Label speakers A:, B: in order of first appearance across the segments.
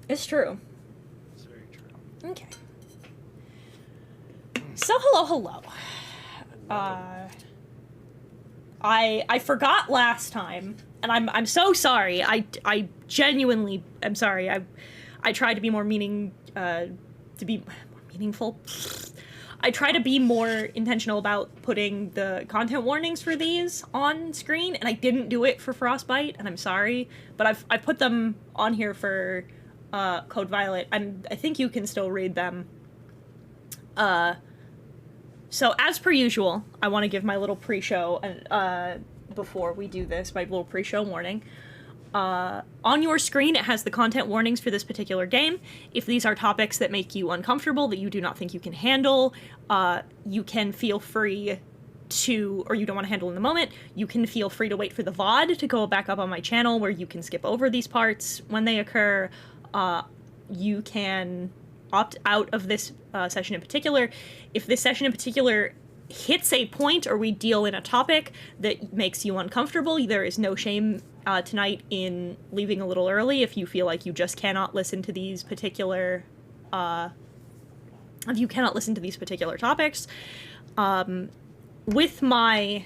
A: It's true.
B: It's very true.
A: Okay. So, hello. I forgot last time, and I'm so sorry. I genuinely am sorry. I tried to be more meaningful. I try to be more intentional about putting the content warnings for these on screen, and I didn't do it for Frostbite, and I'm sorry, but I've put them on here for Code Violet, and I think you can still read them. So as per usual, I want to give my little pre-show before we do this, my little pre-show warning. On your screen, it has the content warnings for this particular game. If these are topics that make you uncomfortable, that you do not think you can handle, you can feel free to, or you don't want to handle in the moment, you can feel free to wait for the VOD to go back up on my channel where you can skip over these parts when they occur. You can opt out of this session in particular. If this session in particular hits a point or we deal in a topic that makes you uncomfortable, there is no shame tonight in leaving a little early if you feel like you just cannot listen to these particular topics. With my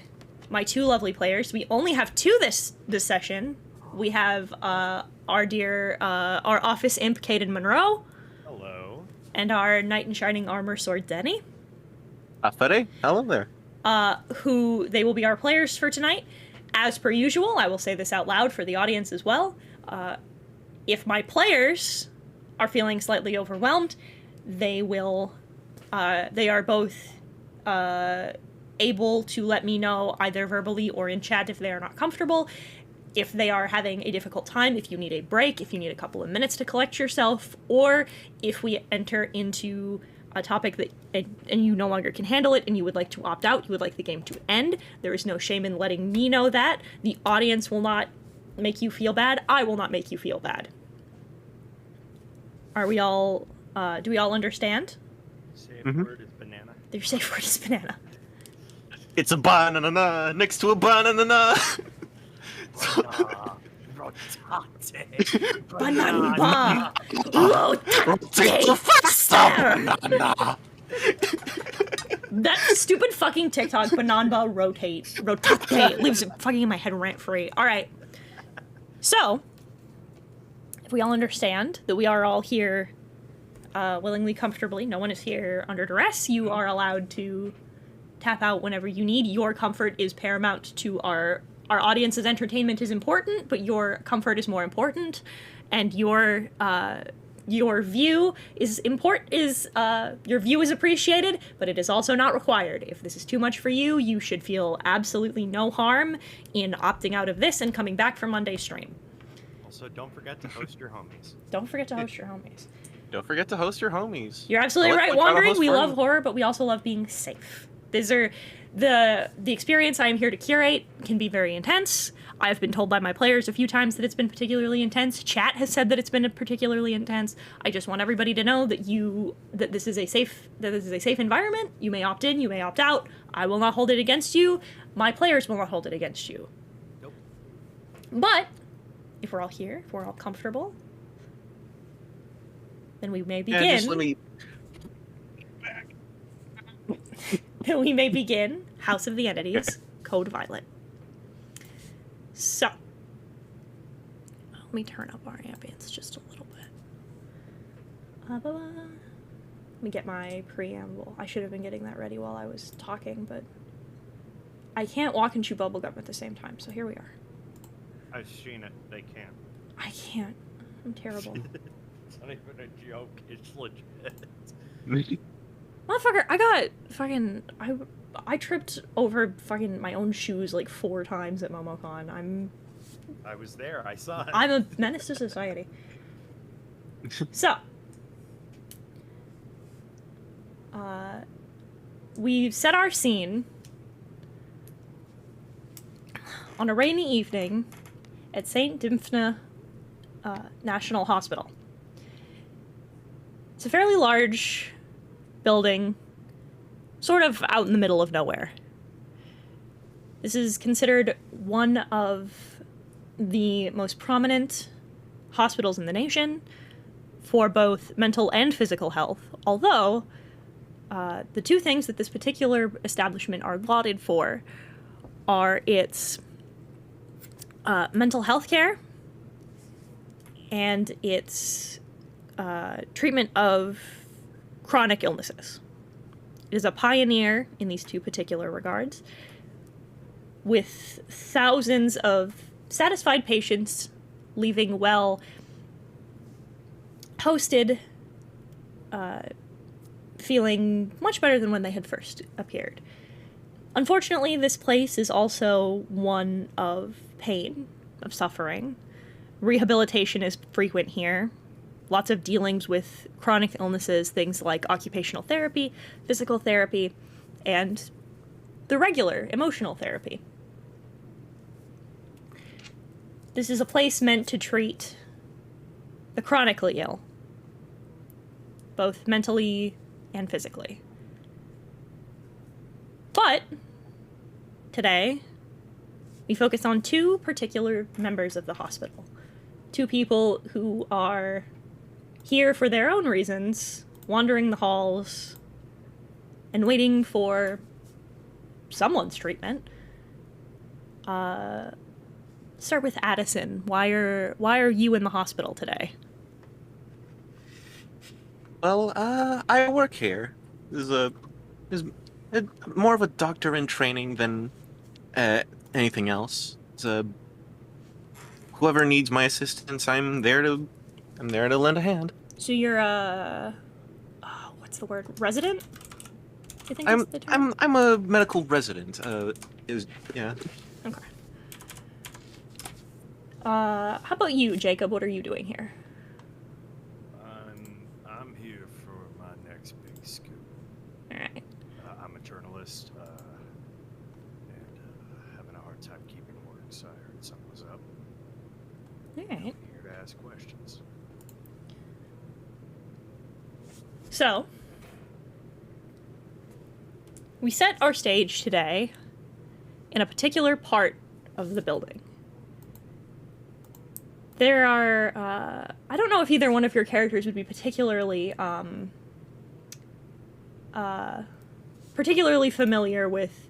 A: two lovely players, we only have two this session. We have our office imp Caden Monroe.
B: Hello.
A: And our knight in shining armor sword Denny.
C: Afere, hello there.
A: Who they will be our players for tonight. As per usual, I will say this out loud for the audience as well. If my players are feeling slightly overwhelmed, they are both able to let me know either verbally or in chat if they are not comfortable. If they are having a difficult time, if you need a break, if you need a couple of minutes to collect yourself, or if we enter into a topic that and you no longer can handle it and you would like to opt out, you would like the game to end, there is no shame in letting me know that. The audience will not make you feel bad. I will not make you feel bad. Are we all, do we all understand?
B: Safe word is banana.
A: Their safe word is banana.
C: It's a banana next to a banana.
B: Rotate.
A: Banana. Rotate faster. That stupid fucking TikTok, banana rotate. Rotate. Lives fucking in my head rant free. Alright. So, if we all understand that we are all here willingly, comfortably, no one is here under duress, you are allowed to tap out whenever you need. Your comfort is paramount to our audience's entertainment is important, but your comfort is more important, and your view is your view is appreciated, but it is also not required. If this is too much for you, you should feel absolutely no harm in opting out of this and coming back for Monday's stream.
B: Also, don't forget to host your homies.
A: Don't forget to host your homies.
C: Don't forget to host your homies.
A: You're absolutely right, Wandering. We love horror, but we also love being safe. These are the experience I am here to curate can be very intense. I've been told by my players a few times that it's been particularly intense. Chat has said that it's been particularly intense. I just want everybody to know that this is a safe environment. You may opt in, you may opt out. I will not hold it against you. My players will not hold it against you.
B: Nope.
A: But if we're all here, if we're all comfortable, then we may begin.
C: Yeah, just let me...
A: Then we may begin House of the Entities, Code Violet. So, let me turn up our ambience just a little bit. Let me get my preamble. I should have been getting that ready while I was talking, but I can't walk and chew bubblegum at the same time, so here we are.
B: I've seen it. They can't.
A: I can't. I'm terrible.
B: It's not even a joke. It's legit.
A: Motherfucker, I got fucking... I tripped over fucking my own shoes like 4 times at MomoCon.
B: I was there. I saw it.
A: I'm a menace to society. So. We've set our scene on a rainy evening at St. dymphNa National Hospital. It's a fairly large building, sort of out in the middle of nowhere. This is considered one of the most prominent hospitals in the nation for both mental and physical health, although the two things that this particular establishment are lauded for are its mental health care and its treatment of chronic illnesses. It is a pioneer in these two particular regards, with thousands of satisfied patients leaving well hosted, feeling much better than when they had first appeared. Unfortunately, this place is also one of pain, of suffering. Rehabilitation is frequent here. Lots of dealings with chronic illnesses, things like occupational therapy, physical therapy, and the regular emotional therapy. This is a place meant to treat the chronically ill, both mentally and physically. But today, we focus on two particular members of the hospital. Two people who are here for their own reasons, wandering the halls and waiting for someone's treatment. Start with Addison. Why are you in the hospital today?
C: Well, I work here. This is more of a doctor in training than anything else. It's whoever needs my assistance, I'm there to lend a hand.
A: So you're what's the word? Resident? You think that's the term?
C: I'm a medical resident. Yeah.
A: Okay. How about you, Jacob? What are you doing here?
B: I'm here for my next big scoop.
A: All right.
B: I'm a journalist, and having a hard time keeping work, so I heard something was up.
A: All right.
B: I'm here to ask questions.
A: So, we set our stage today in a particular part of the building. There are, I don't know if either one of your characters would be particularly familiar with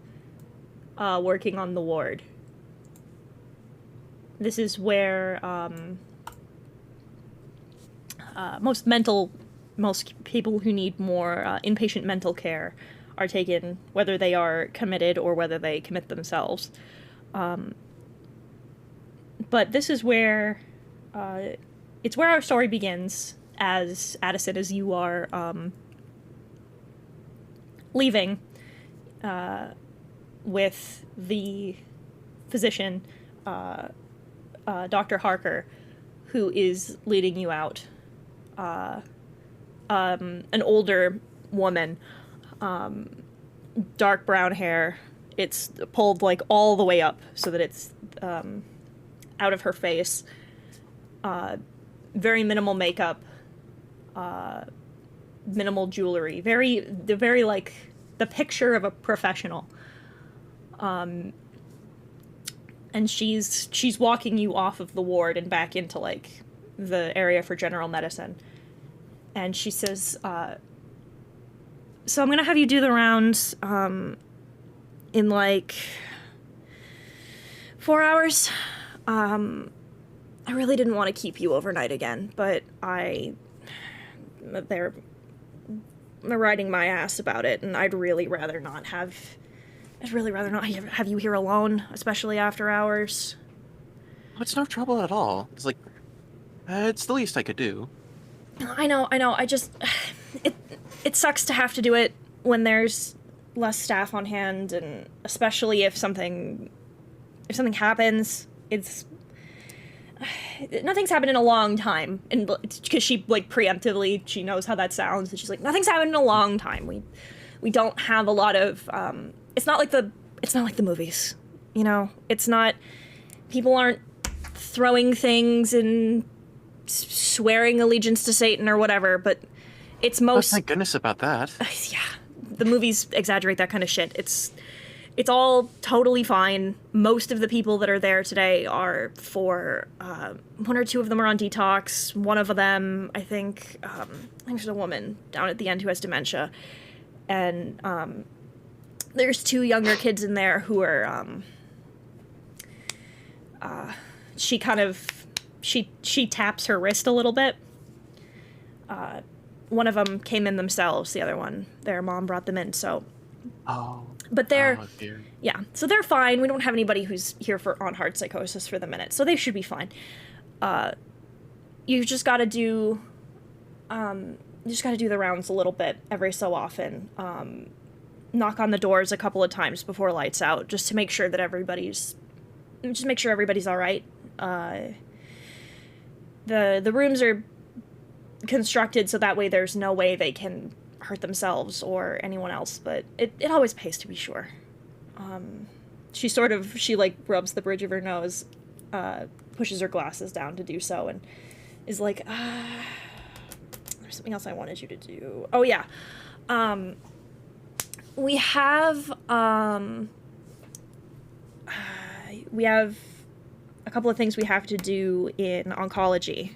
A: working on the ward. This is where most people who need more inpatient mental care are taken, whether they are committed or whether they commit themselves. But this is where it's where our story begins, as Addison, as you are leaving with the physician, Dr. Harker, who is leading you out. An older woman, dark brown hair. It's pulled like all the way up so that it's out of her face. Very minimal makeup, minimal jewelry. Very like the picture of a professional. And she's walking you off of the ward and back into like the area for general medicine. And she says, so I'm gonna have you do the rounds in like 4 hours. I really didn't want to keep you overnight again, but they're riding my ass about it, and I'd really rather not have you here alone, especially after hours.
C: It's no trouble at all. It's like, it's the least I could do.
A: I know. I just, it sucks to have to do it when there's less staff on hand, and especially if something happens. Nothing's happened in a long time, and it's because she like preemptively, she knows how that sounds, and she's like, nothing's happened in a long time. We don't have a lot of. It's not like the movies, you know. It's not. People aren't throwing things and swearing allegiance to Satan or whatever, but it's most.
C: Oh, thank goodness about that.
A: Yeah, the movies exaggerate that kind of shit. It's all totally fine. Most of the people that are there today are for, one or two of them are on detox. One of them, I think there's a woman down at the end who has dementia. And there's 2 younger kids in there who are, she taps her wrist a little bit. One of them came in themselves, the other one, their mom brought them in, so.
C: Oh.
A: But they're,
C: Oh, dear.
A: yeah, so they're fine. We don't have anybody who's here on hard psychosis for the minute, so they should be fine. You just gotta do, the rounds a little bit every so often. Knock on the doors a couple of times before lights out, just to make sure that everybody's all right. The rooms are constructed so that way there's no way they can hurt themselves or anyone else, but it always pays to be sure. She rubs the bridge of her nose, pushes her glasses down to do so, and is like, there's something else I wanted you to do. Oh yeah. We have a couple of things we have to do in oncology.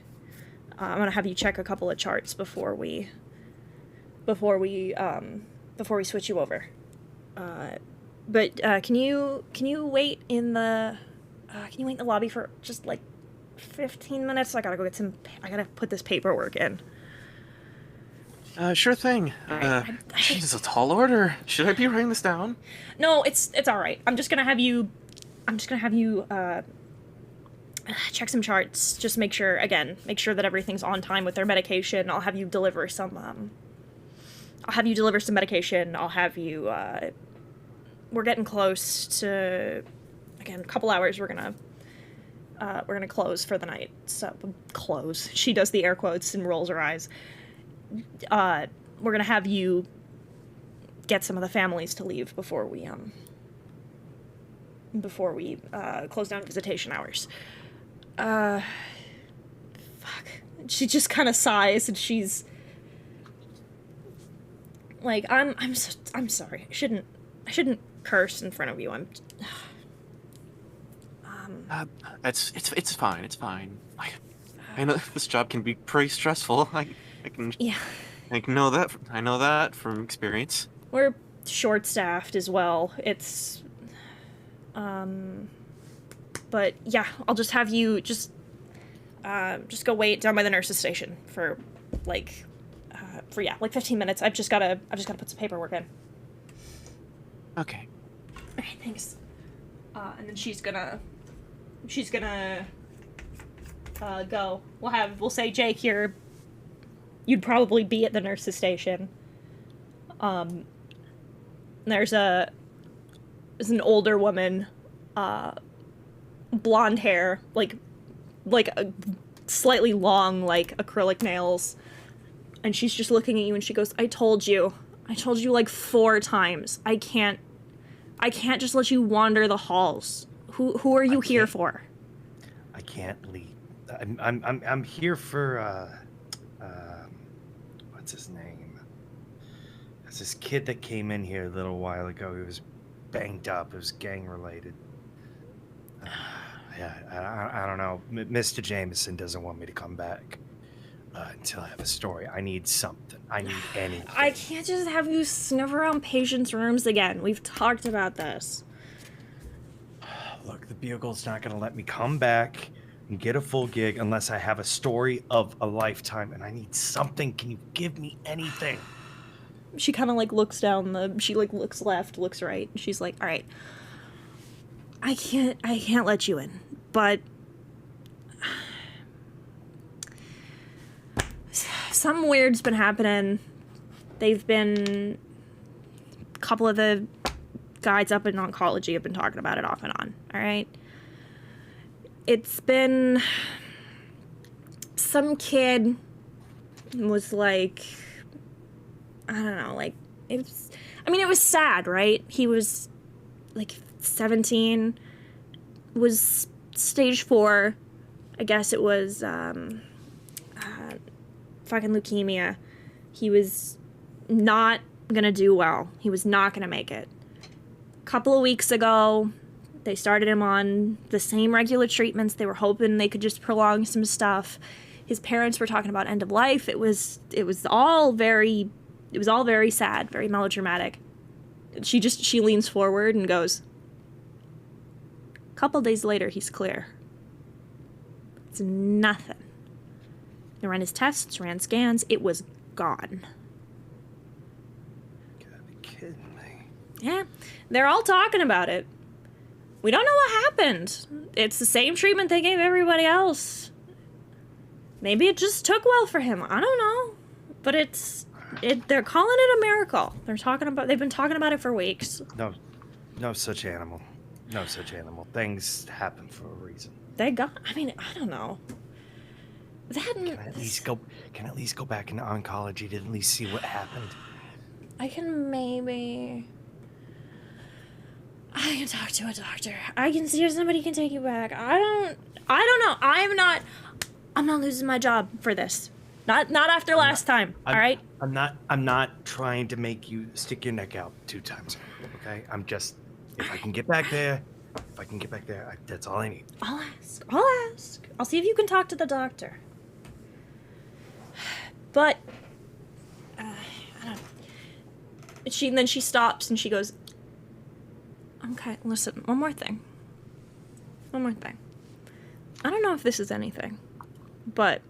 A: I'm gonna have you check a couple of charts before we switch you over. But can you wait in the lobby for just like 15 minutes? I gotta put this paperwork in.
C: Sure thing. Jeez, a tall order. Should I be writing this down?
A: No, it's all right. I'm just gonna have you check some charts. Just make sure that everything's on time with their medication. I'll have you deliver some medication. I'll have you. We're getting close to, again, a couple hours. We're gonna close for the night. So close. She does the air quotes and rolls her eyes. We're gonna have you get some of the families to leave before we close down visitation hours. Fuck. She just kind of sighs, and she's like, I'm sorry. I shouldn't curse in front of you.
C: It's fine. It's fine. I know this job can be pretty stressful. I can know that from experience.
A: We're short-staffed as well. It's but yeah, I'll just have you just go wait down by the nurse's station for 15 minutes. I've just gotta put some paperwork in.
C: Okay.
A: Alright, thanks. And then she's gonna go. We'll say, Jake, you'd probably be at the nurse's station. There's an older woman, blonde hair, like a slightly long, like acrylic nails, and she's just looking at you and she goes, I told you like 4 times. I can't just let you wander the halls. Who are you here for?
D: I can't leave. I'm here for what's his name? It's this kid that came in here a little while ago. He was banged up. It was gang related. I don't know. Mr. Jameson doesn't want me to come back until I have a story. I need something. I need anything.
A: I can't just have you sniff around patients' rooms again. We've talked about this.
D: Look, the Bugle's not going to let me come back and get a full gig unless I have a story of a lifetime, and I need something. Can you give me anything?
A: She kind of looks down she looks left, looks right, and she's like, all right, I can't let you in, but something weird's been happening. A couple of the guys up in oncology have been talking about it off and on, all right? It's been some kid was like, I don't know, it was sad, right? He was 17, was stage 4. I guess it was fucking leukemia. He was not gonna do well. He was not gonna make it. couple of weeks ago, they started him on the same regular treatments. They were hoping they could just prolong some stuff. His parents were talking about end of life. It was all very sad, very melodramatic. She leans forward and goes, a couple days later, he's clear. It's nothing. They ran his tests, ran scans. It was gone.
D: You gotta be kidding me.
A: Yeah, they're all talking about it. We don't know what happened. It's the same treatment they gave everybody else. Maybe it just took well for him. I don't know. But they're calling it a miracle. They've been talking about it for weeks.
D: No such animal. No such animal. Things happen for a reason.
A: I don't know.
D: Can I at least go back into oncology to at least see what happened?
A: I can talk to a doctor. I can see if somebody can take you back. I don't know. I'm not losing my job for this. Not after last time. All right?
D: I'm not trying to make you stick your neck out 2 times. Okay? I'm just, if I can get back there, that's all I need.
A: I'll ask. I'll see if you can talk to the doctor. But I don't. Then she stops and she goes, okay, listen, one more thing. I don't know if this is anything, but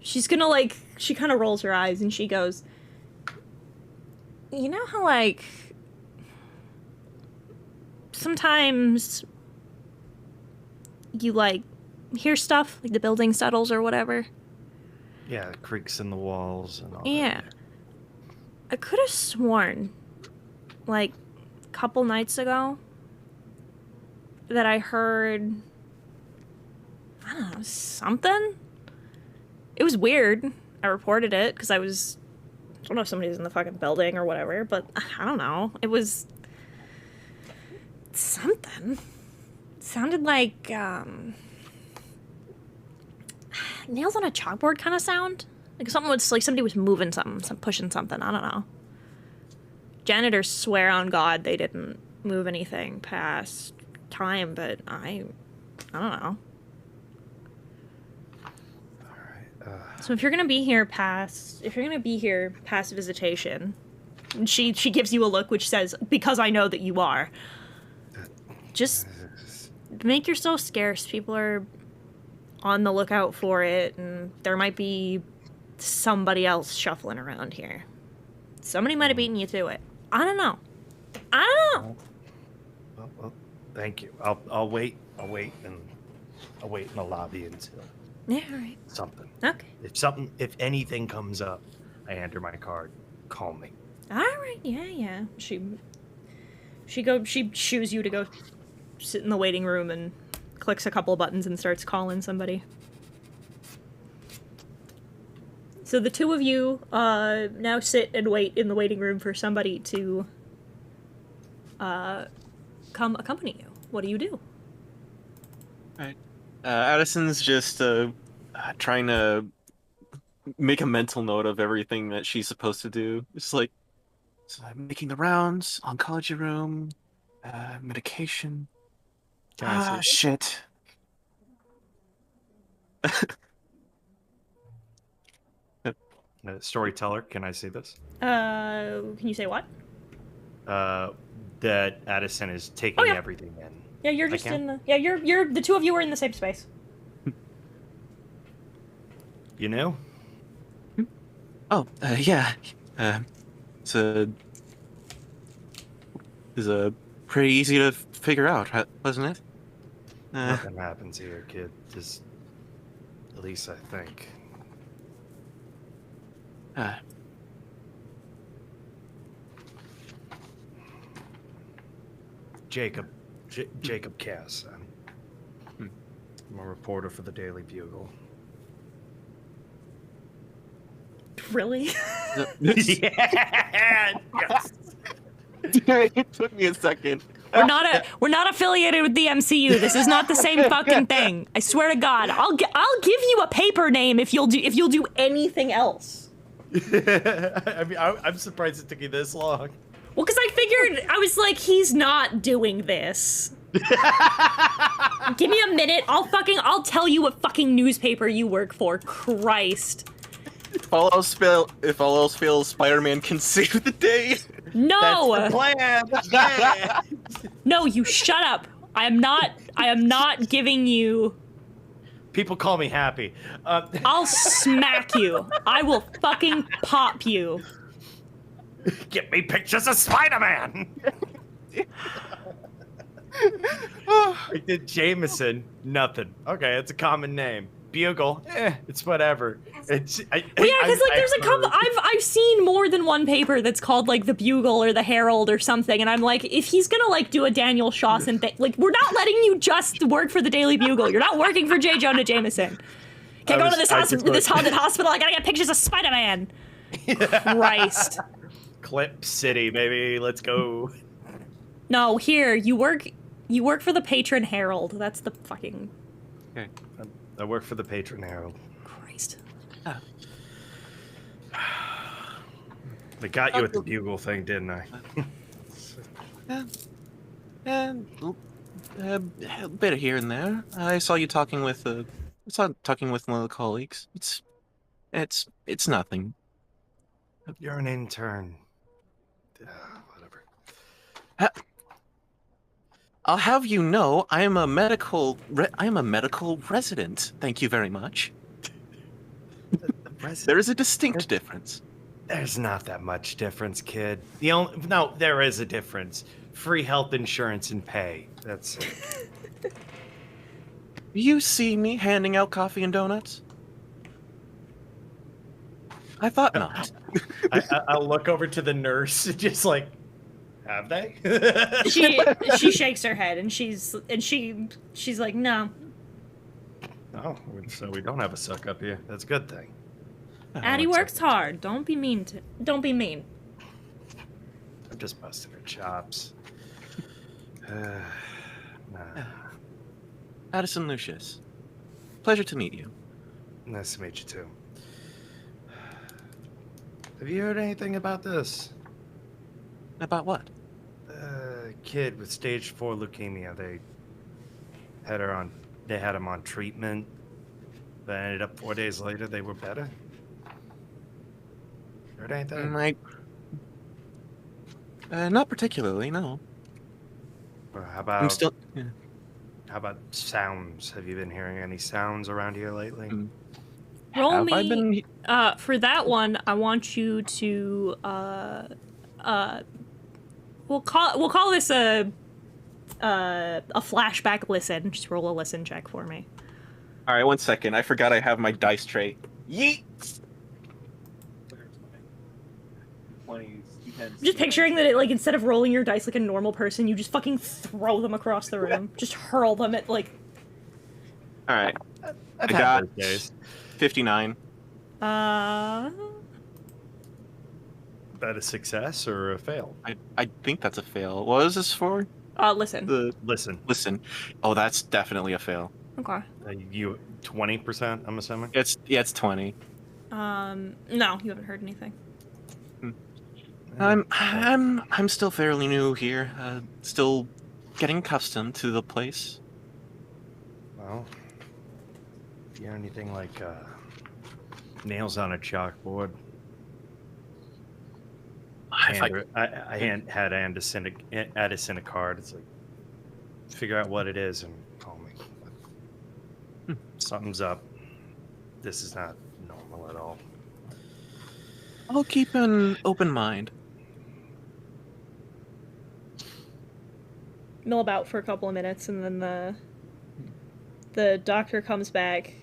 A: she kind of rolls her eyes and she goes, you know how, sometimes you, hear stuff, like the building settles or whatever?
D: Yeah, creaks in the walls and all
A: Yeah.
D: that.
A: I could have sworn, a couple nights ago, that I heard, I don't know, something? It was weird. I reported it because I don't know if somebody's in the fucking building or whatever, but I don't know. It was something. It sounded like, nails on a chalkboard kind of sound. Somebody was moving something, pushing something. I don't know. Janitors swear on God they didn't move anything past time, but I don't know.
D: All right.
A: So if you're gonna be here past visitation, she gives you a look which says, "Because I know that you are." Just make yourself scarce. People are on the lookout for it, and there might be somebody else shuffling around here. Somebody might have beaten you to it. I don't know.
D: Well, thank you. I'll wait in the lobby until
A: Alright.
D: something.
A: Okay.
D: If anything comes up, I enter my card. Call me.
A: Alright, yeah. She shoos you to go sit in the waiting room and clicks a couple of buttons and starts calling somebody. So the two of you now sit and wait in the waiting room for somebody to come accompany you. What do you do?
C: Right. Addison's just trying to make a mental note of everything that she's supposed to do. It's making the rounds, oncology room, medication.
D: Can I see it?
C: Shit.
D: Storyteller, can I see this?
A: Can you say what?
D: That Addison is taking everything in.
A: Yeah, you're just in the... Yeah, you're... The two of you are in the same space.
D: You know?
C: Oh, yeah. It's pretty easy to figure out, wasn't it?
D: Nothing happens here, kid. Just... At least I think. Jacob Cass. I'm a reporter for the Daily Bugle.
A: Really?
D: Yeah! Yes.
C: It took me a second.
A: We're not affiliated with the MCU. This is not the same fucking thing. I swear to God. I'll give you a paper name if you'll do anything else.
D: I mean, I'm surprised it took you this long.
A: Well, because I figured, I was like, he's not doing this. Give me a minute. I'll tell you what fucking newspaper you work for. Christ.
C: If all else fails, Spider-Man can save the day.
A: No.
D: That's the plan. Yeah.
A: No, you shut up. I am not giving you.
D: People call me happy.
A: I'll smack you. I will fucking pop you.
D: Get me pictures of Spider-Man. I did Jameson. Nothing. Okay, it's a common name. Bugle. It's whatever. It's
A: Well, yeah, because like there's a couple. I've seen more than one paper that's called like the Bugle or the Herald or something, and I'm like, if he's gonna like do a Daniel Shawson thing, like we're not letting you just work for the Daily Bugle. You're not working for J. Jonah Jameson. Can't go to this haunted hospital. I gotta get pictures of Spider-Man. Christ.
D: Clip City, baby. Let's go.
A: No, here you work for the Patron Herald. That's the fucking.
C: Okay.
D: I work for the Patron Herald.
A: Christ.
D: I got you with the Bugle thing, didn't I?
C: A bit of here and there. I saw you talking with one of the colleagues. It's nothing.
D: You're an intern. Whatever.
C: I'll have you know, I am a medical resident. Thank you very much. There is a distinct difference.
D: There's not that much difference, kid. No, there is a difference. Free health insurance and pay. That's it.
C: You see me handing out coffee and donuts? I thought not.
D: I'll look over to the nurse, just like, have they?
A: She shakes her head and she's like, no.
D: Oh, so we don't have a suck up here. That's a good thing.
A: Addie works hard. Don't be mean.
D: I'm just busting her chops. Nah.
C: Addison Lucius. Pleasure to meet you.
D: Nice to meet you too. Have you heard anything about this?
C: About what?
D: Kid with stage 4 leukemia. They had him on treatment, but ended up 4 days later they were better. Heard anything?
C: Not particularly, no.
D: Or how about
C: I'm still. Yeah.
D: how about sounds? Have you been hearing any sounds around here lately?
A: Roll
C: Have
A: me.
C: I been...
A: For that one, I want you to we'll call this a flashback listen. Just roll a listen check for me.
C: All right, 1 second. I forgot I have my dice tray. Yeet.
A: Just picturing that, like, instead of rolling your dice like a normal person, you just fucking throw them across the room. Just hurl them at, like...
C: All right.
D: I've
C: I
D: had
C: got
D: those days.
C: 59.
D: That a success or a fail?
C: I think that's a fail. What is this for?
A: Listen.
D: Listen.
C: Oh, that's definitely a fail.
A: Okay.
D: You 20%, I'm assuming?
C: It's 20.
A: No, you haven't heard anything.
C: I'm still fairly new here. Still getting accustomed to the place.
D: Well, if you hear anything like nails on a chalkboard, I had Addison a card. It's like, figure out what it is and call me. Something's up. This is not normal at all.
C: I'll keep an open mind.
A: Mill about for a couple of minutes, and then the doctor comes back,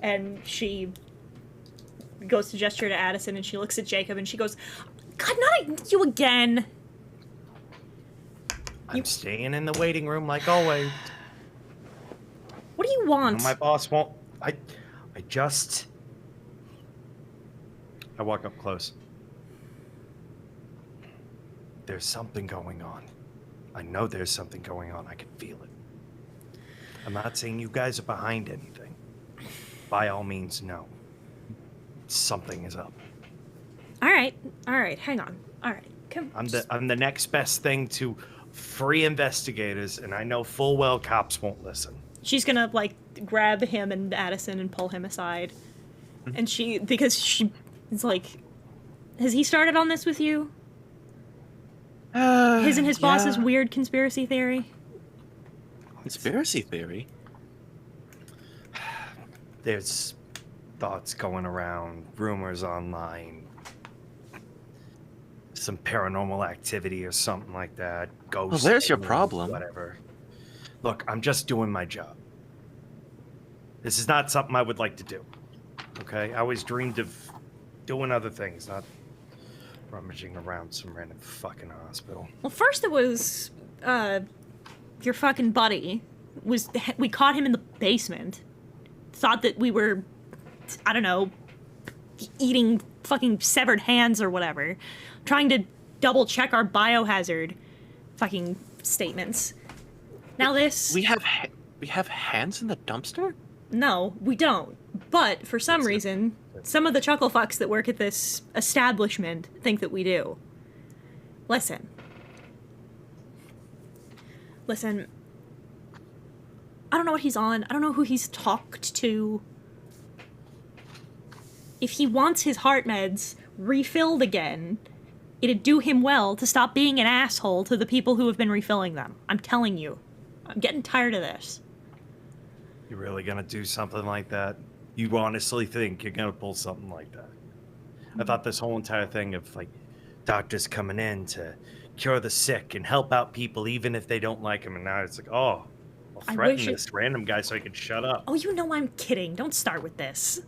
A: and she goes to gesture to Addison, and she looks at Jacob, and she goes, "God, not you again!"
D: I'm staying in the waiting room like always.
A: What do you want?
D: My boss won't. I walk up close. There's something going on. I know there's something going on. I can feel it. I'm not saying you guys are behind anything. By all means, no. Something is up.
A: All right, hang on. All right, come.
D: I'm the next best thing to free investigators, and I know full well cops won't listen.
A: She's gonna like grab him and Addison and pull him aside, and because she is like, has he started on this with you? His and his boss's weird conspiracy theory.
C: Conspiracy theory?
D: There's thoughts going around, rumors online, some paranormal activity or something like that. Ghosts.
C: Well, there's your problem.
D: Whatever. Look, I'm just doing my job. This is not something I would like to do. Okay? I always dreamed of doing other things, not rummaging around some random fucking hospital.
A: Well, first it was your fucking buddy. We caught him in the basement. Thought that we were, I don't know, eating fucking severed hands or whatever. Trying to double check our biohazard fucking statements. Now this...
C: We have hands in the dumpster?
A: No, we don't. But for some reason, some of the chuckle fucks that work at this establishment think that we do. Listen, I don't know what he's on. I don't know who he's talked to. If he wants his heart meds refilled again, it'd do him well to stop being an asshole to the people who have been refilling them. I'm telling you. I'm getting tired of this.
D: You really gonna do something like that? You honestly think you're gonna pull something like that? I thought this whole entire thing of, like, doctors coming in to cure the sick and help out people even if they don't like them, and now it's like, oh, I'll threaten this random guy so he can shut up.
A: Oh, you know I'm kidding. Don't start with this.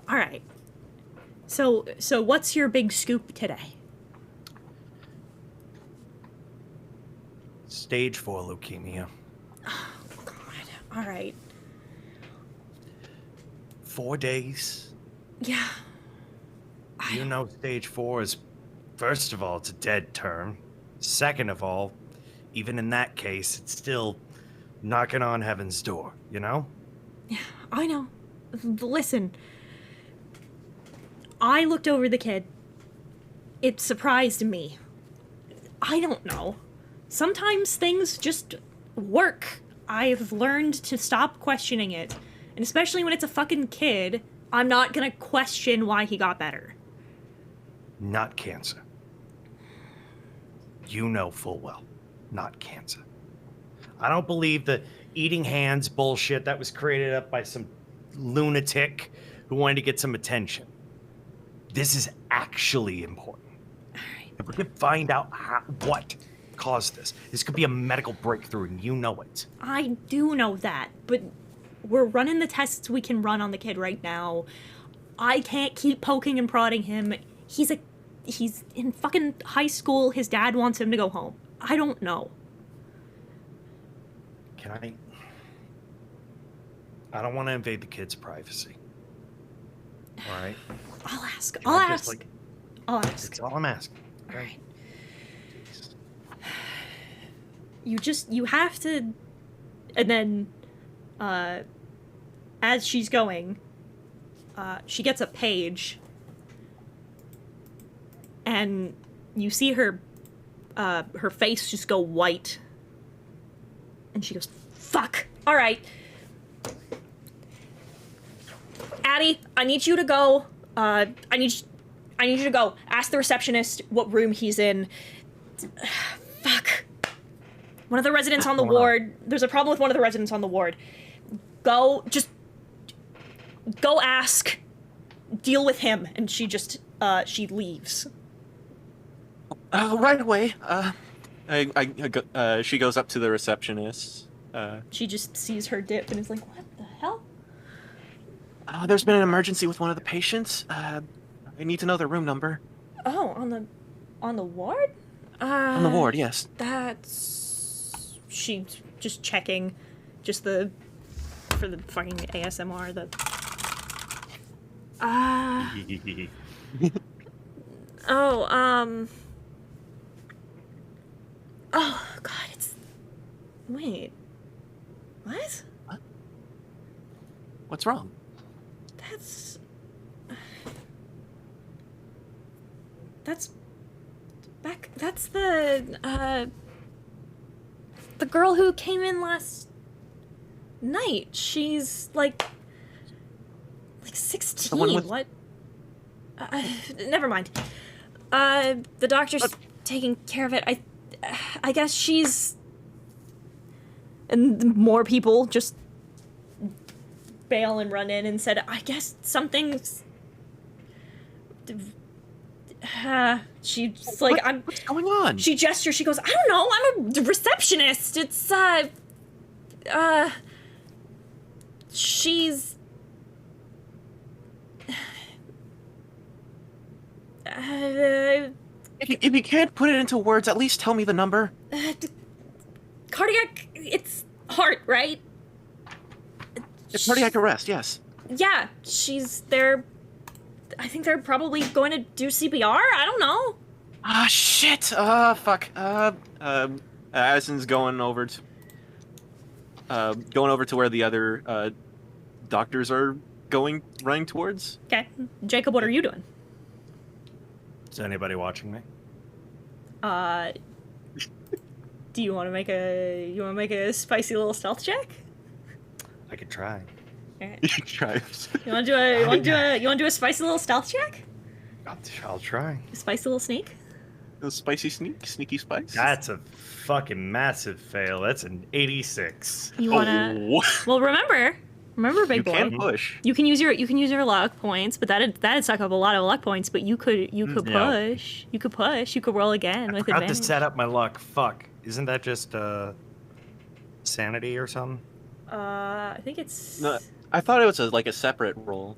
A: All right. So what's your big scoop today?
D: Stage 4 leukemia.
A: Oh, God. All right.
D: 4 days.
A: Yeah.
D: You know stage 4 is, first of all, it's a dead term. Second of all, even in that case, it's still knocking on heaven's door, you know?
A: Yeah, I know. Listen. I looked over the kid. It surprised me. I don't know. Sometimes things just work. I've learned to stop questioning it. And especially when it's a fucking kid, I'm not gonna question why he got better.
D: Not cancer. You know full well. Not cancer. I don't believe the eating hands bullshit that was created up by some lunatic who wanted to get some attention. This is actually important.
A: All right.
D: If we can find out what caused this could be a medical breakthrough, and you know it.
A: I do know that, but we're running the tests we can run on the kid right now. I can't keep poking and prodding him. He's in fucking high school. His dad wants him to go home. I don't know.
D: I don't want to invade the kid's privacy. All right?
A: I'll ask.
D: I'll ask.
A: That's
D: all I'm asking.
A: All right. You have to, and then, as she's going, she gets a page, and you see her face just go white, and she goes, "Fuck! All right, Addie, I need you to go. I need you to go. Ask the receptionist what room he's in. Fuck." One of the residents on the ward. There's a problem with one of the residents on the ward. Go ask. Deal with him. And she just, she leaves.
C: Right away. She goes up to the receptionist.
A: She just sees her dip and is like, what the hell?
C: There's been an emergency with one of the patients. I need to know the room number.
A: Oh, on the ward?
C: On the ward, yes.
A: That's... She's just checking, for the fucking ASMR, Oh, God, it's... Wait. What?
C: What's wrong?
A: That's the girl who came in last night. She's like 16.
C: The one with-
A: What? Never mind. The doctor's taking care of it. I guess she's... And more people just bail and run in and said, I guess something's... she's like,
C: What's going on?
A: She gestures, she goes, I don't know, I'm a receptionist. It's, she's...
C: If you can't put it into words, at least tell me the number.
A: Cardiac, it's heart, right?
C: It's cardiac arrest, yes.
A: Yeah, she's there. I think they're probably going to do CPR. I don't know.
C: Ah, shit. Fuck. Addison's going over to where the other doctors are running towards.
A: Okay, Jacob, what are you doing?
D: Is anybody watching me?
A: Do you want to make a spicy little stealth check?
D: I could try.
A: Alright.
C: You try.
A: You want to do a spicy little stealth check?
D: I'll try.
A: A spicy little sneak?
C: A spicy sneaky spice.
D: That's a fucking massive fail. That's an 86.
A: You wanna? Well, remember, big
C: You
A: boy.
C: can push.
A: You can use your luck points, but that'd suck up a lot of luck points. But you could push. You could push. You could roll again with
D: I forgot to
A: advantage.
D: set up my luck. Fuck. Isn't that just sanity or something?
A: I think it's.
C: No, I thought it was a separate roll.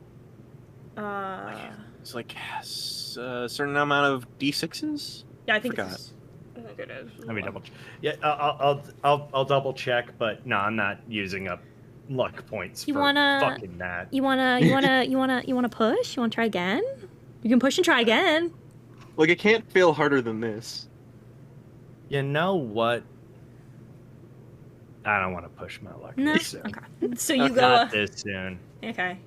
C: It's like a certain amount of d6s.
A: Yeah, I think
C: Forgot.
A: it's. I think it is.
D: Let me double. Yeah, I'll double check, but no, I'm not using up luck points
A: You
D: for
A: wanna-
D: fucking that.
A: You wanna push? You wanna try again? You can push and try again.
C: Like, it can't feel harder than this.
D: You know what? I don't want to push my luck
A: No.
D: this soon.
A: Okay. So you go.
D: Not this soon.
A: Okay.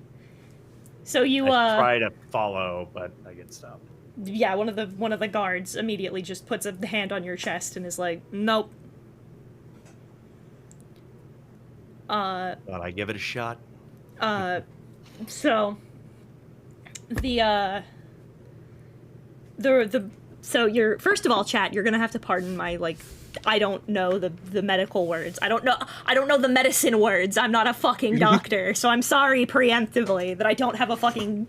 A: So you
D: I try to follow, but I get stopped.
A: yeah, one of the guards immediately just puts a hand on your chest and is like, nope.
D: But I give it a shot.
A: So so you're, first of all, chat, you're gonna have to pardon my, like, I don't know the medical words. I don't know the medicine words. I'm not a fucking doctor, so I'm sorry preemptively that I don't have a fucking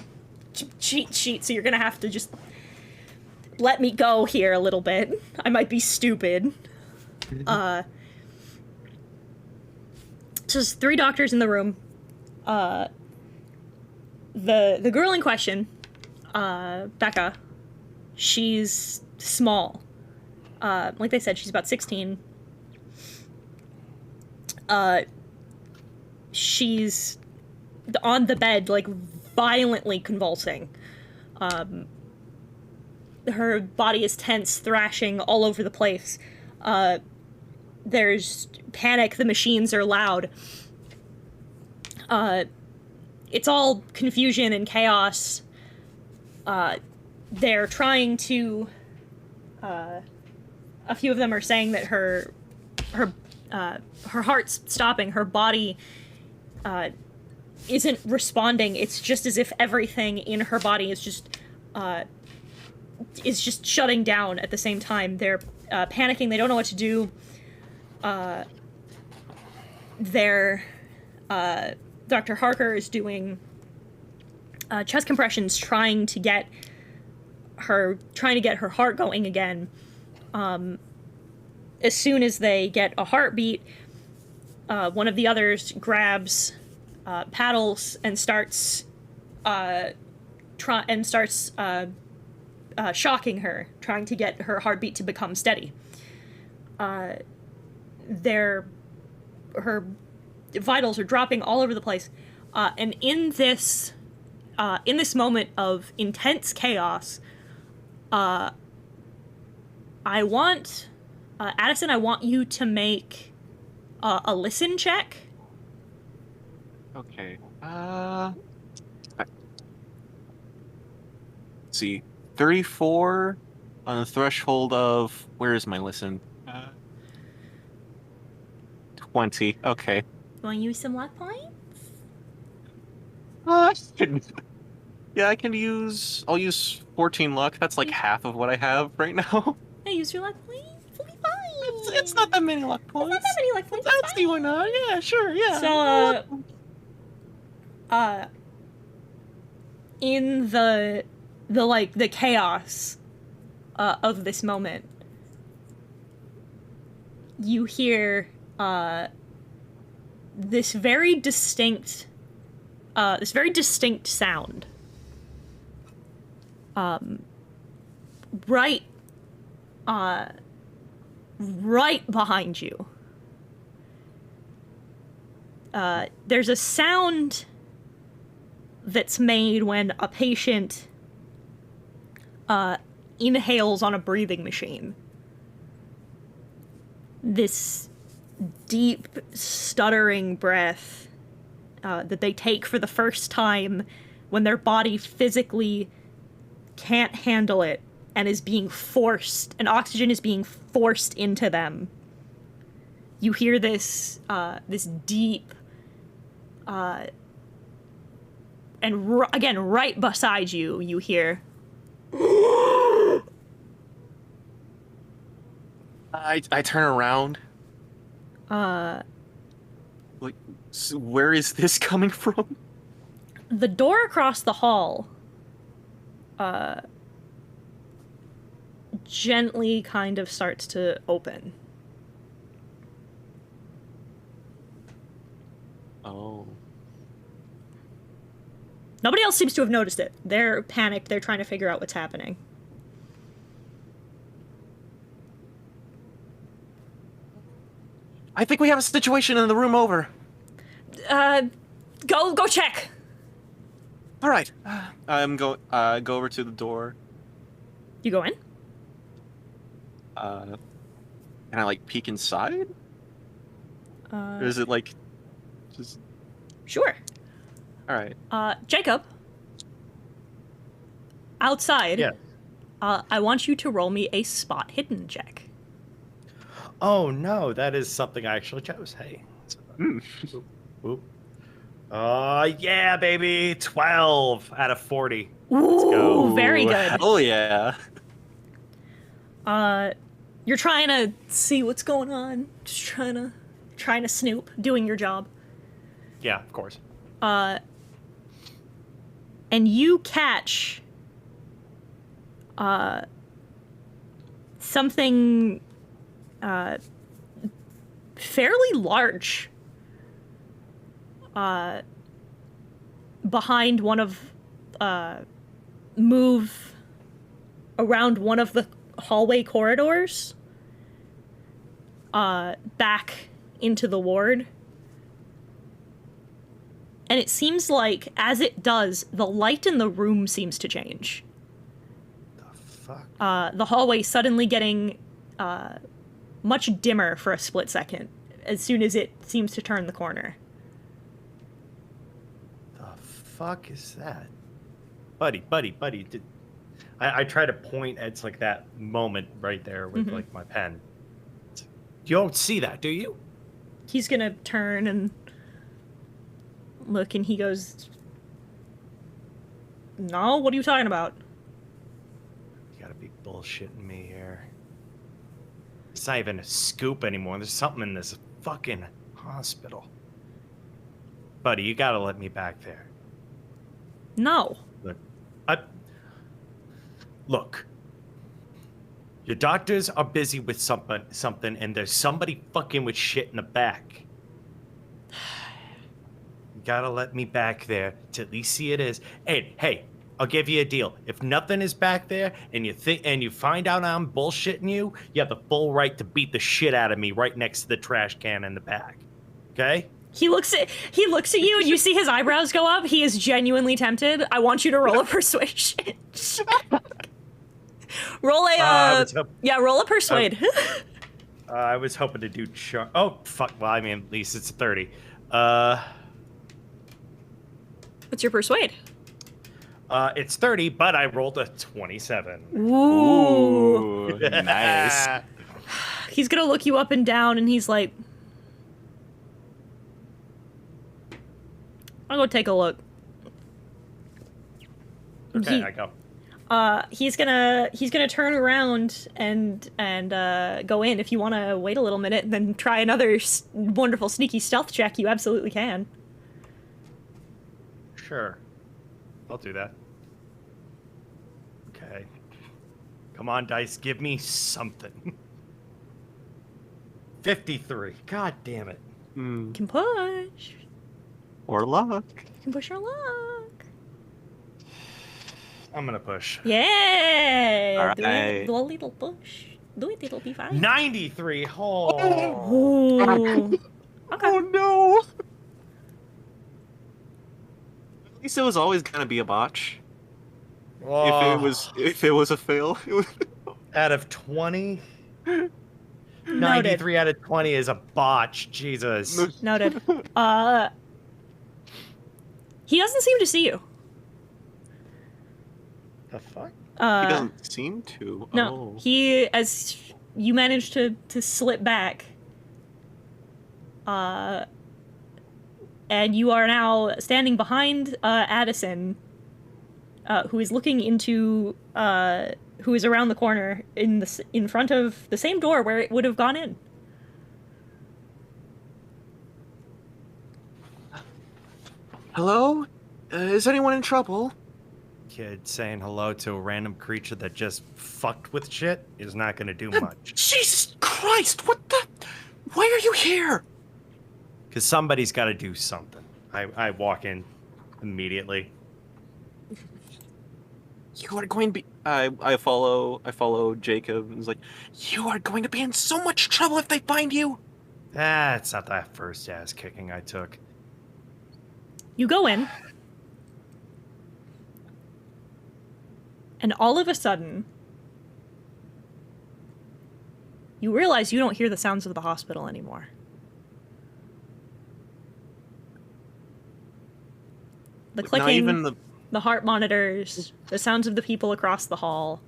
A: cheat sheet, so you're gonna have to just let me go here a little bit. I might be stupid. So there's 3 doctors in the room. The girl in question, Becca, she's small. Like they said, she's about 16. She's on the bed, like, violently convulsing. Her body is tense, thrashing all over the place. There's panic, the machines are loud. It's all confusion and chaos. They're trying to... a few of them are saying that her heart's stopping, her body isn't responding. It's just as if everything in her body is just shutting down at the same time. They're panicking, they don't know what to do. Dr. Harker is doing chest compressions, trying to get her heart going again. As soon as they get a heartbeat, one of the others grabs paddles and starts shocking her, trying to get her heartbeat to become steady. Her vitals are dropping all over the place, and in this moment of intense chaos, I want Addison, I want you to make a listen check.
C: Okay. Let's see. 34 on the threshold of where is my listen? 20. Okay.
A: You want to use some luck points?
C: Yeah, I'll use 14 luck. That's like half of what I have right now.
A: Hey, use your luck points. It'll be fine.
C: It's not that many luck points.
A: It's not that many luck points.
C: That's the one. Yeah, sure, yeah.
A: So, in the chaos of this moment, you hear this very distinct sound. Right behind you. There's a sound that's made when a patient inhales on a breathing machine. This deep, stuttering breath that they take for the first time when their body physically can't handle it and is being forced, and oxygen is being forced into them. You hear this deep, and again, right beside you, you hear.
C: I turn around. Like, so where is this coming from?
A: The door across the hall, gently kind of starts to open.
C: Oh.
A: Nobody else seems to have noticed it. They're panicked. They're trying to figure out what's happening.
C: I think we have a situation in the room over.
A: Go check.
C: All right. Go over to the door.
A: You go in?
C: Can I like peek inside? Or is it like just
A: Sure.
C: all right?
A: Jacob. Outside.
D: Yeah.
A: I want you to roll me a spot hidden check.
D: Oh no, that is something I actually chose. Hey. Oop, oop. Yeah, baby. 12 out of 40.
A: Ooh,
D: go.
A: very good.
C: Oh yeah.
A: You're trying to see what's going on. Just trying to snoop, doing your job.
D: Yeah, of course.
A: And you catch something fairly large behind one of move around one of the hallway corridors back into the ward. And it seems like, as it does, the light in the room seems to change.
D: The fuck?
A: The hallway suddenly getting much dimmer for a split second, as soon as it seems to turn the corner.
D: The fuck is that? Buddy. I try to point at like that moment right there with like my pen. You don't see that, do you?
A: He's gonna turn and look, and he goes, "No, what are you talking about?"
D: You gotta be bullshitting me here. It's not even a scoop anymore. There's something in this fucking hospital. Buddy, you gotta let me back there.
A: No.
D: Look. Your doctors are busy with something, and there's somebody fucking with shit in the back. You gotta let me back there to at least see it is. And hey, I'll give you a deal. If nothing is back there, and you find out I'm bullshitting you, you have the full right to beat the shit out of me right next to the trash can in the back. Okay?
A: He looks at you, and you see his eyebrows go up. He is genuinely tempted. I want you to roll a persuasion. Roll a roll a persuade.
D: I was hoping to do oh, fuck. Well, I mean, at least it's a 30.
A: What's your persuade?
D: It's 30, but I rolled a 27.
A: Ooh.
C: Nice.
A: He's gonna look you up and down, and he's like, I'll go take a look.
D: Okay, I go.
A: He's gonna turn around and go in. If you want to wait a little minute and then try another wonderful sneaky stealth check, you absolutely can.
D: Sure. I'll do that. Okay. Come on, dice. Give me something. 53. God damn it.
A: You can push.
C: Or luck.
A: You can push your luck.
D: I'm gonna push.
A: Yeah.
C: All
A: Do
C: right.
A: a little push. Do it. It'll be fine.
D: 93. Oh.
A: Ooh. Okay.
C: Oh no! At least it was always gonna be a botch.
D: Oh.
C: If it was a fail, it was...
D: Out of 20?
A: Noted.
D: 93 out of 20 is a botch. Jesus.
A: Noted. He doesn't seem to see you.
D: The fuck?
C: he doesn't seem to.
A: No,
C: Oh.
A: he, as you manage to slip back, and you are now standing behind Addison, who is looking into, who is around the corner in front of the same door where it would have gone in.
C: Hello? Is anyone in trouble?
D: Kid saying hello to a random creature that just fucked with shit is not gonna do much.
C: Jesus Christ! What the? Why are you here?
D: Because somebody's got to do something. I walk in immediately.
C: You are going to be. I follow Jacob, and he's like, you are going to be in so much trouble if they find you.
D: It's not that first ass kicking I took.
A: You go in, and all of a sudden, you realize you don't hear the sounds of the hospital anymore. The clicking,
C: Not even
A: the heart monitors, the sounds of the people across the hall,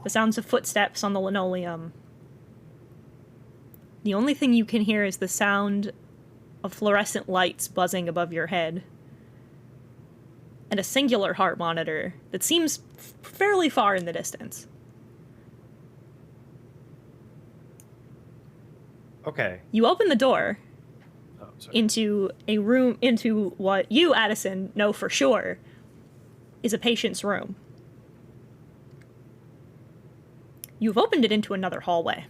A: the sounds of footsteps on the linoleum. The only thing you can hear is the sound of fluorescent lights buzzing above your head, and a singular heart monitor that seems fairly far in the distance.
D: Okay.
A: You open the door
D: Oh, sorry.
A: into a room, into what you, Addison, know for sure is a patient's room. You've opened it into another hallway.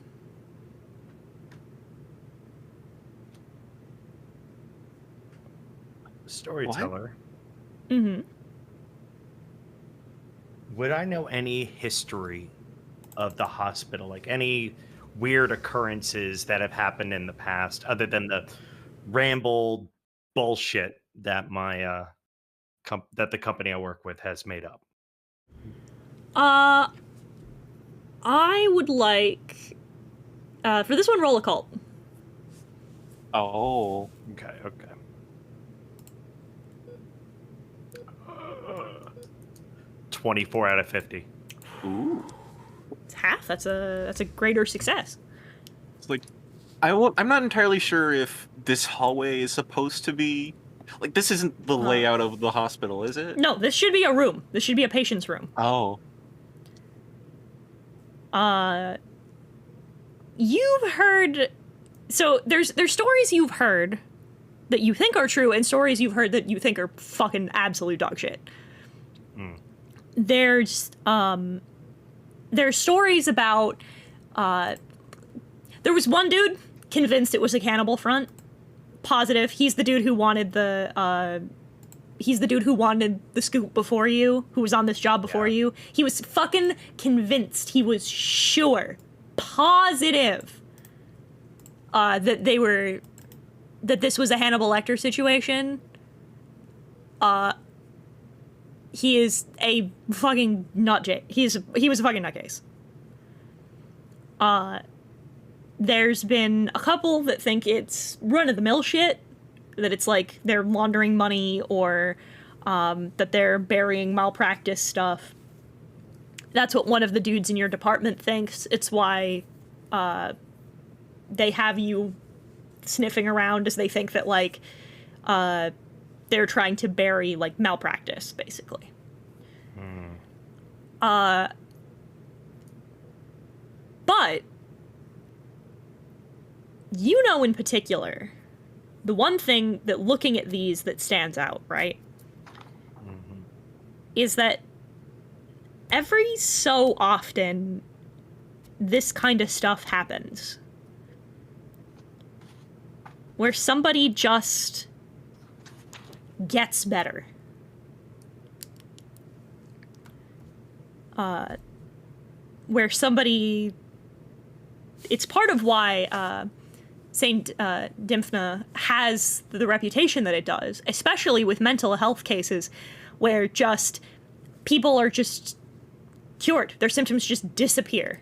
D: Storyteller.
A: Mm-hmm.
D: Would I know any history of the hospital? Like any weird occurrences that have happened in the past other than the ramble bullshit that my that the company I work with has made up?
A: I would like, for this one, roll occult.
C: Oh.
D: Okay. 24 out of 50.
C: Ooh.
A: It's half. That's a greater success.
C: It's like, I'm not entirely sure if this hallway is supposed to be like this. Isn't the layout of the hospital, is it?
A: No, this should be a room. This should be a patient's room.
C: Oh.
A: You've heard, so there's stories you've heard that you think are true, and stories you've heard that you think are fucking absolute dog shit. There's stories about, there was one dude convinced it was a cannibal front. Positive. He's the dude who wanted the scoop before you, who was on this job before you. He was fucking convinced. He was sure, positive, that this was a Hannibal Lecter situation. He is a fucking nutcase. He was a fucking nutcase. there's been a couple that think it's run-of-the-mill shit, that it's like they're laundering money or that they're burying malpractice stuff. That's what one of the dudes in your department thinks. It's why they have you sniffing around, as they think that, like, they're trying to bury, like, malpractice, basically. But you know in particular, the one thing that looking at these that stands out, right, is that every so often this kind of stuff happens. Where somebody just gets better. Where somebody... It's part of why St. dymphNa has the reputation that it does, especially with mental health cases, where just people are just cured. Their symptoms just disappear.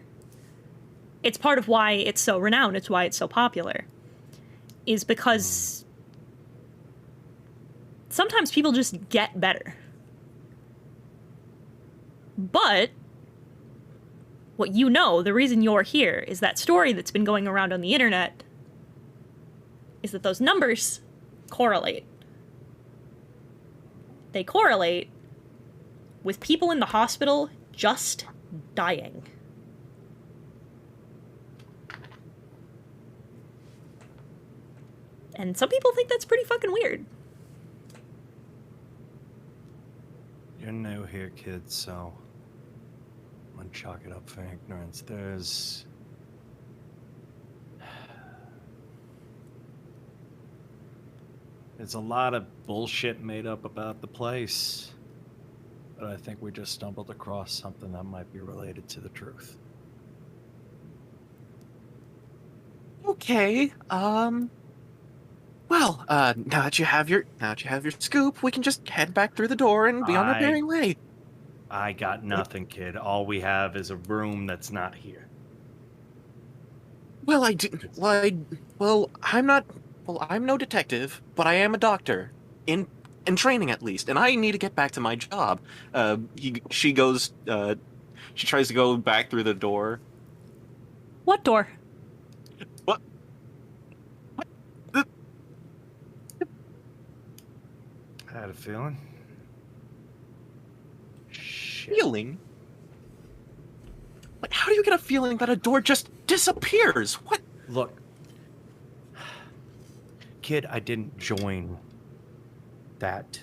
A: It's part of why it's so renowned. It's why it's so popular. Is because sometimes people just get better. But what you know, the reason you're here, is that story that's been going around on the internet is that those numbers correlate. They correlate with people in the hospital just dying. And some people think that's pretty fucking weird.
D: You're new here, kid, so I'm gonna chalk it up for ignorance. There's a lot of bullshit made up about the place, but I think we just stumbled across something that might be related to the truth.
C: Okay. Well, now that you have your scoop, we can just head back through the door and be on our merry way.
D: I got nothing, kid. All we have is a room that's not here.
C: Well, I'm no detective, but I am a doctor in training at least, and I need to get back to my job. She tries to go back through the door.
A: What door?
C: What?
D: I had a feeling.
C: Feeling? Like, how do you get a feeling that a door just disappears? What?
D: Look, kid, I didn't join that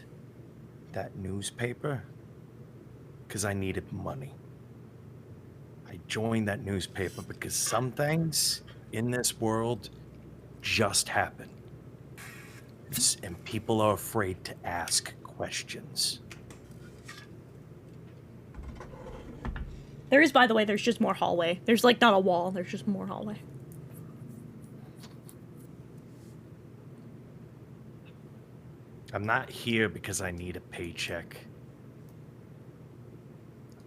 D: newspaper because I needed money. I joined that newspaper because some things in this world just happen. And people are afraid to ask questions.
A: There is, by the way, there's just more hallway. There's, like, not a wall. There's just more hallway.
D: I'm not here because I need a paycheck.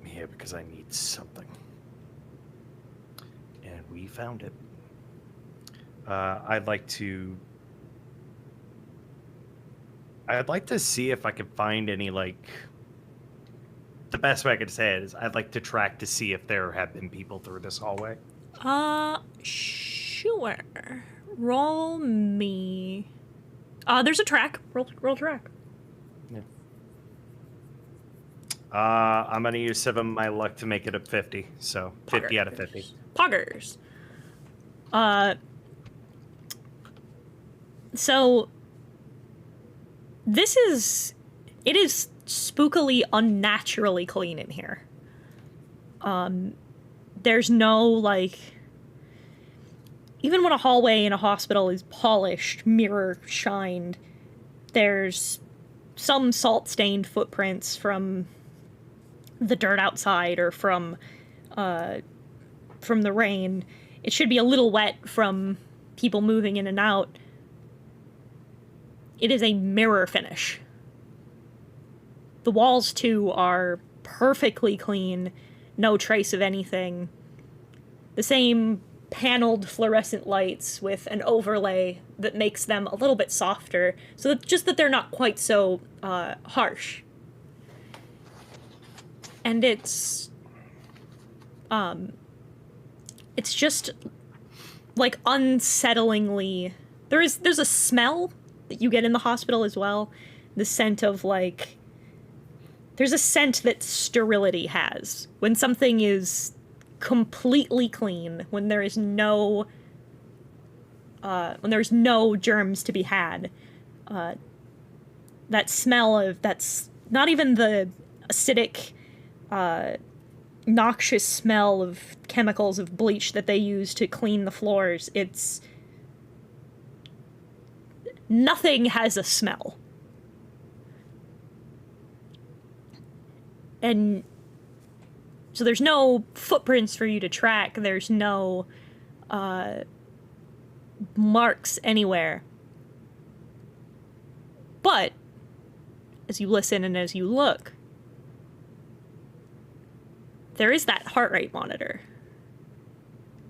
D: I'm here because I need something. And we found it. I'd like to see if I can find any, like... The best way I could say it is I'd like to track to see if there have been people through this hallway.
A: Sure. Roll me... there's a track. Roll track.
D: Yeah. I'm gonna use 7 of my luck to make it a 50. So 50
A: Poggers.
D: out of 50.
A: Poggers. So it is spookily unnaturally clean in here. There's no, like, even when a hallway in a hospital is polished, mirror shined, there's some salt-stained footprints from the dirt outside or from the rain. It should be a little wet from people moving in and out. It is a mirror finish. The walls, too, are perfectly clean, no trace of anything. The same paneled fluorescent lights with an overlay that makes them a little bit softer, so that just that they're not quite so harsh. And it's just like unsettlingly. There's a smell that you get in the hospital as well. The scent of like. There's a scent that sterility has when something is completely clean, when there is no germs to be had. That smell of that's not even the acidic, noxious smell of chemicals of bleach that they use to clean the floors. It's nothing has a smell. And so there's no footprints for you to track. There's no marks anywhere. But as you listen and as you look, there is that heart rate monitor.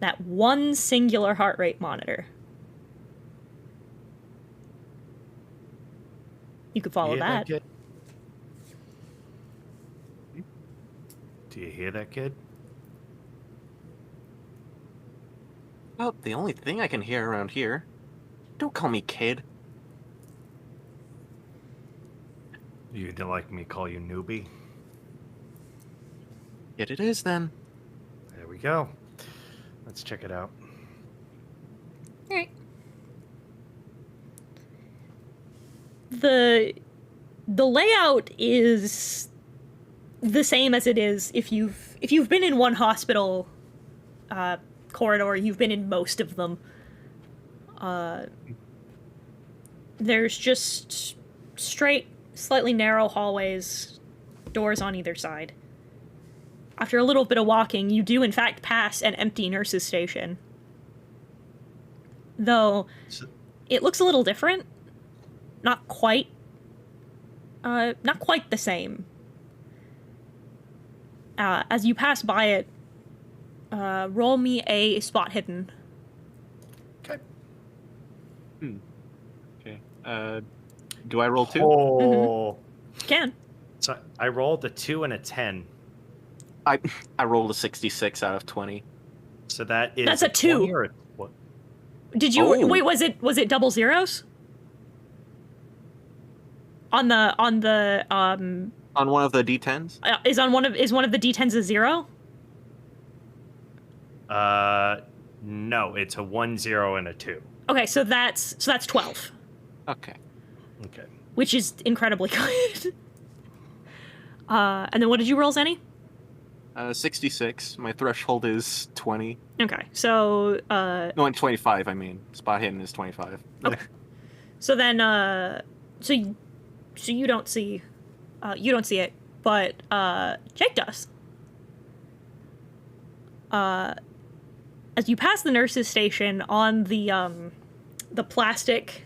A: That one singular heart rate monitor. You could follow that.
D: Kid? Do you hear that, kid?
C: Well, the only thing I can hear around here. Don't call me kid.
D: You'd like me to call you newbie?
C: Yet it is then.
D: There we go. Let's check it out.
A: Alright. The layout is the same as it is if you've been in one hospital corridor. You've been in most of them. There's just straight, slightly narrow hallways, doors on either side. After a little bit of walking, you do in fact pass an empty nurse's station. Though it looks a little different. Not quite the same. As you pass by it, roll me a spot hidden.
D: Okay.
C: Okay. Do I roll 2?
D: Oh.
A: You can.
D: So I rolled a 2 and a 10.
C: I rolled a 66 out of 20.
D: So that is
A: That's a 2.
D: 20 or what?
A: Did you
C: Oh.
A: wait? Was it double zeros? On one
C: of the D10s?
A: is one of the D10s a 0?
D: No, it's a 1, 0, and a 2.
A: Okay, so that's 12,
C: Okay.
D: Okay.
A: which is incredibly good. And then what did you roll, Zenny?
C: 66. My threshold is 20.
A: Okay, so
C: No, 25, I mean. Spot hidden is 25.
A: Okay. So then so you don't see it, but Jake does. As you pass the nurse's station on the plastic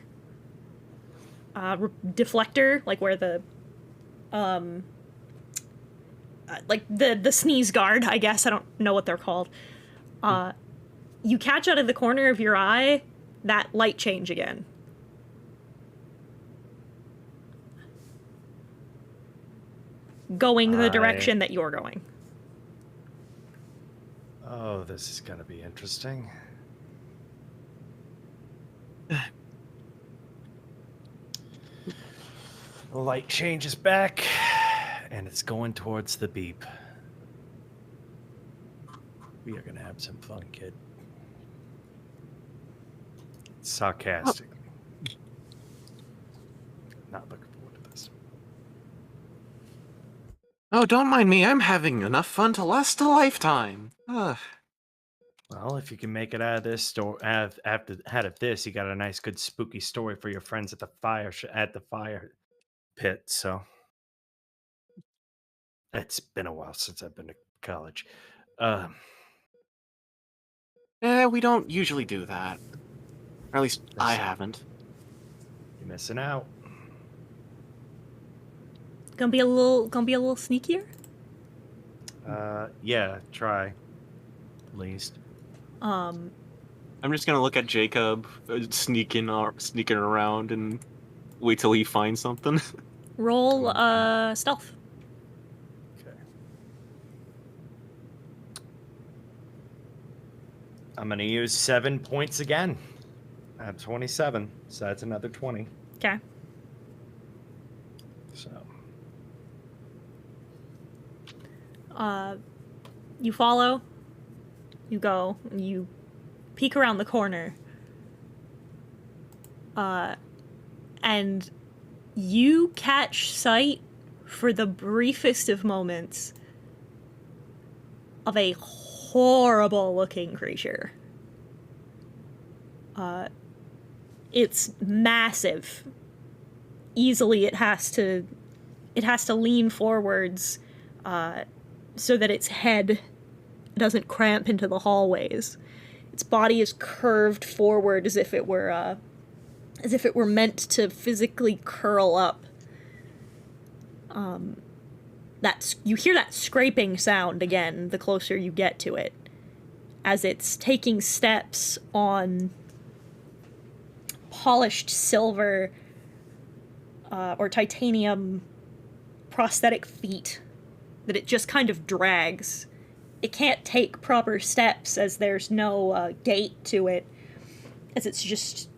A: deflector, like where the like the sneeze guard, I guess, I don't know what they're called. You catch out of the corner of your eye that light change again. Going the direction that you're going.
D: Oh, this is going to be interesting. The light changes back, and it's going towards the beep. We are going to have some fun, kid. Sarcastic. Not looking forward to this.
C: Oh, don't mind me. I'm having enough fun to last a lifetime. Ugh.
D: Well, if you can make it out of this story, out of this, you got a nice, good, spooky story for your friends at the fire pit. So it's been a while since I've been to college.
C: We don't usually do that. Or at least I haven't.
D: You're missing out.
A: Gonna be a little sneakier.
D: Yeah, try. At least.
C: I'm just gonna look at Jacob sneaking around and wait till he finds something.
A: Roll stealth.
D: Okay. I'm gonna use 7 points again. I have 27, so that's another 20.
A: Okay.
D: So
A: You follow. You go. You peek around the corner. And you catch sight for the briefest of moments of a horrible looking creature. It's massive. Easily it has to lean forwards so that its head doesn't cramp into the hallways. Its body is curved forward as if it were meant to physically curl up. You hear that scraping sound again the closer you get to it, as it's taking steps on polished silver or titanium prosthetic feet that it just kind of drags. It can't take proper steps as there's no gait to it, as its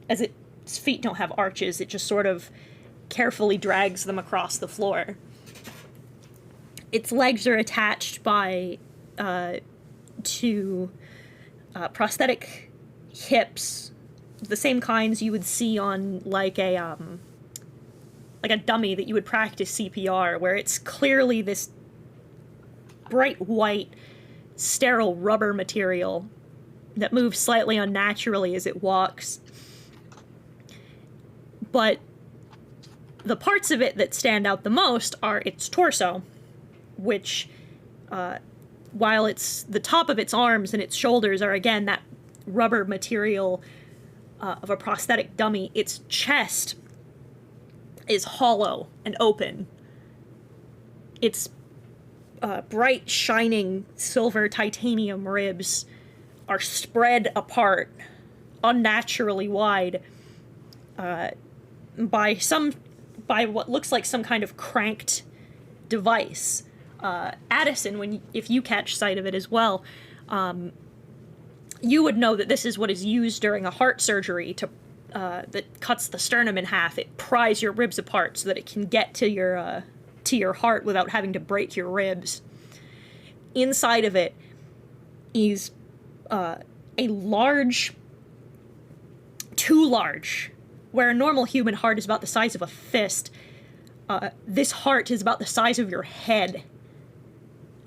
A: feet don't have arches. It just sort of carefully drags them across the floor. Its legs are attached by to prosthetic hips, the same kinds you would see on like a dummy that you would practice CPR, where it's clearly this bright white sterile rubber material that moves slightly unnaturally as it walks. But the parts of it that stand out the most are its torso, which, while the top of its arms and its shoulders are again that rubber material of a prosthetic dummy, its chest is hollow and open. Its bright, shining silver titanium ribs are spread apart, unnaturally wide, by what looks like some kind of cranked device. Addison, if you catch sight of it as well, you would know that this is what is used during a heart surgery that cuts the sternum in half. It pries your ribs apart so that it can get to your heart without having to break your ribs. Inside of it is too large, where a normal human heart is about the size of a fist. This heart is about the size of your head.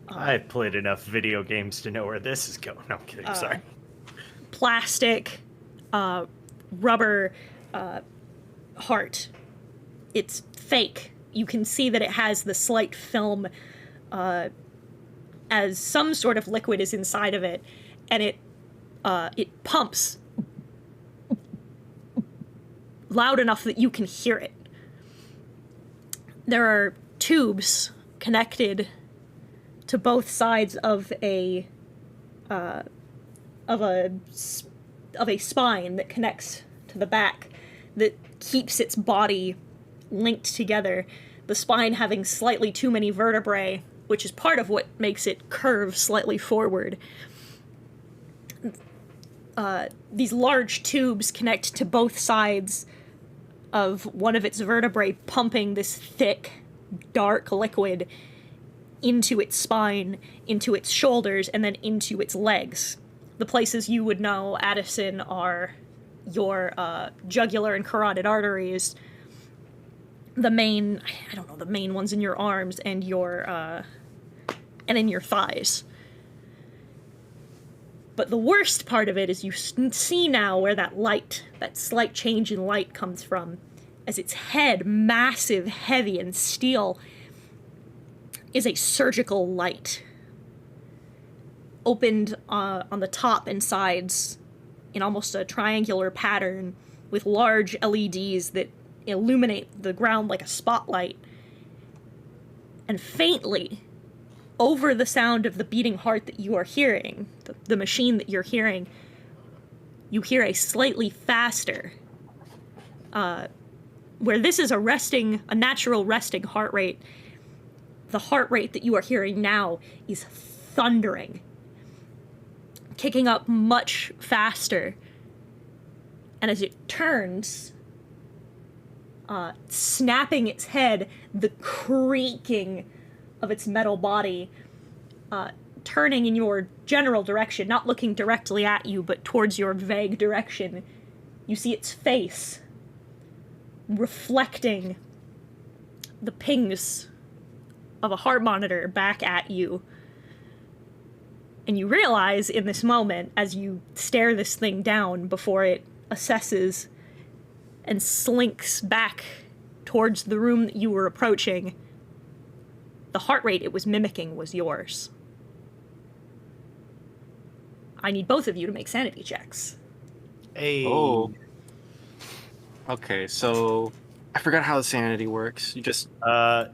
D: I've played enough video games to know where this is going. No, I'm kidding. Sorry.
A: Plastic, rubber heart. It's fake. You can see that it has the slight film as some sort of liquid is inside of it, and it pumps loud enough that you can hear it. There are tubes connected to both sides of a spine that connects to the back, that keeps its body linked together. The spine having slightly too many vertebrae, which is part of what makes it curve slightly forward. These large tubes connect to both sides of one of its vertebrae, pumping this thick, dark liquid into its spine, into its shoulders, and then into its legs. The places you would know, Addison, are your jugular and carotid arteries, the main ones in your arms and and in your thighs. But the worst part of it is you see now where that slight change in light comes from, as its head, massive, heavy, and steel, is a surgical light, opened on the top and sides in almost a triangular pattern with large LEDs that illuminate the ground like a spotlight. And faintly, over the sound of the beating heart that you are hearing, the machine that you're hearing, you hear a slightly faster, where this is a natural resting heart rate. The heart rate that you are hearing now is thundering, kicking up much faster. And as it turns, snapping its head, the creaking of its metal body, turning in your general direction, not looking directly at you, but towards your vague direction, you see its face reflecting the pings of a heart monitor back at you. And you realize in this moment, as you stare this thing down before it assesses and slinks back towards the room that you were approaching, the heart rate it was mimicking was yours. I need both of you to make sanity checks.
D: Hey.
C: Oh. Okay, so I forgot how the sanity works. You just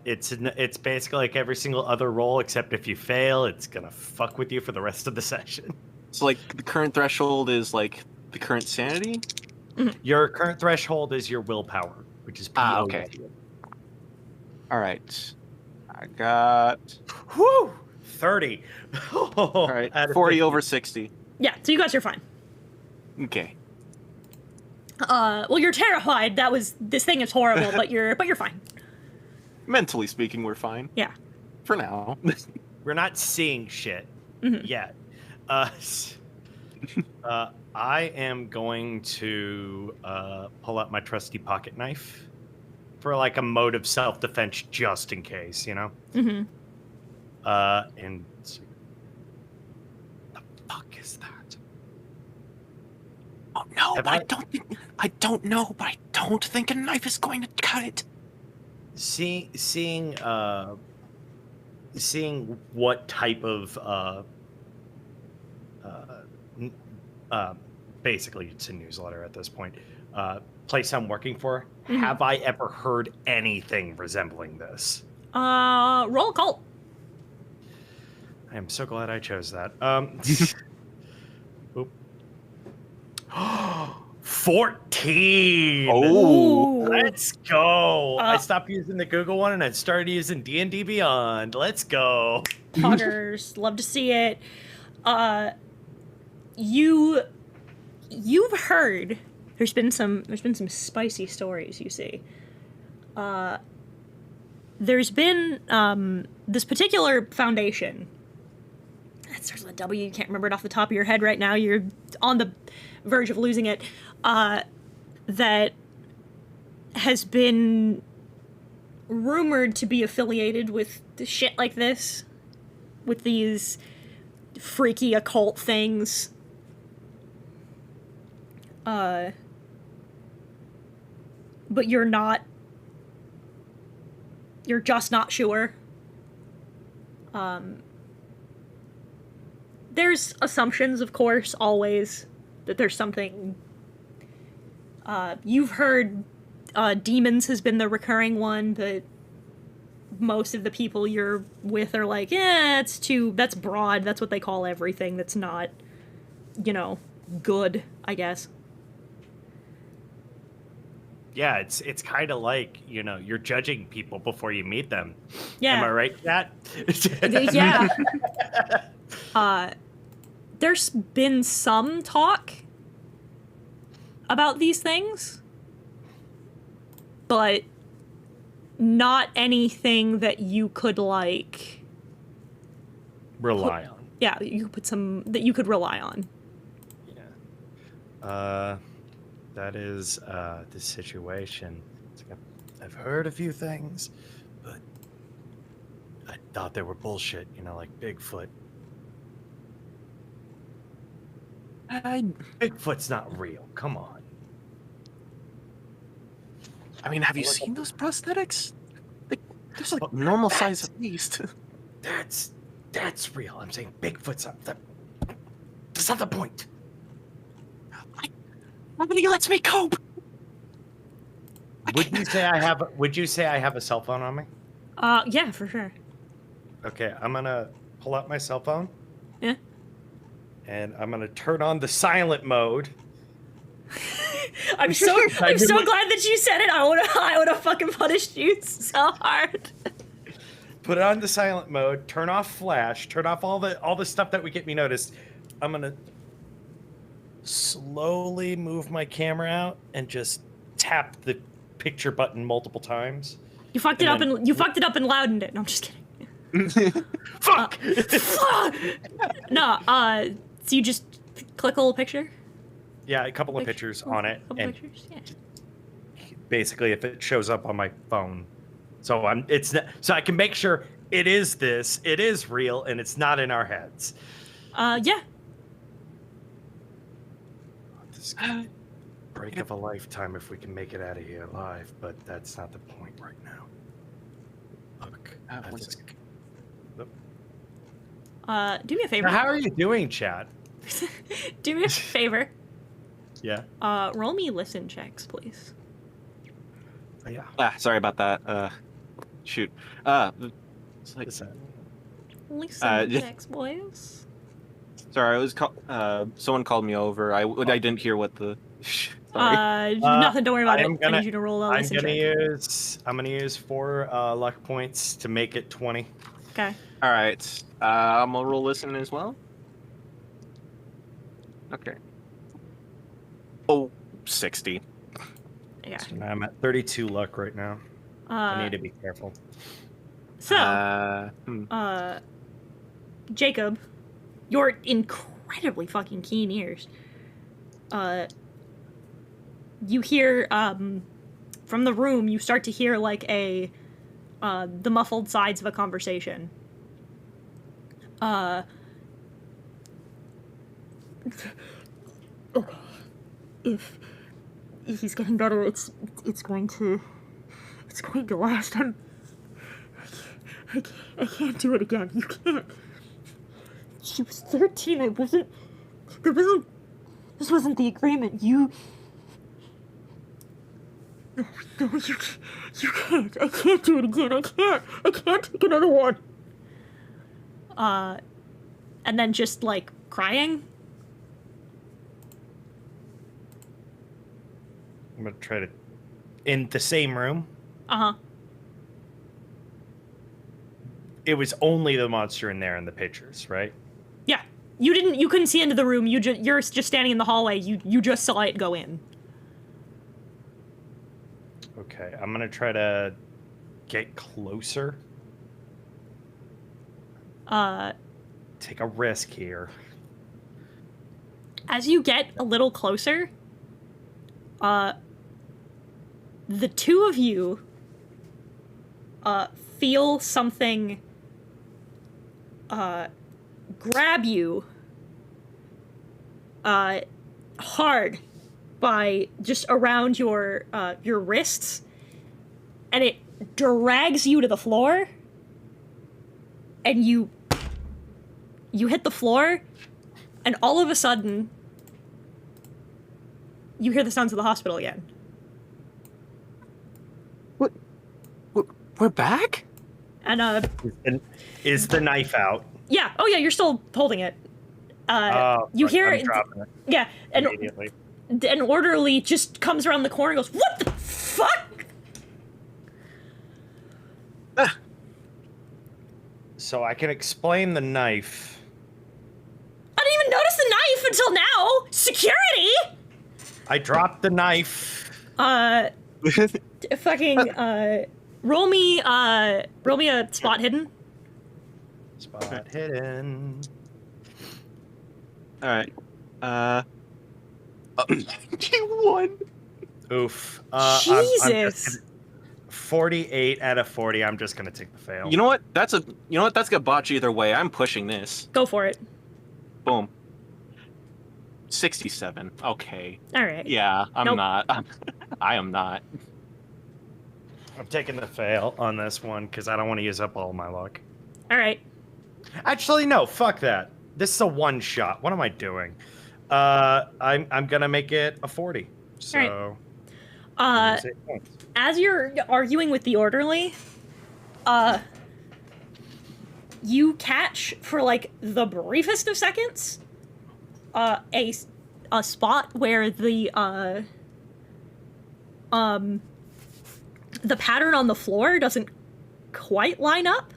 D: It's basically like every single other roll, except if you fail, it's gonna fuck with you for the rest of the session.
C: so like the current threshold is like the current sanity.
D: Your current threshold is your willpower, which is PO.
C: Okay. All right, I got
D: Whew! 30.
C: all right 40 over 60.
A: Yeah, so you guys are fine.
C: Okay.
A: Well, you're terrified. This thing is horrible, but you're fine.
C: Mentally speaking, we're fine
A: Yeah.
C: for now.
D: We're not seeing shit yet. I am going to pull out my trusty pocket knife for like a mode of self-defense, just in case, you know.
A: Mm-hmm.
D: And the fuck is that?
C: Oh no,
D: Have
C: I
D: I-
C: don't know, but I don't think a knife is going to cut it.
D: Seeing what type of basically it's a newsletter at this point, place I'm working for, have I ever heard anything resembling this?
A: Roll cult.
D: I am so glad I chose that. Oop. 14.
C: Oh.
D: Let's go. I
A: Uh,
D: stopped using the Google one and I started using D&D Beyond. Let's go.
A: Poggers, love to see it. You've heard there's been some spicy stories, you see. There's been this particular foundation. That starts with a W, you can't remember it off the top of your head right now. You're on the verge of losing it. That has been rumored to be affiliated with shit like this, with these freaky occult things. But you're just not sure. There's assumptions, of course, always, that there's something. You've heard demons has been the recurring one, but most of the people you're with are like, that's broad, that's what they call everything that's not, good, I guess.
D: Yeah, it's kind of like, you're judging people before you meet them.
A: Yeah.
D: Am I right, Kat?
A: Yeah. There's been some talk about these things, but not anything that you could
D: Rely on.
A: Yeah, you could put some that you could rely on.
D: Yeah. That is the situation. It's like I've heard a few things, but I thought they were bullshit, like Bigfoot. Bigfoot's not real. Come on.
C: I mean, have you seen those prosthetics? There's like normal size at least.
D: That's real. I'm saying Bigfoot's not. That's not the point.
C: Nobody lets me cope.
D: Would you say I have a cell phone on me?
A: Yeah, for sure.
D: Okay, I'm gonna pull out my cell phone.
A: Yeah.
D: And I'm gonna turn on the silent mode
A: I'm so glad that you said it. I would have fucking punished you so hard.
D: Put it on the silent mode. Turn off flash. Turn off all the stuff that would get me noticed. I'm gonna slowly move my camera out and just tap the picture button multiple times.
A: You fucked it up and loudened it. No, I'm just kidding.
D: Fuck!
A: Fuck! No, so you just click a little picture?
D: Yeah, a couple of pictures on it, and
A: pictures? Yeah.
D: basically, if it shows up on my phone, so I can make sure it is real, and it's not in our heads.
A: Yeah.
D: This break of a lifetime if we can make it out of here alive, but that's not the point right now. Look,
A: Do me a favor.
D: how are you doing, chat?
A: Do me a favor.
D: Yeah.
A: Roll me listen checks, please.
D: Yeah.
C: Sorry about that. Shoot. It's like,
A: Listen checks, boys.
C: sorry, I was someone called me over. I didn't hear what the. Sorry.
A: Nothing. Don't worry about it. I
D: gonna-
A: need you to roll a listen check.
D: I'm gonna use 4 luck points to make it 20.
A: Okay.
C: All right. I'm gonna roll listen as well. Okay. Oh, 60.
A: Yeah.
D: So now I'm at 32 luck right now. I need to be careful.
A: So, Jacob, your incredibly fucking keen ears. You hear from the room. You start to hear like the muffled sides of a conversation. Okay. If he's getting better, it's going to last. I can't do it again. You can't. She was 13. This wasn't the agreement. No, you can't. I can't do it again. I can't take another one. And then just like crying.
D: I'm gonna try to in the same room.
A: Uh-huh.
D: It was only the monster in there in the pictures, right?
A: Yeah. You couldn't see into the room. You're just standing in the hallway. You just saw it go in.
D: Okay, I'm gonna try to get closer. Take a risk here.
A: As you get a little closer, the two of you feel something grab you hard by just around your wrists, and it drags you to the floor, and you hit the floor, and all of a sudden you hear the sounds of the hospital again.
C: We're back?
A: And
D: Is the knife out?
A: yeah, oh yeah, you're still holding it. You hear
D: I'm dropping it
A: yeah, and
D: immediately.
A: an orderly just comes around the corner and goes, "What the fuck?"
D: So I can explain the knife.
A: I didn't even notice the knife until now. Security.
D: I dropped the knife.
A: Fucking roll me a spot hidden.
D: Spot hidden.
C: All right. You won.
D: Oof.
A: Jesus.
D: 48 out of 40. I'm just gonna take the fail.
C: You know what? That's gonna botch either way. I'm pushing this.
A: Go for it.
C: Boom. 67. Okay.
A: All right.
C: Yeah, I'm
A: Nope.
C: not. I am not.
D: I'm taking the fail on this one because I don't want to use up all my luck.
A: All right.
D: Actually, no. Fuck that. This is a one shot. What am I doing? I'm gonna make it a 40. So.
A: As you're arguing with the orderly, you catch for like the briefest of seconds, a spot where the the pattern on the floor doesn't quite line up.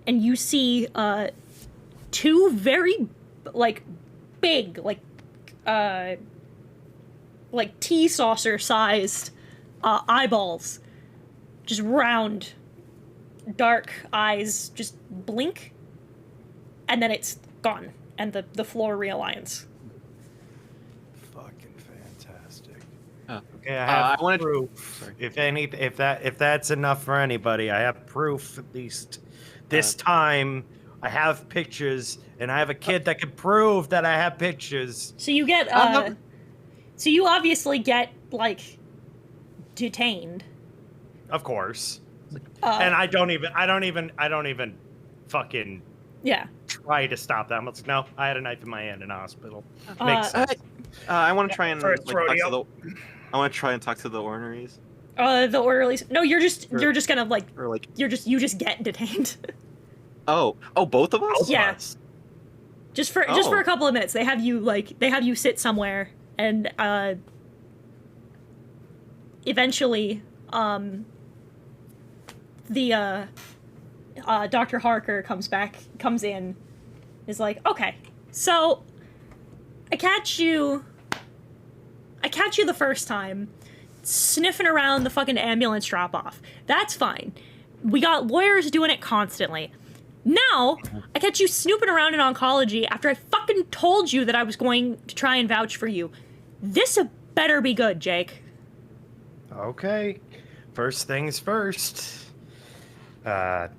A: And you see, two very, like, big, like tea saucer-sized, eyeballs. Just round, dark eyes just blink, and then it's gone, and the floor realigns.
B: Fucking fantastic.
D: Okay, I have
C: I wanted
D: proof. If that's enough for anybody, I have proof at least. This time, I have pictures, and I have a kid that can prove that I have pictures.
A: So you get, so you obviously get, like, detained.
D: Of course. And I don't even fucking
A: Yeah.
D: try to stop that. I'm like, no, I had a knife in my hand in a hospital. Makes sense.
C: I want to try and
D: First rodeo.
C: I want to try and talk to the orneries.
A: The orderlies. No, you're just gonna, like,
C: Or like,
A: you just get detained.
C: oh, both of us?
A: Yeah. Just for
C: Oh.
A: a couple of minutes. They have you sit somewhere, and eventually the Dr. Harker comes in, is like, okay, so I catch you the first time sniffing around the fucking ambulance drop-off. That's fine. We got lawyers doing it constantly. Now, I catch you snooping around in oncology after I fucking told you that I was going to try and vouch for you. This better be good, Jake.
D: Okay. First things first. Am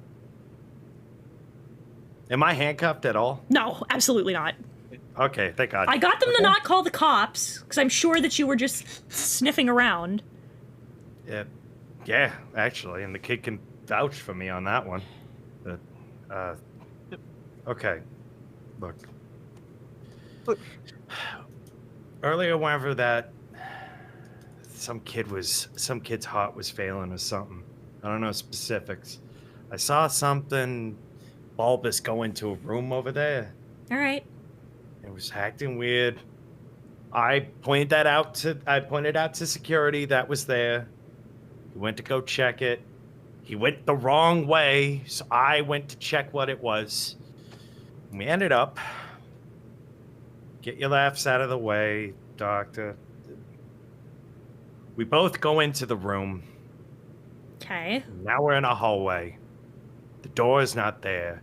D: I handcuffed at all?
A: No, absolutely not.
D: Okay, thank God.
A: I got them to not call the cops, because I'm sure that you were just sniffing around.
D: Yeah, actually, and the kid can vouch for me on that one. But, okay. Look. Earlier, whenever that some kid's heart was failing or something. I don't know specifics. I saw something bulbous go into a room over there.
A: All right.
D: It was acting weird. I pointed out to security that was there. He went to go check it. He went the wrong way, so I went to check what it was. And we ended up, get your laughs out of the way, doctor. We both go into the room.
A: Okay.
D: Now we're in a hallway. The door is not there.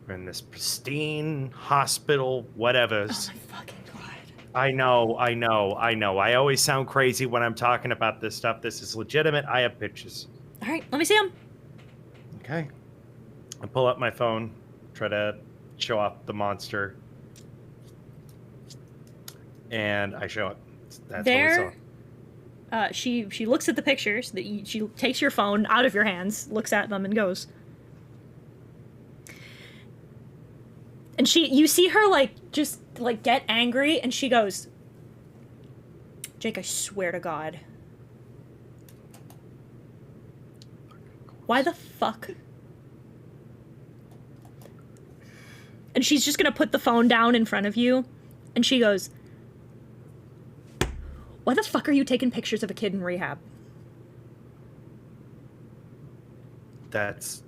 D: We're in this pristine hospital, whatever.
A: Oh my fucking God.
D: I know. I always sound crazy when I'm talking about this stuff. This is legitimate. I have pictures.
A: All right, let me see them.
D: Okay. I pull up my phone, try to show off the monster. And I show it. That's
A: There.
D: what we saw.
A: She looks at the pictures. She takes your phone out of your hands, looks at them, and goes. And you see her just get angry, and she goes, Jake, I swear to God. Why the fuck? And she's just gonna put the phone down in front of you, and she goes, why the fuck are you taking pictures of a kid in rehab?
D: That's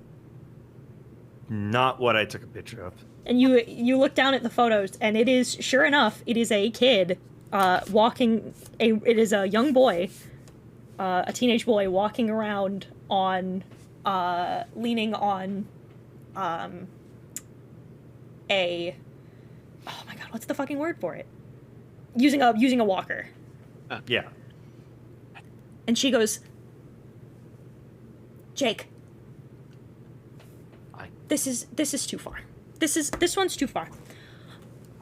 D: not what I took a picture of.
A: And you look down at the photos, and it is, sure enough, it is a kid it is a young boy, a teenage boy walking around on, leaning on, oh my God, what's the fucking word for it? Using a walker.
D: Yeah.
A: And she goes, Jake, this is too far. This one's too far.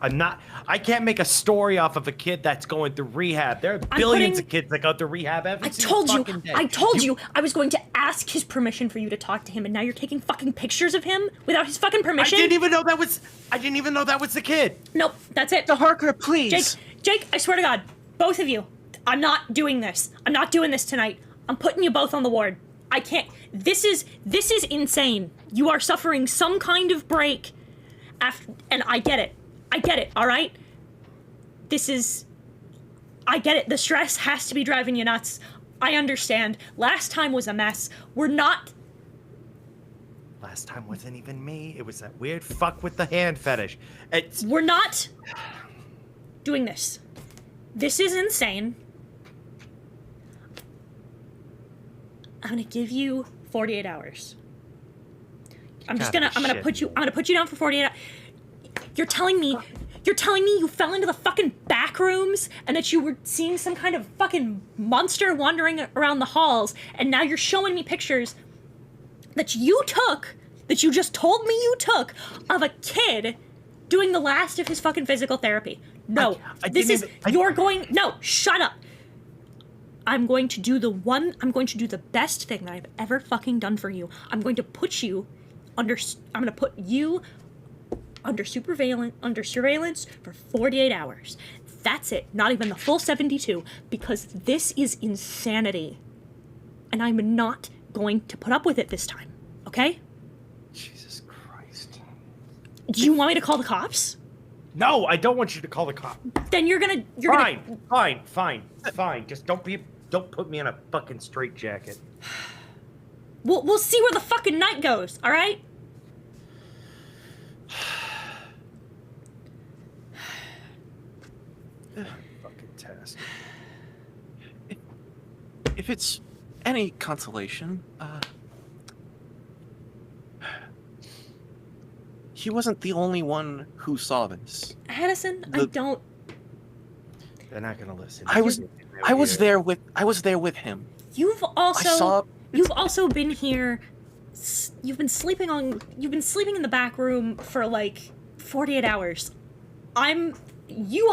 D: I can't make a story off of a kid that's going through rehab. There are billions of kids that go through rehab every single fucking day.
A: I told you I was going to ask his permission for you to talk to him, and now you're taking fucking pictures of him without his fucking permission?
D: I didn't even know that was the kid.
A: Nope, that's it.
C: The Harker, please.
A: Jake, I swear to God, both of you, I'm not doing this. I'm not doing this tonight. I'm putting you both on the ward. I can't. This is insane. You are suffering some kind of break and I get it. All right? I get it. The stress has to be driving you nuts. I understand. Last time was a mess. We're not...
D: Last time wasn't even me. It was that weird fuck with the hand fetish.
A: We're not doing this. This is insane. I'm gonna give you 48 hours. I'm gonna put you down for 48 hours. You're telling me you fell into the fucking back rooms and that you were seeing some kind of fucking monster wandering around the halls, and now you're showing me pictures that you just told me you took of a kid doing the last of his fucking physical therapy. No, no, shut up. I'm going to do the best thing that I've ever fucking done for you. I'm going to put you under surveillance for 48 hours. That's it. Not even the full 72, because this is insanity. And I'm not going to put up with it this time. Okay?
D: Jesus Christ.
A: Do you want me to call the cops?
D: No, I don't want you to call the cops.
A: Then you're gonna
D: Fine. Just don't put me in a fucking straitjacket.
A: We'll see where the fucking night goes, all right?
D: Fucking test.
C: If it's any consolation, he wasn't the only one who saw this.
A: Addison,
D: They're not gonna listen.
C: I was there with him.
A: You've also been here. You've been sleeping in the back room for like 48 hours. I'll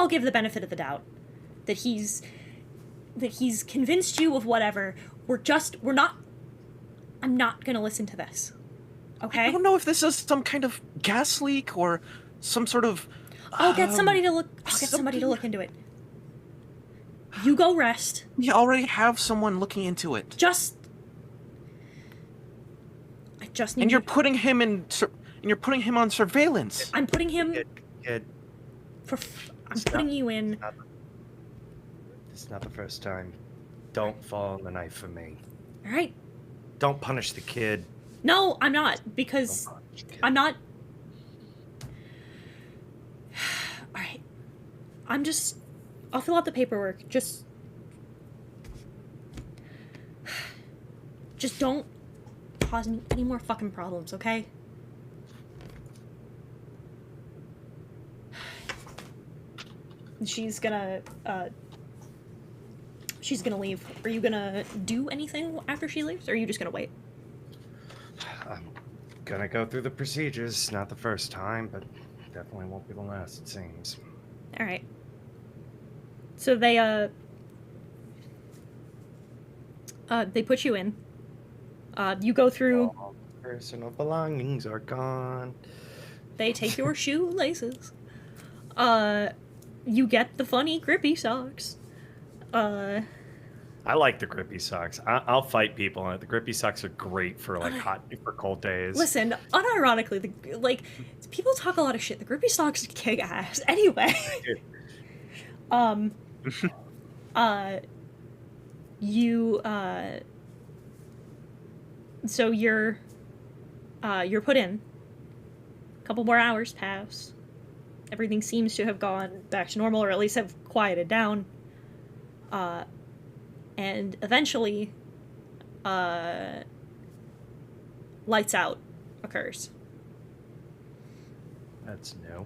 A: give the benefit of the doubt that he's convinced you of whatever. I'm not gonna listen to this. Okay?
C: I don't know if this is some kind of gas leak or some sort of...
A: I'll get somebody to look into it. You go rest.
C: We already have someone looking into it.
A: I just need...
C: And you're putting him on surveillance.
A: I'm putting him...
D: Kid.
A: I'm putting you in...
D: It's not the first time. Don't fall on the knife for me.
A: All right.
D: Don't punish the kid.
A: No, I'm not, because I'm not... All right. I'll fill out the paperwork. Just don't cause me any more fucking problems, okay? She's gonna leave. Are you gonna do anything after she leaves, or are you just gonna wait?
D: I'm gonna go through the procedures. Not the first time, but definitely won't be the last, it seems.
A: All right. So they put you in. You go through...
D: All personal belongings are gone.
A: They take your shoelaces. You get the funny grippy socks.
D: I like the grippy socks. I'll fight people on it. The grippy socks are great for like for cold days.
A: Listen, unironically, people talk a lot of shit. The grippy socks kick ass. Anyway. So you're put in. A couple more hours pass. Everything seems to have gone back to normal, or at least have quieted down. And eventually, lights out occurs.
D: That's new.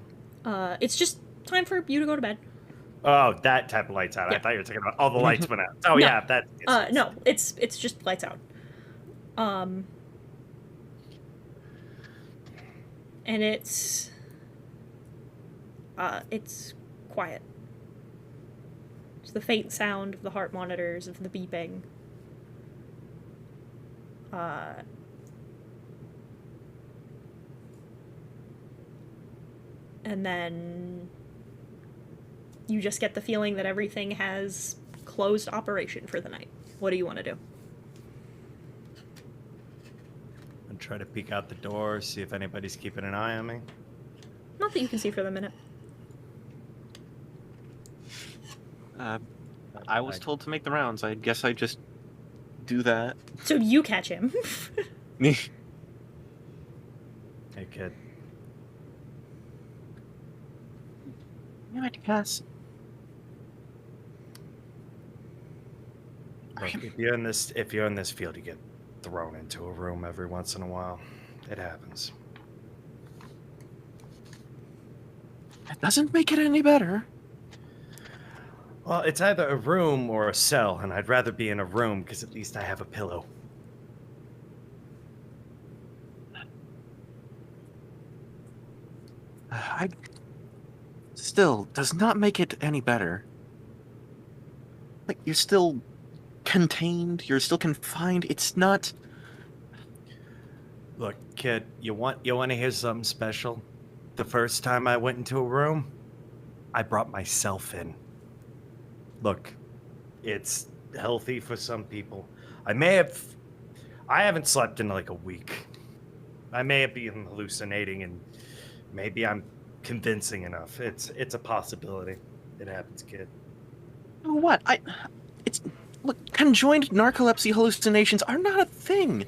A: It's just time for you to go to bed.
D: Oh, that type of lights out.
A: Yeah.
D: I thought you were talking about all the lights went out. Oh,
A: No.
D: yeah, that's...
A: No, it's just lights out. And it's quiet. It's the faint sound of the heart monitors, of the beeping. And then you just get the feeling that everything has closed operation for the night. What do you want to do?
D: And try to peek out the door, see if anybody's keeping an eye on me.
A: Not that you can see for the minute.
C: I was told to make the rounds. I guess I just do that.
A: So you catch him.
D: Hey, kid.
C: Damn it, Cass.
D: Look, if you're in this field, you get thrown into a room every once in a while. It happens.
C: That doesn't make it any better.
D: Well, it's either a room or a cell, and I'd rather be in a room because at least I have a pillow.
C: I still does not make it any better. Like, you're still contained, you're still confined. It's not.
D: Look, kid, you want to hear something special? The first time I went into a room, I brought myself in. Look, it's healthy for some people. I haven't slept in like a week. I may have been hallucinating, and maybe I'm convincing enough. It's a possibility. It happens, kid.
C: What? Look, conjoined narcolepsy hallucinations are not a thing.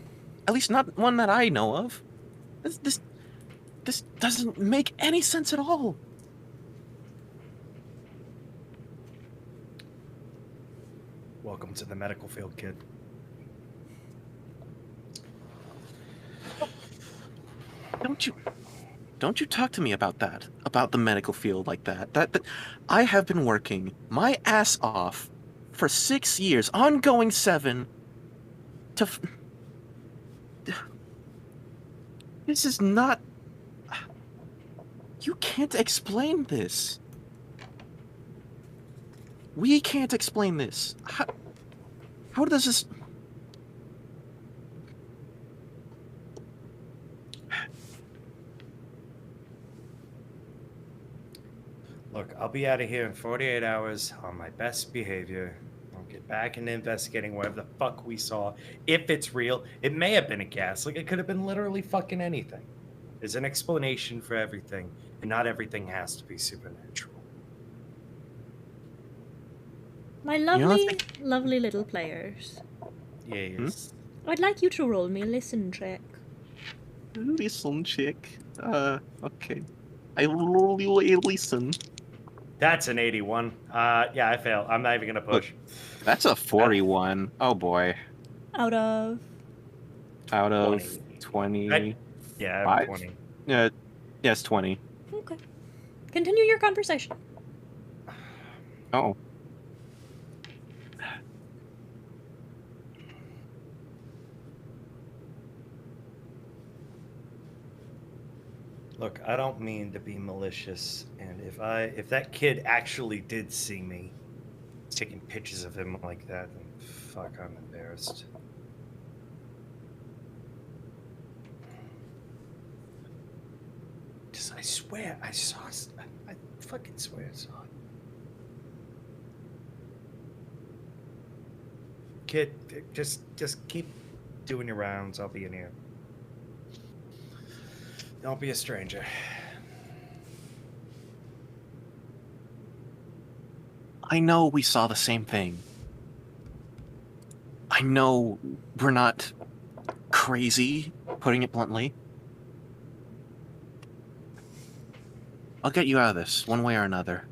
C: At least not one that I know of. This doesn't make any sense at all.
D: Welcome to the medical field, kid.
C: Don't you talk to me about that, about the medical field like that. That I have been working my ass off for 6 years, ongoing 7, this is not. You can't explain this. We can't explain this. How does this?
D: Look, I'll be out of here in 48 hours on my best behavior. I'll get back into investigating whatever the fuck we saw. If it's real, it may have been a gas. Like, it could have been literally fucking anything. There's an explanation for everything, and not everything has to be supernatural.
A: My lovely, lovely little players.
D: Yes.
A: I'd like you to roll me a listen check.
C: Listen, chick. Okay. I will roll you a listen.
D: That's an 81. Yeah, I fail. I'm not even gonna push.
C: That's a 41. Oh boy.
A: Out of
C: 20.
D: Yeah, I'm
C: Five?
D: 20.
C: Yes, 20.
A: Okay. Continue your conversation.
C: Oh.
D: Look, I don't mean to be malicious, and if that kid actually did see me taking pictures of him like that, then fuck, I'm embarrassed. Just, I swear, I saw it. I fucking swear I saw it. Kid, just keep doing your rounds. I'll be in here. Don't be a stranger.
C: I know we saw the same thing. I know we're not crazy, putting it bluntly. I'll get you out of this, one way or another.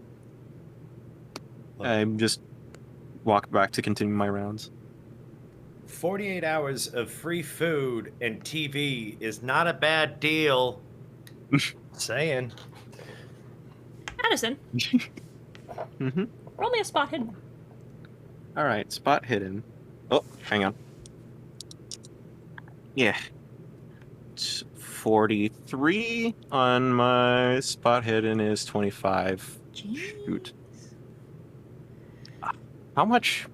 C: I just walk back to continue my rounds.
D: 48 hours of free food and TV is not a bad deal. Saying.
A: Addison,
C: Mm-hmm.
A: roll me a spot hidden.
C: All right, spot hidden. Oh, hang on. Yeah. It's 43 on my spot hidden is 25. Shoot. How much?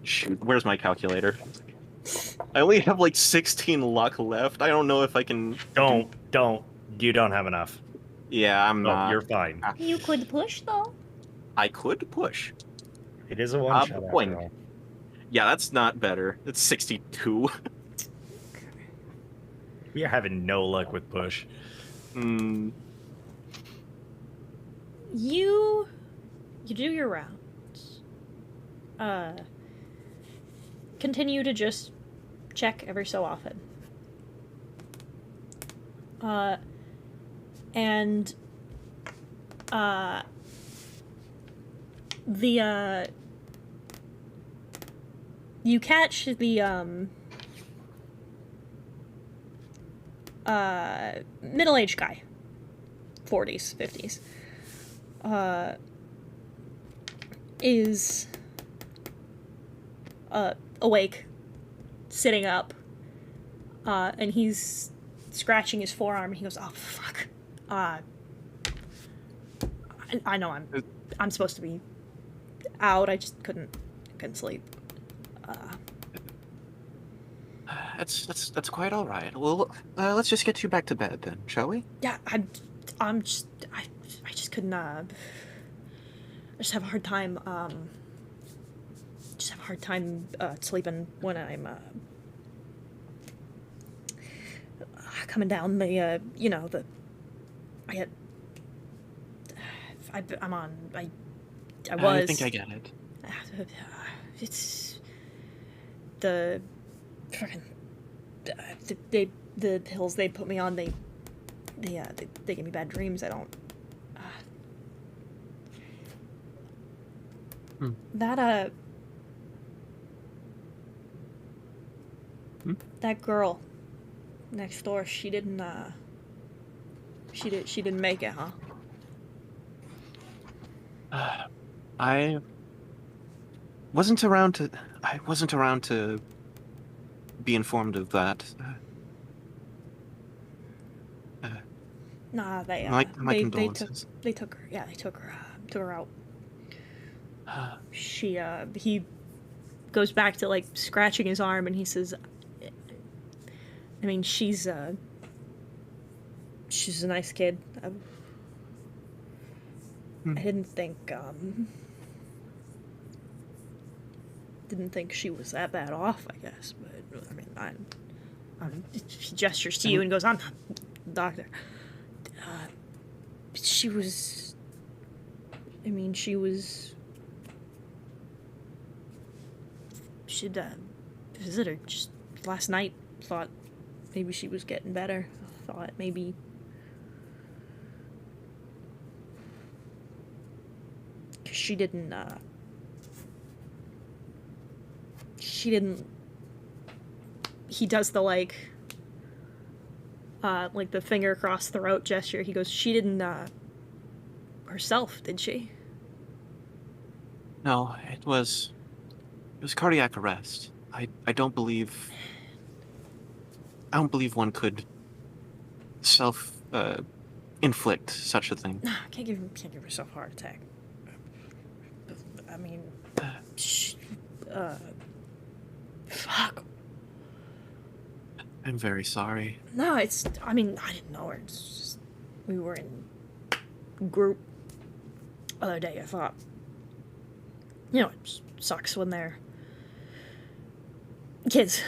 C: Shoot, where's my calculator? I only have like 16 luck left. I don't know if I can.
D: Don't. You don't have enough.
C: Yeah, I'm
D: No,
C: not.
D: you're fine.
A: You could push, though.
C: I could push.
D: It is a one shot.
C: Point. Yeah, that's not better. It's 62.
D: We are having no luck with push.
C: Hmm.
A: You do your rounds. continue to just check every so often. And you catch the middle-aged guy, 40s, 50s, is awake, sitting up, and he's scratching his forearm, and he goes, "Oh fuck, I know I'm supposed to be out. I just couldn't sleep."
C: That's quite all right. Well, let's just get you back to bed then, shall we?
A: Yeah, I just couldn't. I just have a hard time. Sleeping when I'm coming down the. I get. I'm on. I was.
C: I think I get it.
A: It's the fucking the pills they put me on. They give me bad dreams. I don't. That that girl next door. She didn't. She didn't make it, huh?
C: I wasn't around to be informed of that.
A: Nah,
C: My condolences.
A: They took her. Yeah, they took her out. He goes back to like scratching his arm, and he says, I mean, she's a nice kid. I didn't think she was that bad off, I guess, but I mean, he gestures to you and goes, "I'm not the doctor." She was visitor just last night. Thought maybe she was getting better. Thought maybe she didn't he does the like the finger across the throat gesture. He goes, "She didn't herself, did she?"
C: No, it was cardiac arrest. I don't believe one could self inflict such a thing.
A: Can't give yourself a heart attack. I mean, fuck.
C: I'm very sorry.
A: No, I didn't know her. It's just, we were in group other day. I thought, it just sucks when they're kids,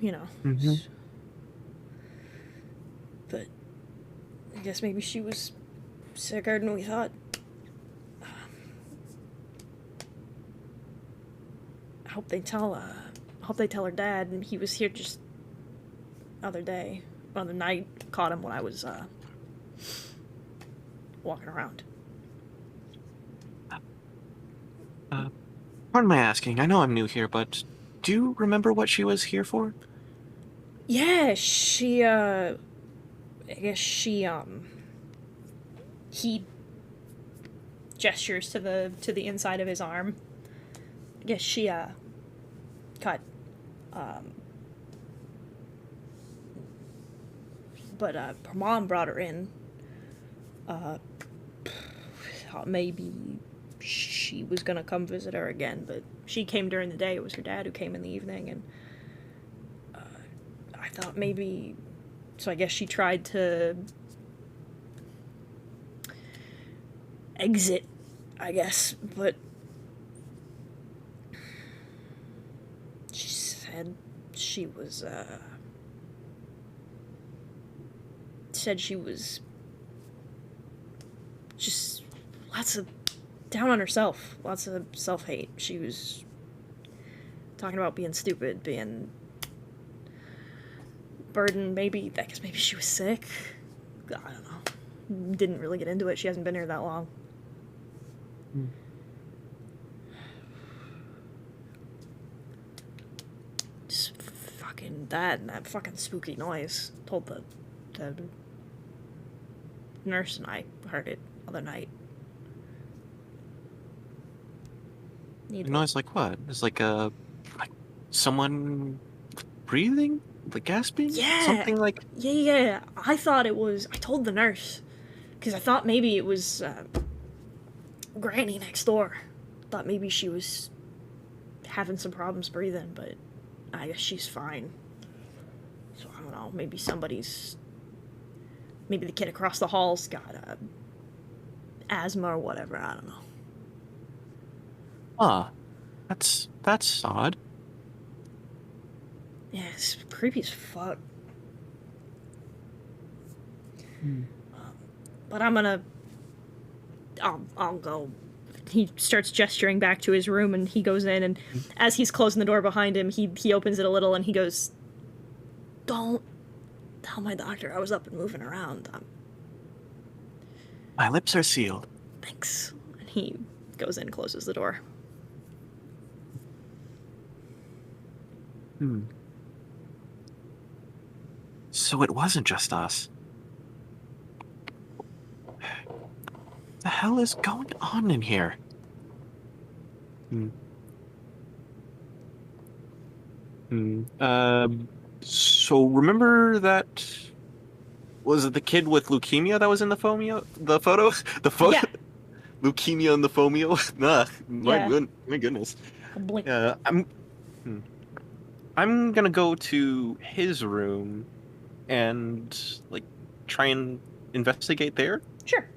C: Mm-hmm.
A: But I guess maybe she was sicker than we thought. I hope they tell her dad. And he was here just other night. Caught him when I was walking around.
C: Pardon my asking. I know I'm new here, but do you remember what she was here for?
A: Yeah, she I guess she he gestures to the inside of his arm. I guess she cut but her mom brought her in. Thought maybe she was gonna come visit her again, but she came during the day. It was her dad who came in the evening, and I thought maybe. So I guess she tried to exit, I guess, but she said she was just lots of down on herself, lots of self-hate. She was talking about being stupid, being burdened. Maybe, I guess maybe she was sick. I don't know. Didn't really get into it. She hasn't been here that long. Just fucking that and that fucking spooky noise. Told the nurse and I heard it the other night.
C: Noise like what? It's like someone breathing, like gasping.
A: Yeah.
C: Something like.
A: Yeah. I thought it was. I told the nurse because I thought maybe it was Granny next door. Thought maybe she was having some problems breathing, but I guess she's fine. So I don't know. Maybe maybe the kid across the hall's got asthma or whatever. I don't know.
C: Ah, that's odd.
A: Yeah, it's creepy as fuck. But I'll go. He starts gesturing back to his room, and he goes in, and as he's closing the door behind him, he opens it a little, and he goes, "Don't tell my doctor I was up and moving around.
C: My lips are sealed."
A: Thanks. And he goes in, closes the door.
C: So it wasn't just us. What the hell is going on in here? So remember that? Was it the kid with leukemia that was in the photo? The photo?
A: Yeah.
C: Leukemia and the phomio? Nah,
A: Yeah.
C: my goodness.
A: Blink.
C: I'm gonna go to his room and like try and investigate there.
A: Sure.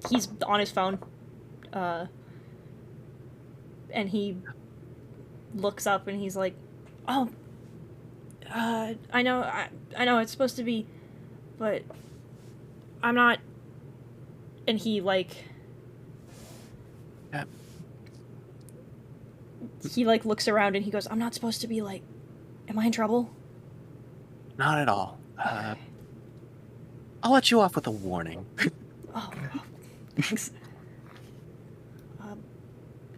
A: He's on his phone, and he looks up and he's like, "Oh, I know it's supposed to be, but I'm not." And he looks around and he goes, "I'm not supposed to be like, am I in trouble?"
C: Not at all. I'll let you off with a warning.
A: Oh, thanks.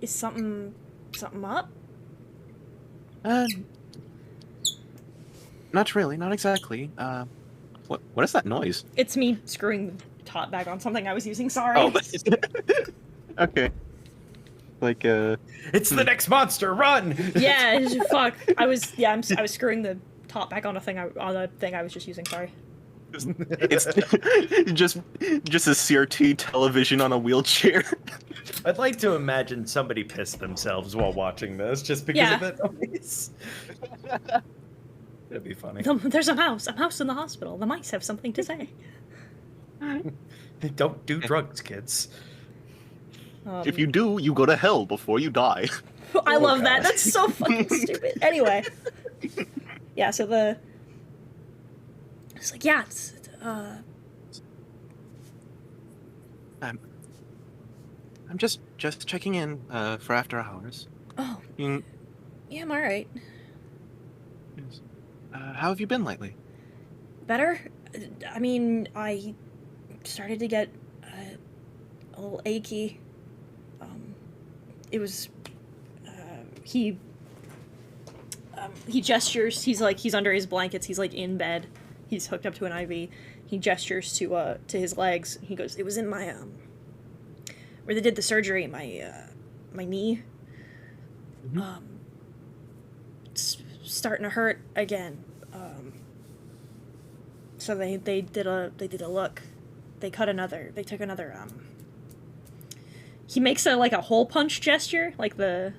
A: Is something up?
C: Not really, not exactly. What is that noise?
A: It's me screwing the top back on something I was using. Sorry.
C: Oh, okay. Like
D: It's the next monster! Run!
A: Yeah, fuck. I was screwing the top back on a thing on a thing I was just using. Sorry.
C: it's just a CRT television on a wheelchair.
D: I'd like to imagine somebody pissed themselves while watching this just because of that noise. That'd be funny.
A: There's a mouse in the hospital. The mice have something to say.
D: Don't do drugs, kids.
C: If you do, you go to hell before you die.
A: I love that. That's so fucking stupid. Anyway. Yeah, so it's like, yeah, it's
C: I'm just checking in for after hours.
A: Oh.
C: Mm,
A: Yeah, I'm alright.
C: yes. How have you been lately?
A: Better? I mean, I started to get a little achy. It was he gestures. He's under his blankets. He's like in bed. He's hooked up to an IV. He gestures to his legs. He goes, "It was in my where they did the surgery. My knee. It's starting to hurt again. So they did a look. They took another. He makes a hole punch gesture, and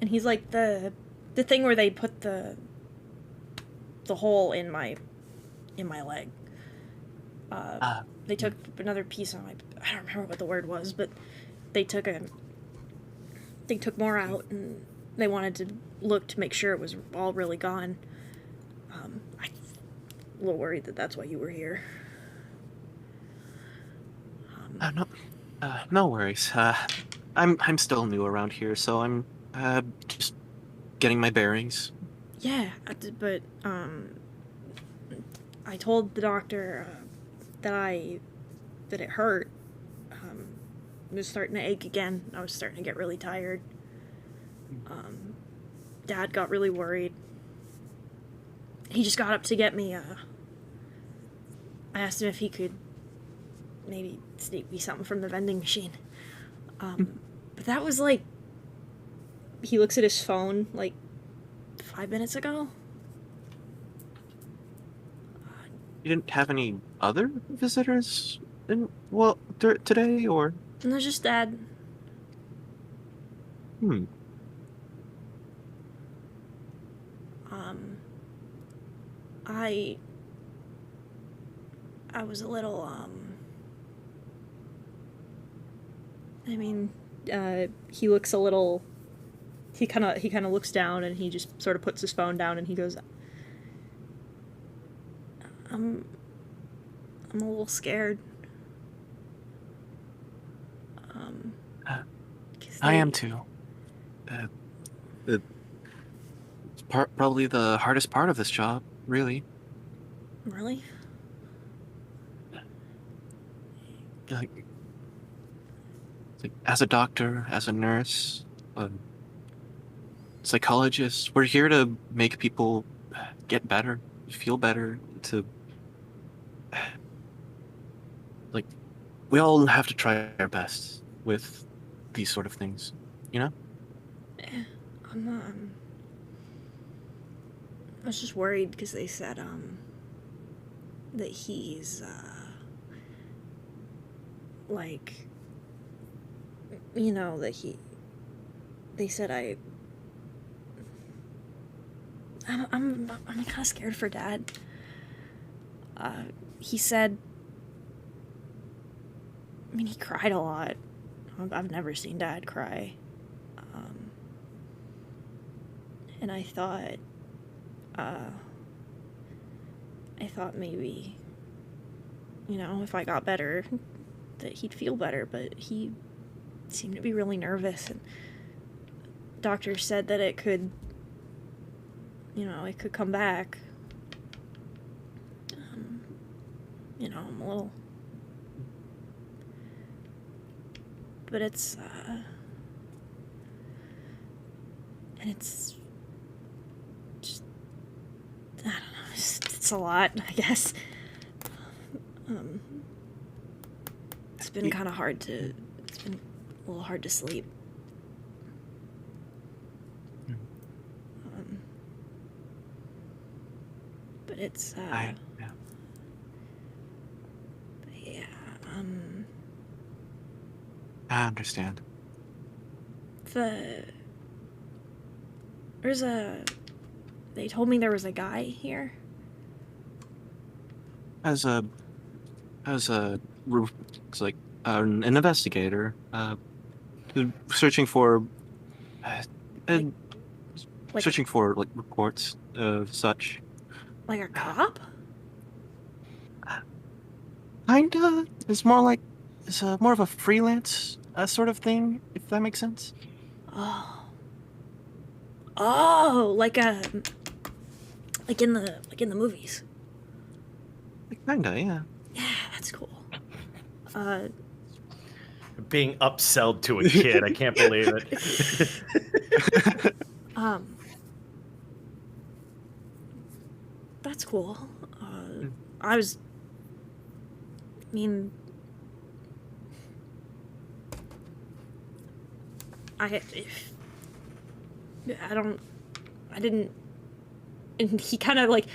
A: he's like the thing where they put the hole in my leg. They took another piece of I don't remember what the word was, but they took more out, and they wanted to look to make sure it was all really gone. I'm a little worried that that's why you were here.
C: No, no worries. I'm still new around here, so I'm just getting my bearings.
A: Yeah, but I told the doctor that it hurt. It was starting to ache again. I was starting to get really tired. Dad got really worried. He just got up to get me. I asked him if he could maybe sneak me something from the vending machine. But that was like, he looks at his phone like 5 minutes ago.
C: You didn't have any other visitors today, or?
A: No, just Dad.
C: Hmm.
A: I was a little, I mean, he looks a little, he kind of looks down and he just sort of puts his phone down and he goes, I'm a little scared.
C: I am too. It's probably the hardest part of this job, really.
A: Really?
C: Like, as a doctor, as a nurse, a psychologist, we're here to make people get better, feel better, like, we all have to try our best with these sort of things, you know?
A: I'm not, I was just worried because they said, that he's, like, you know, they said I'm kind of scared for Dad. He said, I mean, he cried a lot. I've never seen Dad cry. And I thought maybe, you know, if I got better, that he'd feel better, but he seemed to be really nervous, and doctor said that it could, you know, it could come back. You know, I'm a little, but it's, and it's just, I don't know, it's a lot, I guess. It's been kind of hard to, it's been a little hard to sleep. But it's,
C: Yeah.
A: yeah,
C: I understand.
A: they told me there was a guy here.
C: As a it's like an investigator, who's searching for,
A: Like
C: searching for like reports of such.
A: Like a cop?
C: Kinda. It's more of a freelance sort of thing, if that makes sense.
A: Oh, like in the movies.
C: Kinda, yeah.
A: Yeah, that's cool.
D: Being upsold to a kid, I can't believe it.
A: That's cool. I mean, I didn't, and he kind of like,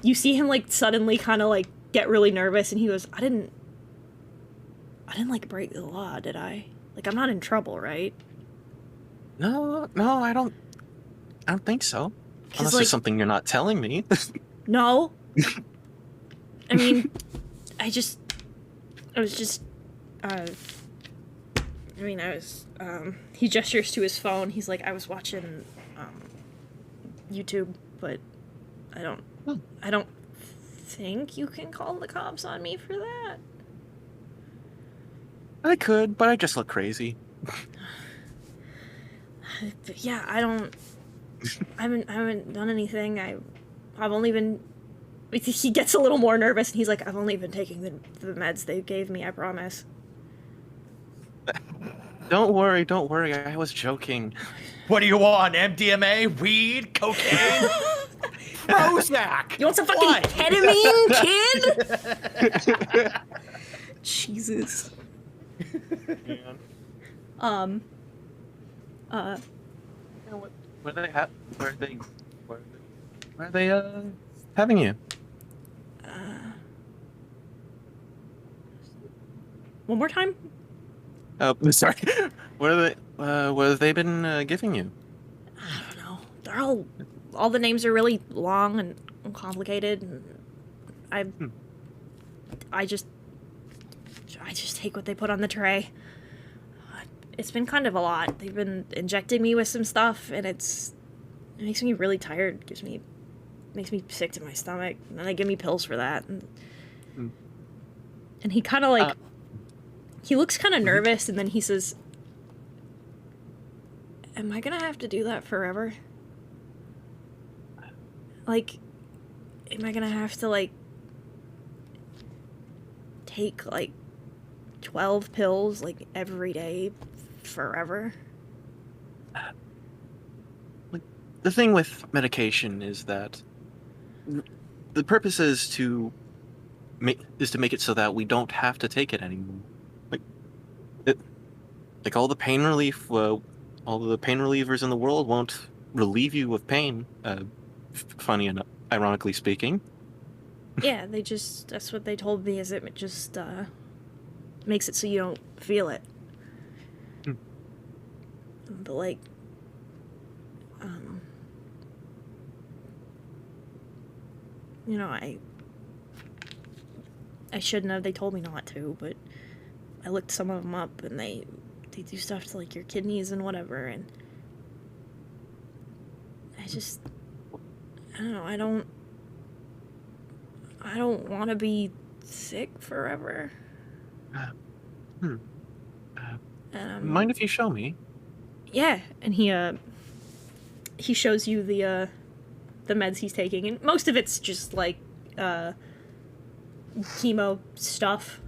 A: you see him like suddenly kind of like get really nervous, and he goes, I didn't like break the law, did I? Like, I'm not in trouble, right?
C: No, I don't think so. Unless
A: like,
C: there's something you're not telling me.
A: No. I mean, he gestures to his phone. He's like, I was watching, YouTube, but I don't think you can call the cops on me for that.
C: I could, but I just look crazy.
A: Yeah, I haven't done anything. I've only been. He gets a little more nervous, and he's like, "I've only been taking the meds they gave me. I promise."
C: Don't worry, don't worry. I was joking.
D: What do you want? MDMA, weed, cocaine, Prozac?
A: You want some fucking
D: What?
A: ketamine, kid? Jesus.
C: Where are they having you?
A: One more time?
C: Oh, sorry. What have they been giving you?
A: I don't know. They're all the names are really long and complicated, and I just take what they put on the tray. It's been kind of a lot. They've been injecting me with some stuff, and it makes me really tired. Makes me sick to my stomach, and then they give me pills for that. And he kind of like, he looks kind of nervous, and then he says, "Am I gonna have to do that forever? Like, am I gonna have to like take like 12 pills like every day forever?"
C: The thing with medication is that the purpose is to make it so that we don't have to take it anymore. Like all the pain relief, all the pain relievers in the world won't relieve you of pain. Funny enough, ironically speaking.
A: Yeah, that's what they told me, is it just makes it so you don't feel it. But like, you know, I shouldn't have. They told me not to, but I looked some of them up, and they do stuff to like your kidneys and whatever, and I don't know. I don't want to be sick forever.
C: Mind if you show me?
A: Yeah, and he shows you the meds he's taking, and most of it's just like chemo stuff.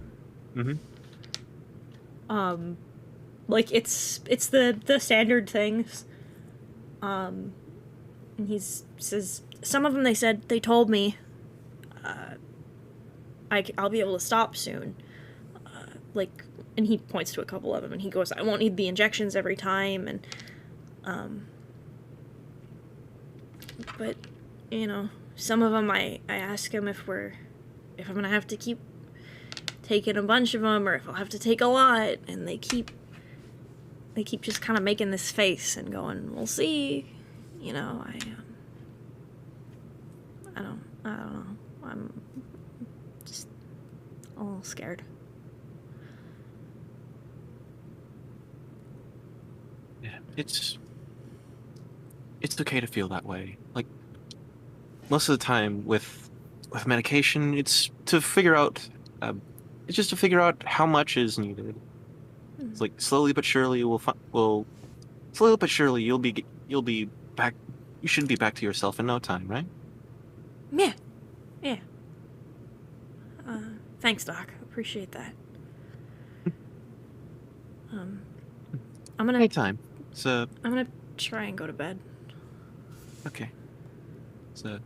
A: Like it's the standard things. And he says some of them, they said they told me I'll be able to stop soon. Like, and he points to a couple of them, and he goes, "I won't need the injections every time," and but you know, some of them I ask him if I'm gonna have to keep taking a bunch of them, or if I'll have to take a lot, and they keep just kind of making this face and going, "We'll see," you know. I don't know. I'm just a little scared.
C: Yeah, it's okay to feel that way. Like, most of the time with medication, it's to figure out it's just to figure out how much is needed. It's like slowly but surely slowly but surely you'll be back. You should be back to yourself in no time, right?
A: Yeah. Thanks, Doc. Appreciate that. I'm gonna
C: Anytime. So
A: I'm gonna try and go to bed.
C: okay. So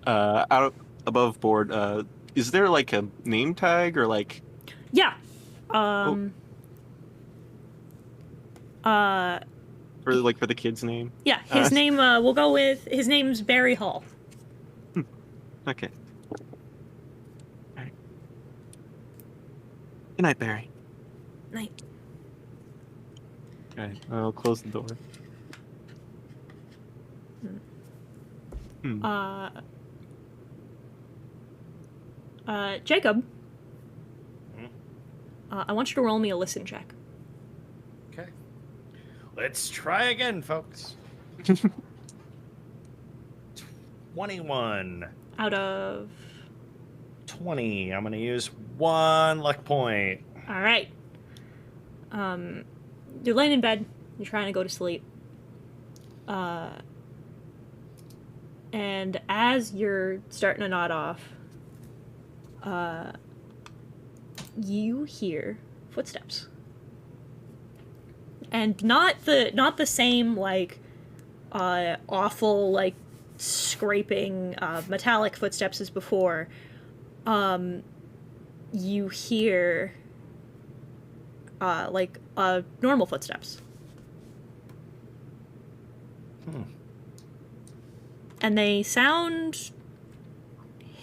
C: out above board, is there like a name tag or like?
A: Yeah.
C: For the kid's name?
A: Yeah, his name, we'll go with, his name's Barry Hall.
C: Okay. All right. Good night, Barry.
A: Night.
C: Okay, I'll close the door.
A: Jacob. I want you to roll me a listen check.
D: Okay. Let's try again, folks. 21.
A: Out of
D: 20. I'm going to use 1 luck point.
A: All right. You're laying in bed. You're trying to go to sleep. And as you're starting to nod off, you hear footsteps. And not the same like awful like scraping metallic footsteps as before. You hear like normal footsteps. And they sound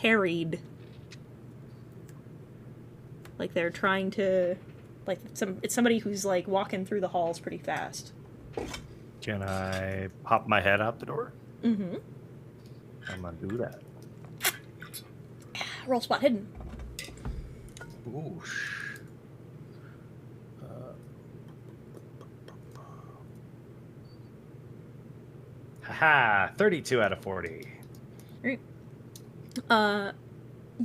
A: harried. Like they're trying to, like it's somebody who's like walking through the halls pretty fast.
D: Can I pop my head out the door?
A: Mm-hmm.
D: I'm gonna do that.
A: Roll spot hidden.
D: Ooh. Haha, 32 out of 40.
A: Right.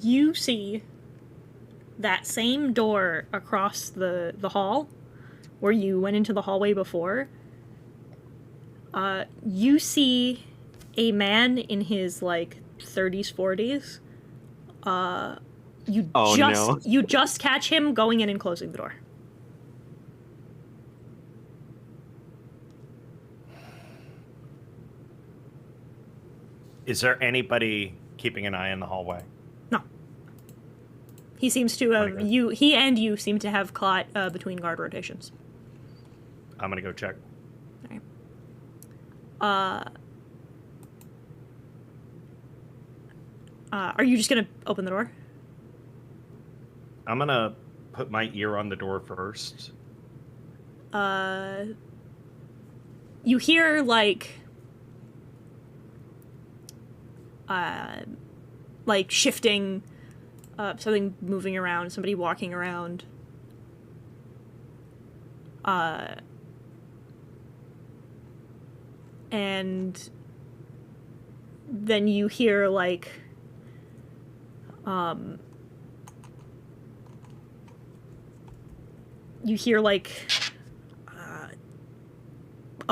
A: You see that same door across the hall where you went into the hallway before. You see a man in his like 30s, 40s. You just catch him going in and closing the door.
D: Is there anybody keeping an eye in the hallway?
A: No. He seems to have he and you seem to have caught between guard rotations.
D: I'm gonna go check.
A: All right. Are you just gonna open the door?
D: I'm gonna put my ear on the door first.
A: You hear like shifting, something moving around, somebody walking around. And then you hear like a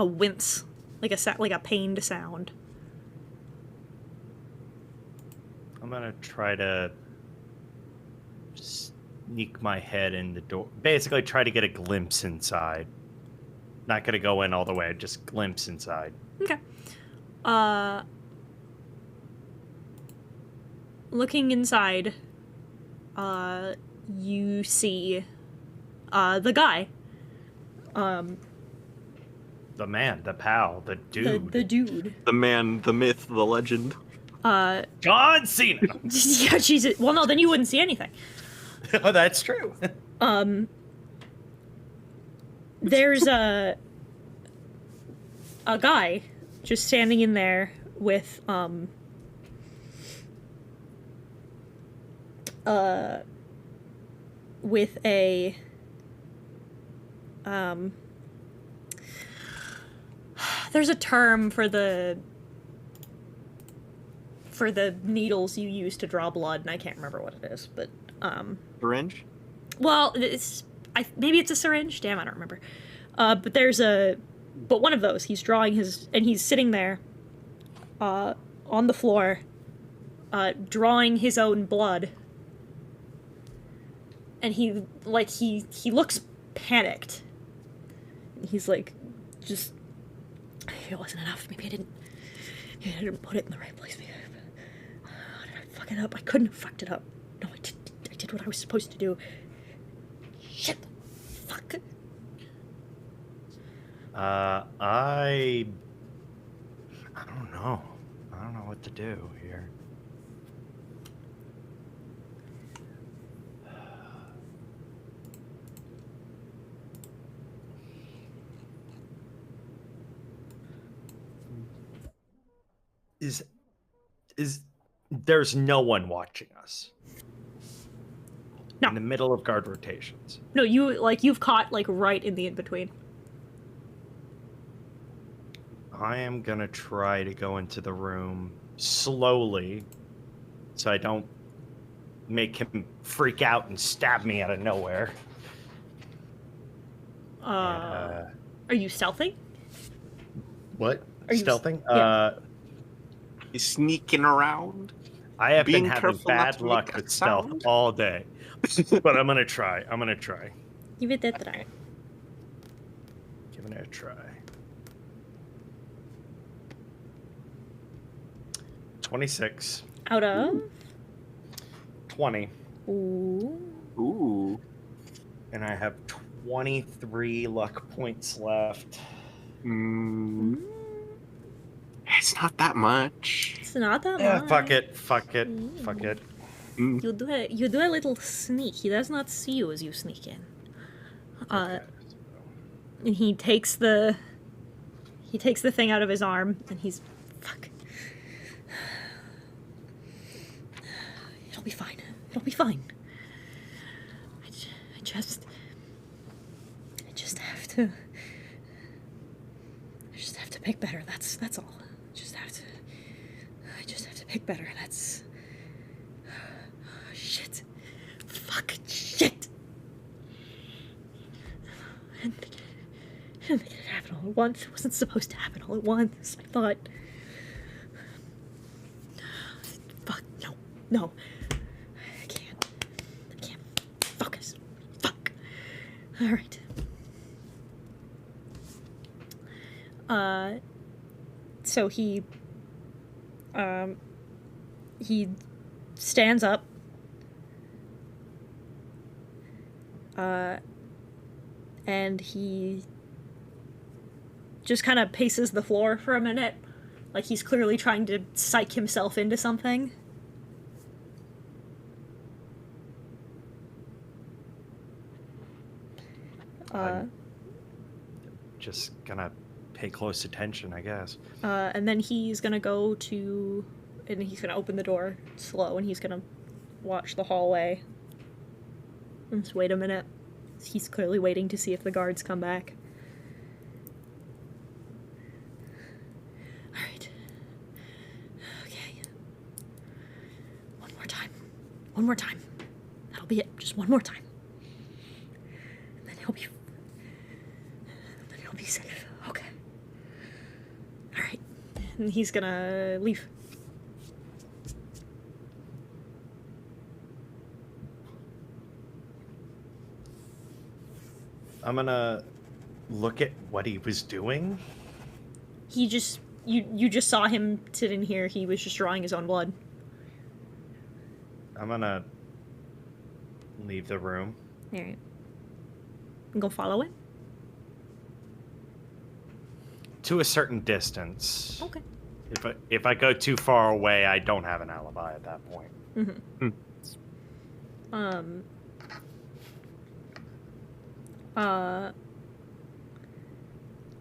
A: wince, like a pained sound.
D: I'm gonna try to sneak my head in the door. Basically, try to get a glimpse inside. Not gonna go in all the way, just glimpse inside.
A: Okay. Looking inside, you see the guy.
D: The man, the pal, the dude.
A: The dude.
C: The man, the myth, the legend.
D: John Cena!
A: Yeah, Jesus. Well, no, then you wouldn't see anything.
D: Oh, that's true.
A: There's a guy just standing in there with a there's a term for the needles you use to draw blood, and I can't remember what it is, but
C: Syringe?
A: well, maybe it's a syringe. Damn, I don't remember. But one of those. He's drawing and he's sitting there, on the floor, drawing his own blood, and he looks panicked. He's like, just, it wasn't enough. Maybe I didn't put it in the right place. How did I fuck it up? I couldn't have fucked it up. No, I did what I was supposed to do. Shit. Fuck.
D: I don't know. I don't know what to do here. Is there's no one watching us?
A: No.
D: In the middle of guard rotations.
A: No, you've caught right in the in-between.
D: I am gonna try to go into the room slowly so I don't make him freak out and stab me out of nowhere.
A: Are you stealthing?
D: What?
A: Are you-
D: Stealthing?
A: yeah.
C: He's sneaking around.
D: I have
C: Being
D: been having
C: careful not
D: bad
C: to make
D: luck
C: that
D: with stealth
C: sound.
D: all day. But I'm gonna try. I'm gonna try.
A: Give it a try.
D: Giving it a try. 26.
A: Out of?
D: 20.
A: Ooh.
C: Ooh.
D: And I have 23 luck points left.
C: Mm, it's not that much.
A: It's not that
D: Yeah,
A: much.
D: fuck it. Fuck it. Fuck it.
C: Mm.
A: You do a little sneak. He does not see you as you sneak in.
D: Okay.
A: And he takes the thing out of his arm, and he's fuck. It'll be fine. It'll be fine. I just have to. I just have to pick better. That's all. I just have to pick better. That's. Shit. Fuck. Shit. I didn't think it happened all at once. It wasn't supposed to happen all at once. I thought. Fuck. No. I can't focus. Fuck. Alright. So he stands up. And he just kind of paces the floor for a minute, like he's clearly trying to psych himself into something.
D: Just gonna pay close attention, I guess.
A: And then he's gonna go to, and he's gonna open the door slow, and he's gonna watch the hallway. And just wait a minute. He's clearly waiting to see if the guards come back. Alright. Okay. One more time. That'll be it. Just one more time. And then he'll be safe. Okay. Alright. And he's gonna leave.
D: I'm gonna look at what he was doing.
A: He just you just saw him sitting here. He was just drawing his own blood.
D: I'm gonna leave the room.
A: Alright. And go follow him?
D: To a certain distance.
A: Okay.
D: If I go too far away, I don't have an alibi at that point.
A: Mm-hmm.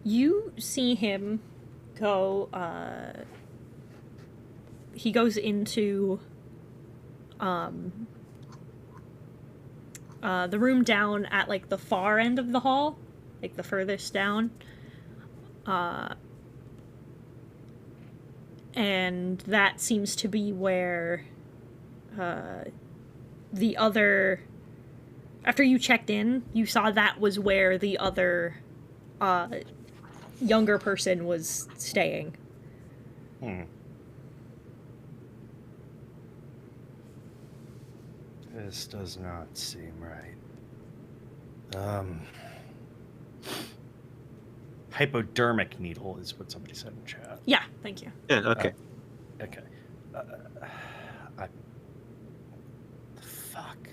A: You see him go, he goes into, the room down at, like, the far end of the hall, like, the furthest down, and that seems to be where, the other... After you checked in, you saw that was where the other, younger person was staying.
D: This does not seem right. Hypodermic needle is what somebody said in chat.
A: Yeah, thank you.
C: Yeah, okay.
D: Okay. Fuck.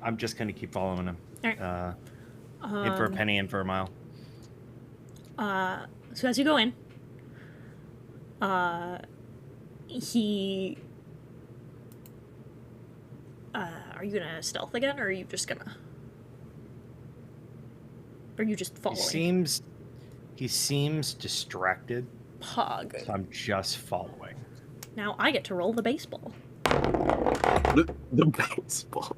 D: I'm just gonna keep following him.
A: All right.
D: In for a penny, in for a mile.
A: So as you go in, he... are you gonna stealth again, or are you just gonna... Or are you just following?
D: He seems distracted.
A: Pog.
D: So I'm just following.
A: Now I get to roll the baseball.
C: The baseball.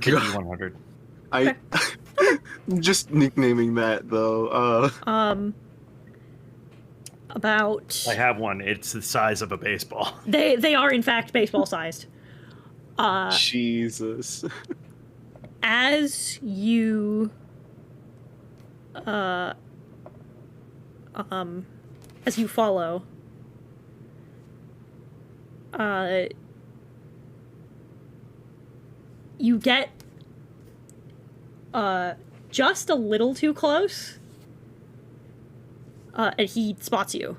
C: God,
D: 100.
C: I'm just nicknaming that though.
A: About...
D: I have one. It's the size of a baseball.
A: They are in fact baseball sized.
C: Jesus.
A: as you follow, you get just a little too close, and he spots you.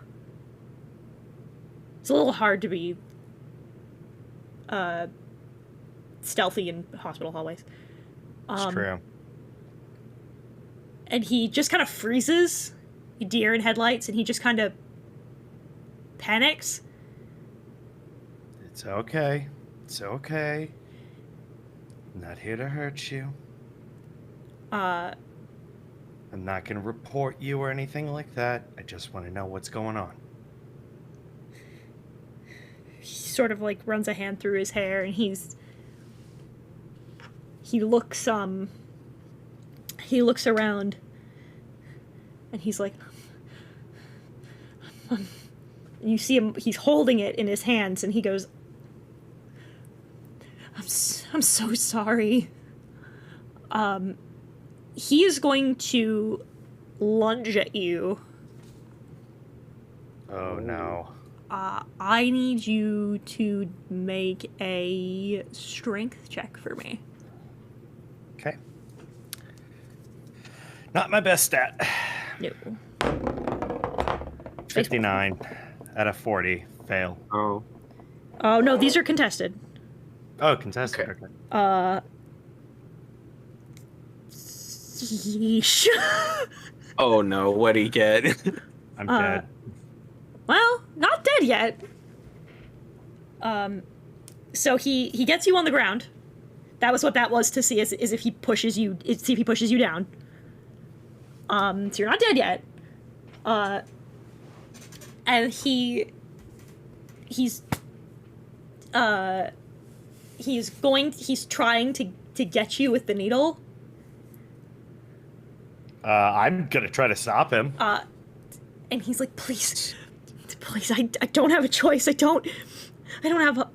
A: It's a little hard to be stealthy in hospital hallways.
D: It's true.
A: And he just kind of freezes, deer in headlights, and he just kind of panics.
D: It's okay. It's okay. I'm not here to hurt you. I'm not going to report you or anything like that. I just want to know what's going on.
A: He sort of like runs a hand through his hair, and he looks around, and he's like, you see him, he's holding it in his hands, and he goes, I'm so sorry. He is going to lunge at you.
D: Oh no.
A: I need you to make a strength check for me.
D: Okay. Not my best stat.
A: No.
D: 59 out of 40. Fail.
C: Oh.
A: Oh, no, these are contested.
D: Oh, contested.
C: Okay.
D: Okay.
A: Yeesh.
C: Oh no, what'd he get?
D: I'm dead.
A: Well, not dead yet. So he gets you on the ground. That was what that was, to see is if he pushes you, see if he pushes you down. So you're not dead yet. And he's trying to get you with the needle.
D: I'm gonna try to stop him.
A: And he's like, please, I don't have a choice. I don't have a...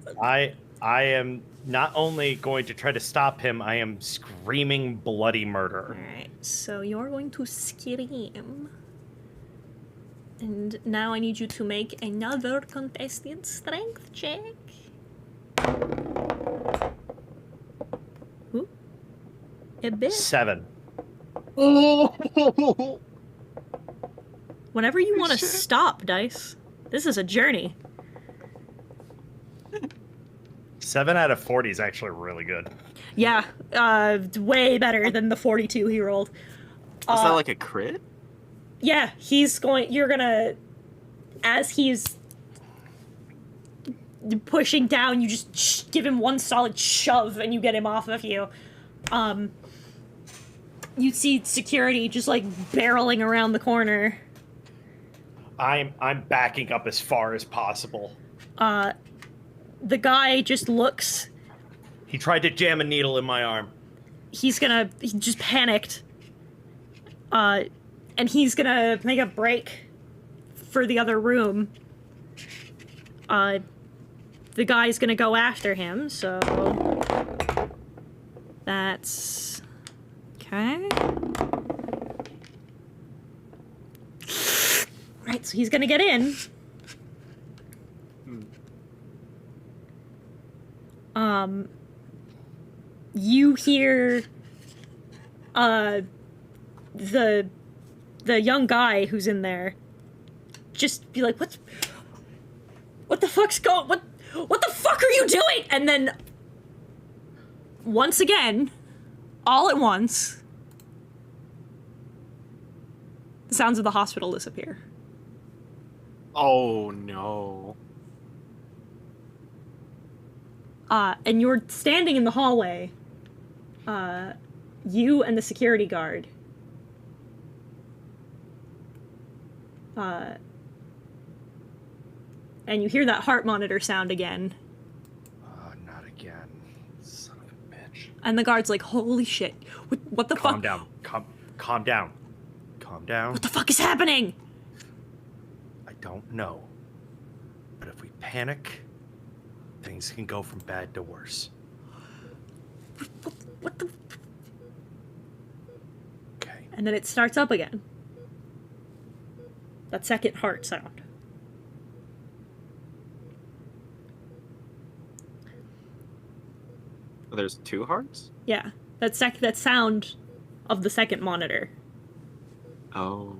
D: I am not only going to try to stop him, I am screaming bloody murder.
A: Alright, so you're going to scream. And now I need you to make another contested strength check. Ooh. A bit.
D: 7.
A: Whenever you want to stop, Dice. This is a journey.
D: 7 out of 40 is actually really good.
A: Yeah, way better than the 42 he rolled.
C: Is that like a crit?
A: Yeah, you're gonna, as he's pushing down, you just give him one solid shove and you get him off of you. You see security just like barreling around the corner.
D: I'm backing up as far as possible.
A: The guy just looks.
D: He tried to jam a needle in my arm.
A: He just panicked. And he's gonna make a break for the other room. The guy's gonna go after him, so that's okay. Right, so he's gonna get in. You hear the young guy who's in there just be like, what the fuck's going, what the fuck are you doing? And then once again, all at once, the sounds of the hospital disappear.
C: Oh no.
A: And you're standing in the hallway, you and the security guard. And you hear that heart monitor sound again.
D: Oh, not again. Son of a bitch.
A: And the guard's like, holy shit. What the fuck?
D: Calm down. Calm down. Calm down.
A: What the fuck is happening?
D: I don't know. But if we panic, things can go from bad to worse.
A: What the... And then it starts up again. That second heart sound.
C: There's 2 hearts?
A: Yeah. That sound of the second monitor.
C: Oh.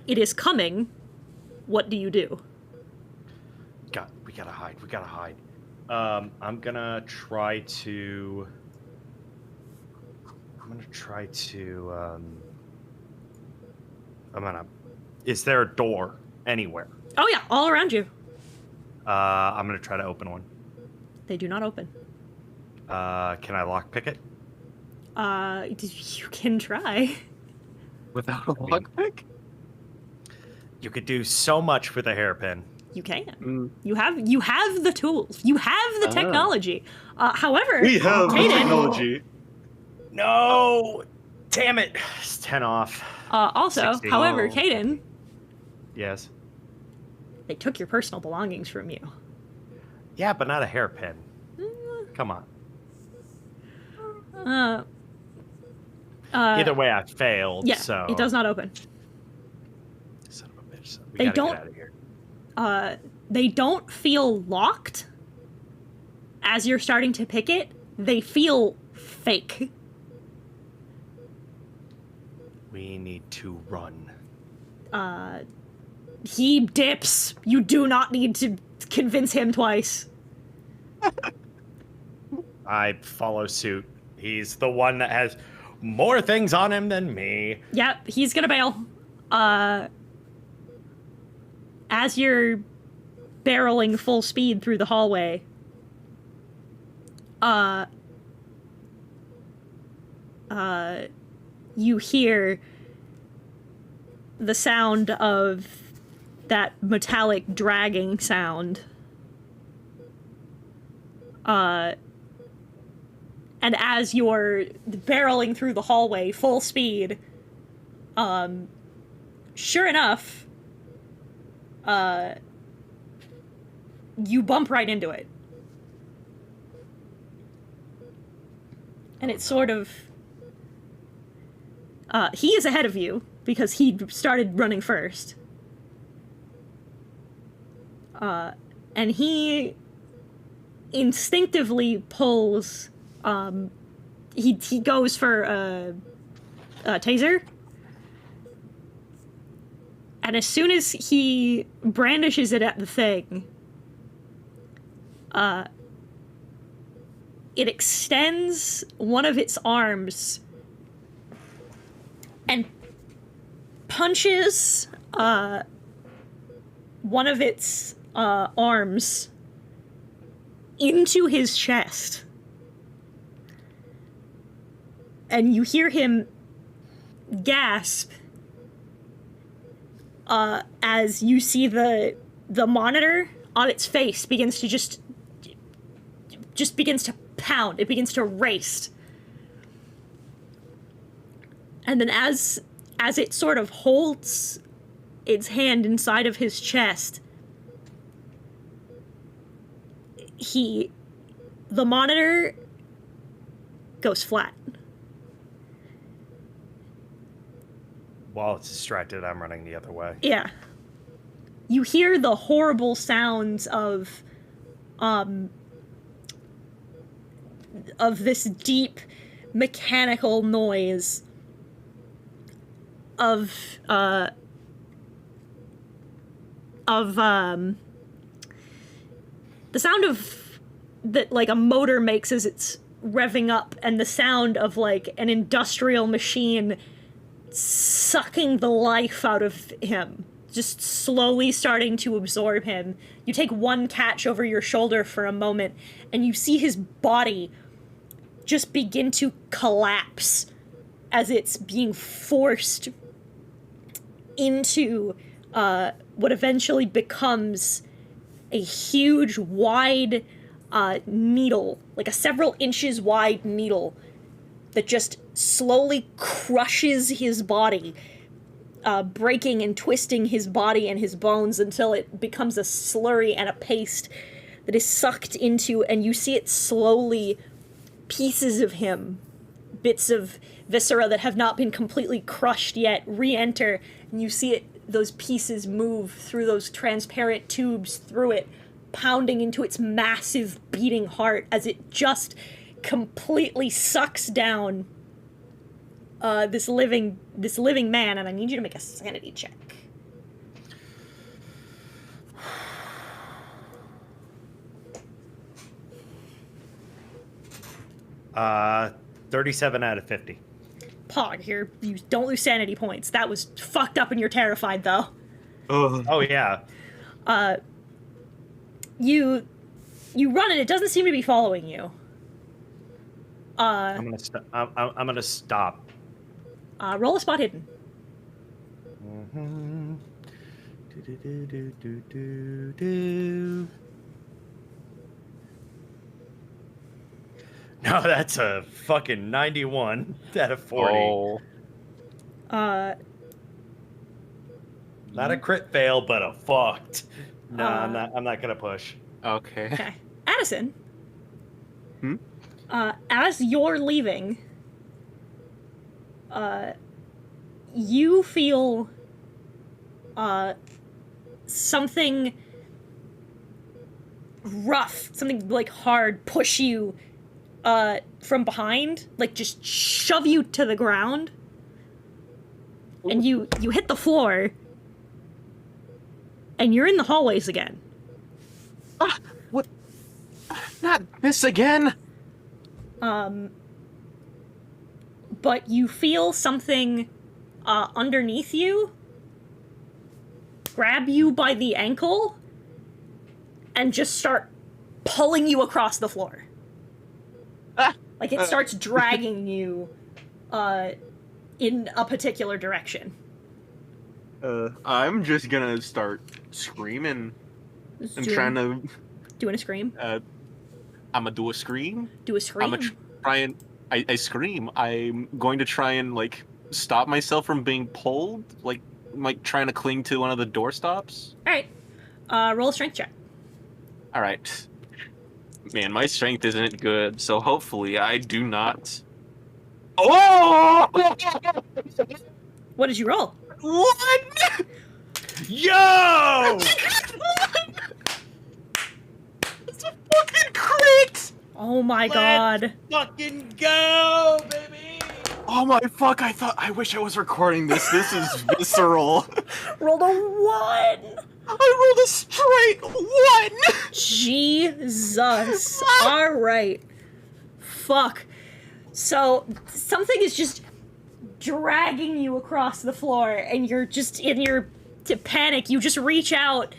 A: It is coming. What do you do?
D: We gotta hide. I'm gonna try to. Is there a door anywhere?
A: Oh yeah, all around you.
D: I'm gonna try to open one.
A: They do not open.
D: Can I lockpick it?
A: You can try.
C: Without a lockpick?
D: You could do so much with a hairpin.
A: You can.
C: Mm.
A: You have the tools. You have the technology. However,
D: We have
A: Kaden,
D: technology. No! Damn it! It's 10 off.
A: Also,
D: 16.
A: however,
C: Oh.
A: Kaden,
D: Yes.
A: they took your personal belongings from you.
D: Yeah, but not a hairpin. Come on. Either way, I failed.
A: Yeah,
D: so
A: it does not open.
D: Son of a bitch. We
A: They
D: gotta
A: don't-
D: get out of here.
A: They don't feel locked as you're starting to pick it. They feel fake.
D: We need to run.
A: He dips. You do not need to convince him twice.
D: I follow suit. He's the one that has more things on him than me.
A: Yep, he's gonna bail. As you're barreling full speed through the hallway, you hear the sound of that metallic dragging sound. And as you're barreling through the hallway full speed, sure enough, you bump right into it. And it's sort of... he is ahead of you, because he started running first. And he instinctively pulls... he goes for a taser. And as soon as he brandishes it at the thing, it extends one of its arms and punches one of its arms into his chest. And you hear him gasp as you see the monitor on its face begins to just begins to pound. It begins to race. And then as it sort of holds its hand inside of his chest, the monitor goes flat.
D: While it's distracted, I'm running the other way.
A: Yeah. You hear the horrible sounds of this deep mechanical noise of the sound of that, like a motor makes as it's revving up, and the sound of like an industrial machine sucking the life out of him, just slowly starting to absorb him. You take one catch over your shoulder for a moment, and you see his body just begin to collapse as it's being forced into what eventually becomes a huge, wide needle, like a several inches wide needle that just slowly crushes his body, breaking and twisting his body and his bones until it becomes a slurry and a paste that is sucked into, and you see it slowly, pieces of him bits of viscera that have not been completely crushed yet re-enter, and you see those pieces move through those transparent tubes through it, pounding into its massive beating heart as it just completely sucks down this living man. And I need you to make a sanity check.
D: 37 out of 50.
A: Pog, here, you don't lose sanity points. That was fucked up and you're terrified, though.
D: Oh yeah.
A: You run and it doesn't seem to be following you.
D: I'm gonna stop.
A: Roll a spot hidden.
D: Mm-hmm. No, that's a fucking 91 out of 40.
C: Oh.
D: Not a crit fail, but a fucked. No, I'm not gonna push.
C: Okay.
A: Okay. Addison.
C: Hmm?
A: As you're leaving, you feel something rough, something like hard push you from behind, like just shove you to the ground. And you hit the floor. And you're in the hallways again.
C: Ah, what? Not this again.
A: But you feel something underneath you grab you by the ankle and just start pulling you across the floor.
C: Ah,
A: Like it starts dragging you in a particular direction.
C: I'm just gonna start screaming and trying to.
A: Doing a scream.
C: I'm gonna do a scream.
A: Do a scream.
C: I'm gonna try and. I scream. I'm going to try and like stop myself from being pulled, like trying to cling to one of the doorstops.
A: All right. Roll a strength check.
C: All right. Man, my strength isn't good, so hopefully I do not. Oh!
A: What did you roll?
C: One!
D: Yo!
C: It's a fucking crit!
A: Oh my
D: Let's
A: god.
D: fucking go, baby!
C: Oh my fuck, I wish I was recording this. This is visceral.
A: Rolled a 1!
C: I rolled a straight 1!
A: Jesus. Alright. Fuck. So, something is just dragging you across the floor, and you're just in your panic. You just reach out,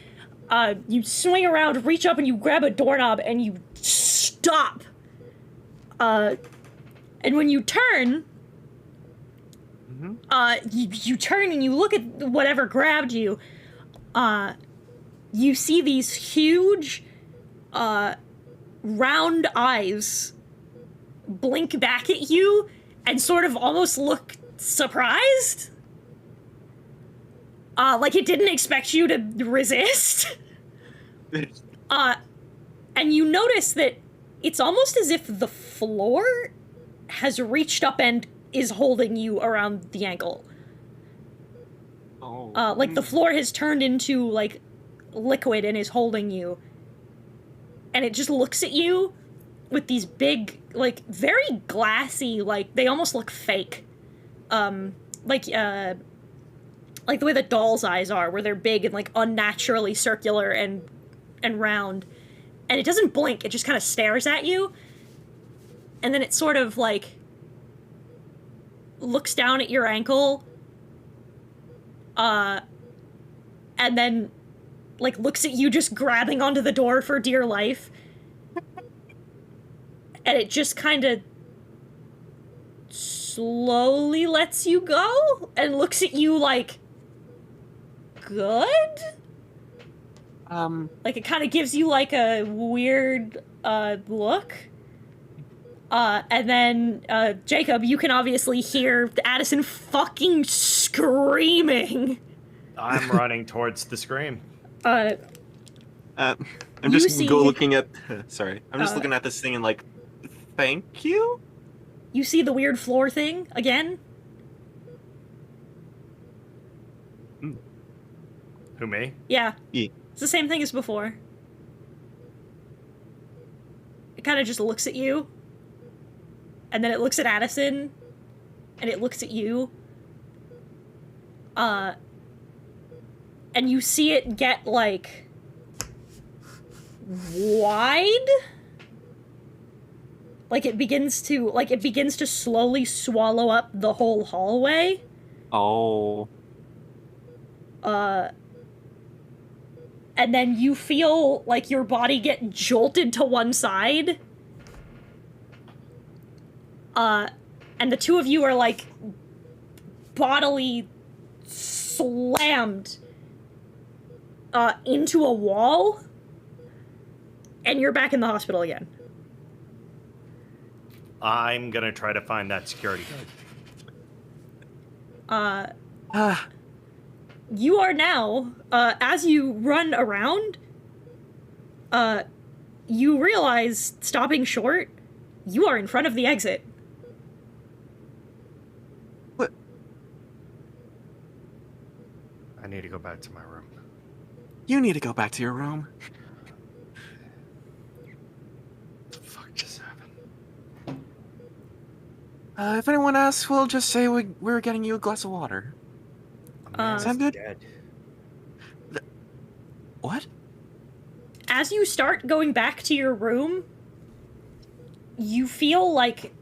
A: you swing around, reach up, and you grab a doorknob, and you stop. And when you turn, you turn and you look at whatever grabbed you. You see these huge, round eyes blink back at you and sort of almost look surprised. Like it didn't expect you to resist. And you notice that it's almost as if the floor has reached up and is holding you around the ankle.
C: Oh.
A: Like the floor has turned into, like, liquid and is holding you. And it just looks at you with these big, like, very glassy, like, they almost look fake. Like the way the doll's eyes are, where they're big and, like, unnaturally circular and round. And it doesn't blink, it just kind of stares at you. And then it sort of, like, looks down at your ankle, and then, like, looks at you just grabbing onto the door for dear life. And it just kind of slowly lets you go and looks at you like, good? Like, it kind of gives you, like, a weird, look. And then, Jacob, you can obviously hear Addison fucking screaming.
D: I'm running towards the scream.
C: I'm just
A: see-
C: looking at. Sorry, I'm just looking at this thing and like, thank you.
A: you see the weird floor thing again.
D: Who, me?
A: Yeah.
C: Yeah.
A: It's the same thing as before. It kind of just looks at you. And then it looks at Addison. And it looks at you. And you see it get, like, wide? Like it begins to slowly swallow up the whole hallway.
C: Oh.
A: And then you feel like your body get jolted to one side. And the two of you are, like, bodily slammed into a wall. And you're back in the hospital again.
D: I'm gonna try to find that security guard.
A: You are now, as you run around, you realize, stopping short, you are in front of the exit.
C: What?
D: I need to go back to my room.
C: You need to go back to your room.
D: What the fuck just happened?
C: If anyone asks, we'll just say we're getting you a glass of water.
D: A man
C: Sound good?
D: dead.
C: What?
A: As you start going back to your room, you feel like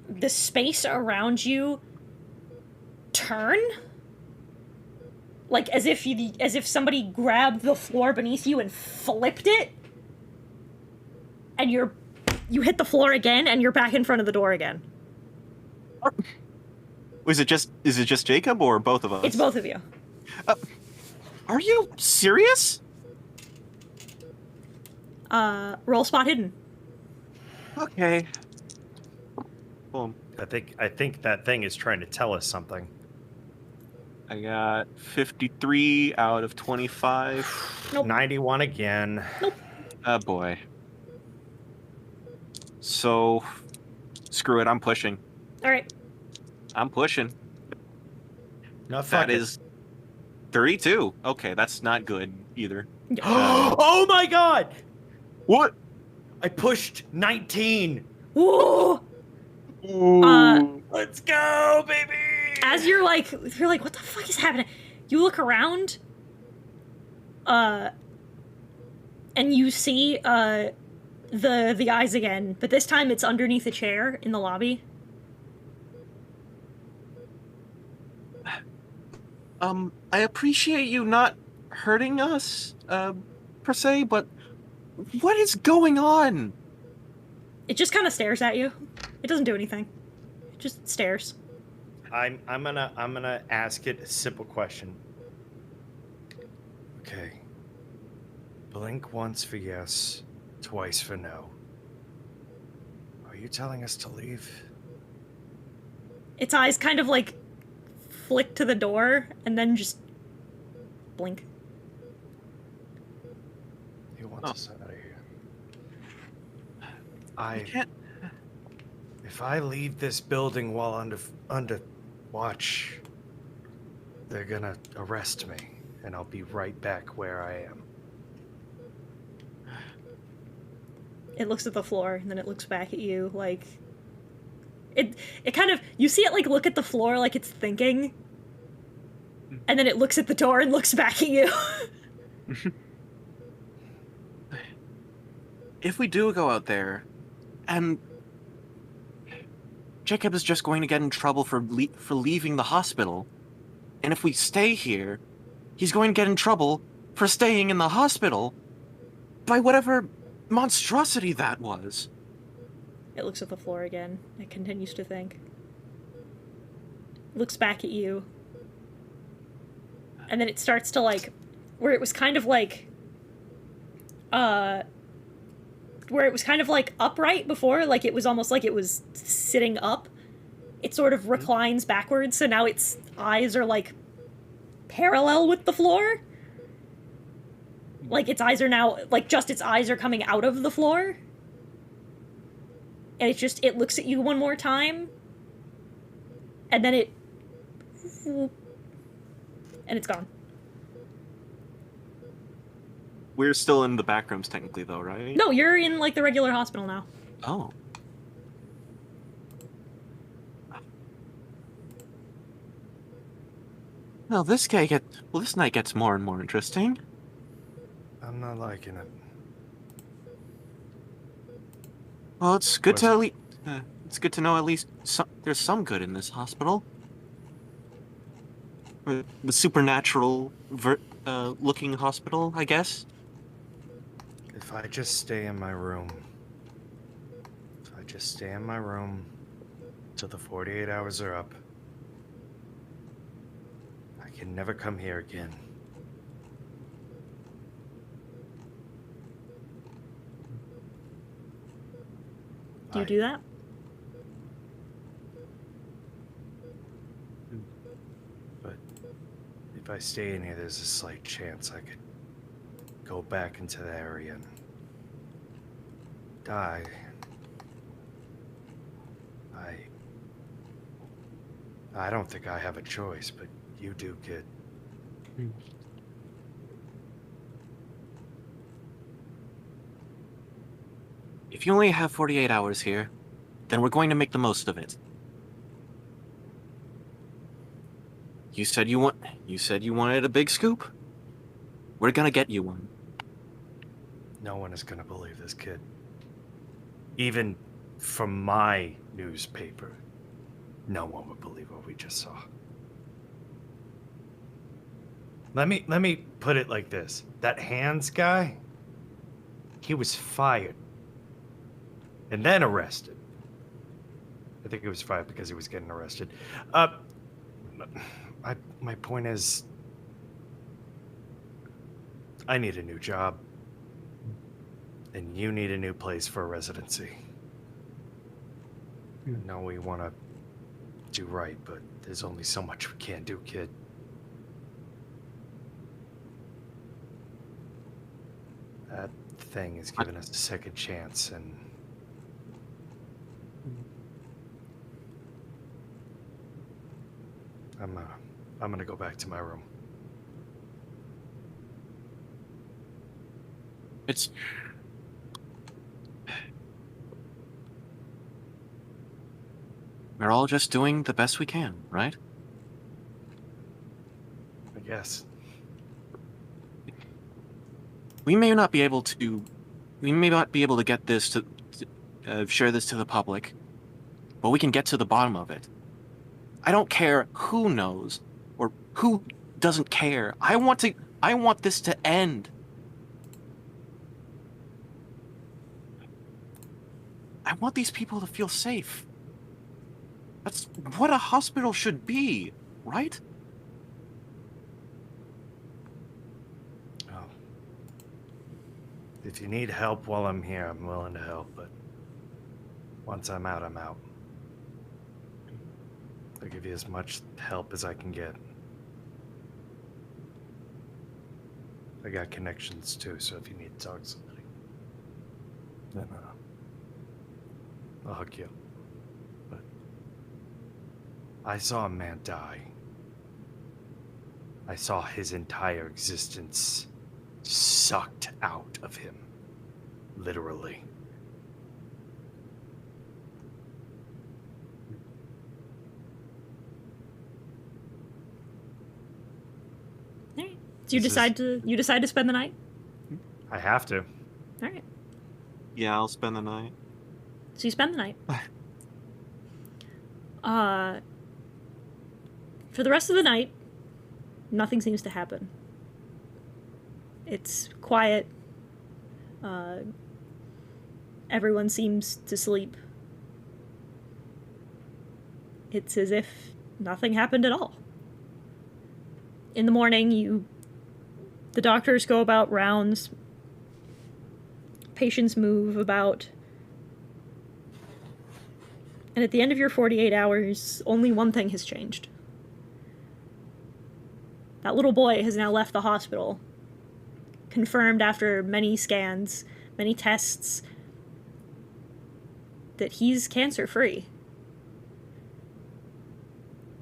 A: the space around you turn. Like as if somebody grabbed the floor beneath you and flipped it. And you hit the floor again and you're back in front of the door again.
C: Is it just Jacob or both of us?
A: It's both of you.
C: Are you serious?
A: Roll spot hidden.
C: Okay. Boom.
D: I think that thing is trying to tell us something.
C: I got 53 out of 25.
A: Nope.
D: 91 again.
A: Nope.
C: Oh boy. So, screw it. I'm pushing.
A: All right.
C: I'm pushing.
D: No,
C: That is 32. Okay, that's not good either.
D: Oh my god!
C: What?
D: I pushed 19.
A: Whoa!
D: Let's go, baby!
A: As you're like, what the fuck is happening? You look around, and you see, the eyes again, but this time it's underneath a chair in the lobby.
C: I appreciate you not hurting us, per se, but what is going on?
A: It just kind of stares at you. It doesn't do anything. It just stares.
D: I'm gonna ask it a simple question. Okay. Blink once for yes, twice for no. Are you telling us to leave?
A: Its eyes kind of like flick to the door and then just blink.
D: He wants us out of here.
C: I can't.
D: If I leave this building while under watch, they're gonna arrest me, and I'll be right back where I am.
A: It looks at the floor and then it looks back at you like it kind of, you see it like look at the floor like it's thinking, and then it looks at the door and looks back at you.
C: If we do go out there, and Jacob is just going to get in trouble for leaving the hospital, and if we stay here, he's going to get in trouble for staying in the hospital by whatever monstrosity that was.
A: It looks at the floor again. It continues to think. Looks back at you. And then it starts to like, where it was kind of like upright before, like it was almost like it was sitting up. It sort of reclines backwards, so now its eyes are like parallel with the floor. Like its eyes are now, like just its eyes are coming out of the floor. and it looks at you one more time, and then and it's gone.
C: We're still in the back rooms technically, though, right?
A: No, you're in like the regular hospital now.
C: Oh. Well, this night gets more and more interesting.
D: I'm not liking it.
C: Well, it's good to it's good to know at least there's some good in this hospital. The supernatural looking hospital, I guess.
D: If I just stay in my room. Till the 48 hours are up. I can never come here again.
A: Do you do that?
D: But if I stay in here, there's a slight chance I could go back into the area and die. I don't think I have a choice, but you do, kid.
C: If you only have 48 hours here, then we're going to make the most of it. You said you wanted a big scoop? We're gonna get you one.
D: No one is gonna believe this, kid. Even from my newspaper, no one would believe what we just saw. Let me put it like this. That Hands guy, he was fired. And then arrested. I think he was fired because he was getting arrested. My point is, I need a new job. And you need a new place for a residency. I know we want to do right, but there's only so much we can't do, kid. That thing has given us a second chance, and I'm gonna go back to my room.
C: We're all just doing the best we can, right?
D: I guess.
C: We may not be able to get this to share this to the public, but we can get to the bottom of it. I don't care who knows or who doesn't care. I want this to end. I want these people to feel safe. That's what a hospital should be, right?
D: Oh. If you need help while I'm here, I'm willing to help, but once I'm out, I'm out. I'll give you as much help as I can get. I got connections too, so if you need to talk to somebody, then I'll hook you up. But I saw a man die. I saw his entire existence sucked out of him. Literally.
A: Alright. So you decide to spend the night?
D: I have to.
A: Alright.
C: Yeah, I'll spend the night.
A: So you spend the night. For the rest of the night, nothing seems to happen. It's quiet. Everyone seems to sleep. It's as if nothing happened at all. In the morning, the doctors go about rounds. Patients move about. And at the end of your 48 hours, only one thing has changed. That little boy has now left the hospital. Confirmed after many scans, many tests. that he's cancer-free.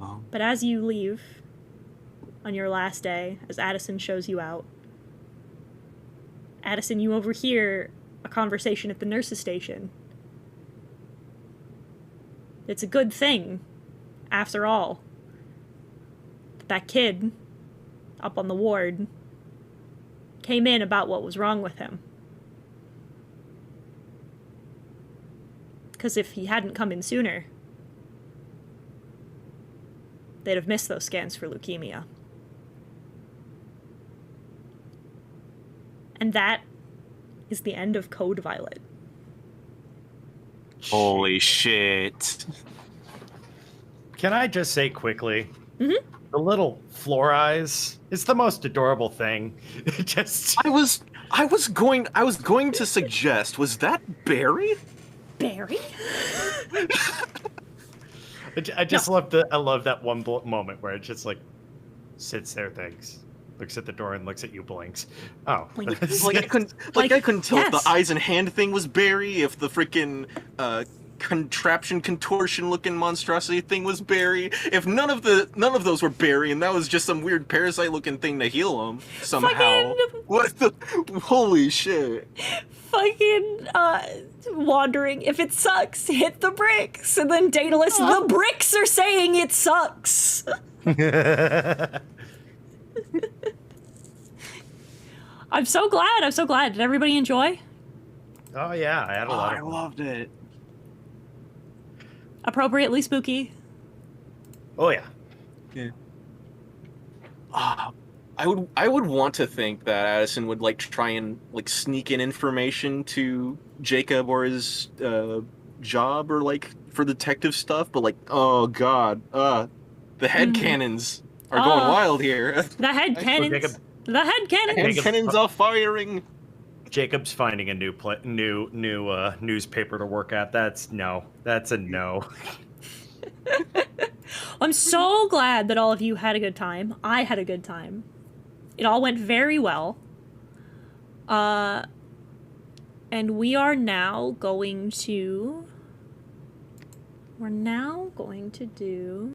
C: Oh.
A: But as you leave on your last day, as Addison shows you out, Addison, you overhear a conversation at the nurse's station. It's a good thing, after all, that kid up on the ward came in about what was wrong with him. Because if he hadn't come in sooner, they'd have missed those scans for leukemia. And that is the end of Code Violet.
C: Holy shit.
D: Can I just say quickly,
A: Mm-hmm.
D: the little floor eyes is the most adorable thing. It just
C: I was going to suggest, was that Barry?
A: Barry?
D: I just love that one moment where it just like sits there, thinks, looks at the door and looks at you, blinks. Oh,
C: Like I couldn't tell if
A: yes.
C: the eyes and hand thing was Barry, if the freaking contraption contortion looking monstrosity thing was Barry, if none of those were Barry, and that was just some weird parasite looking thing to heal him somehow.
A: Fucking-
C: What the holy shit.
A: Fucking wandering. If it sucks, hit the bricks. And then Daedalus, the bricks are saying it sucks. I'm so glad. Did everybody enjoy?
D: Oh yeah, I had a lot
C: I
D: of
C: loved it.
A: Appropriately spooky.
D: Oh yeah.
C: Yeah. I would want to think that Addison would like try and like sneak in information to Jacob or his job or like for detective stuff, but like, oh god, the head cannons are going wild here.
A: The head cannons.
D: Jacob.
A: The head cannons.
C: Head
D: Jacob's
C: cannons are firing.
D: Jacob's finding a new newspaper to work at. That's a no.
A: I'm so glad that all of you had a good time. I had a good time. It all went very well. And we are now going to... We're now going to do...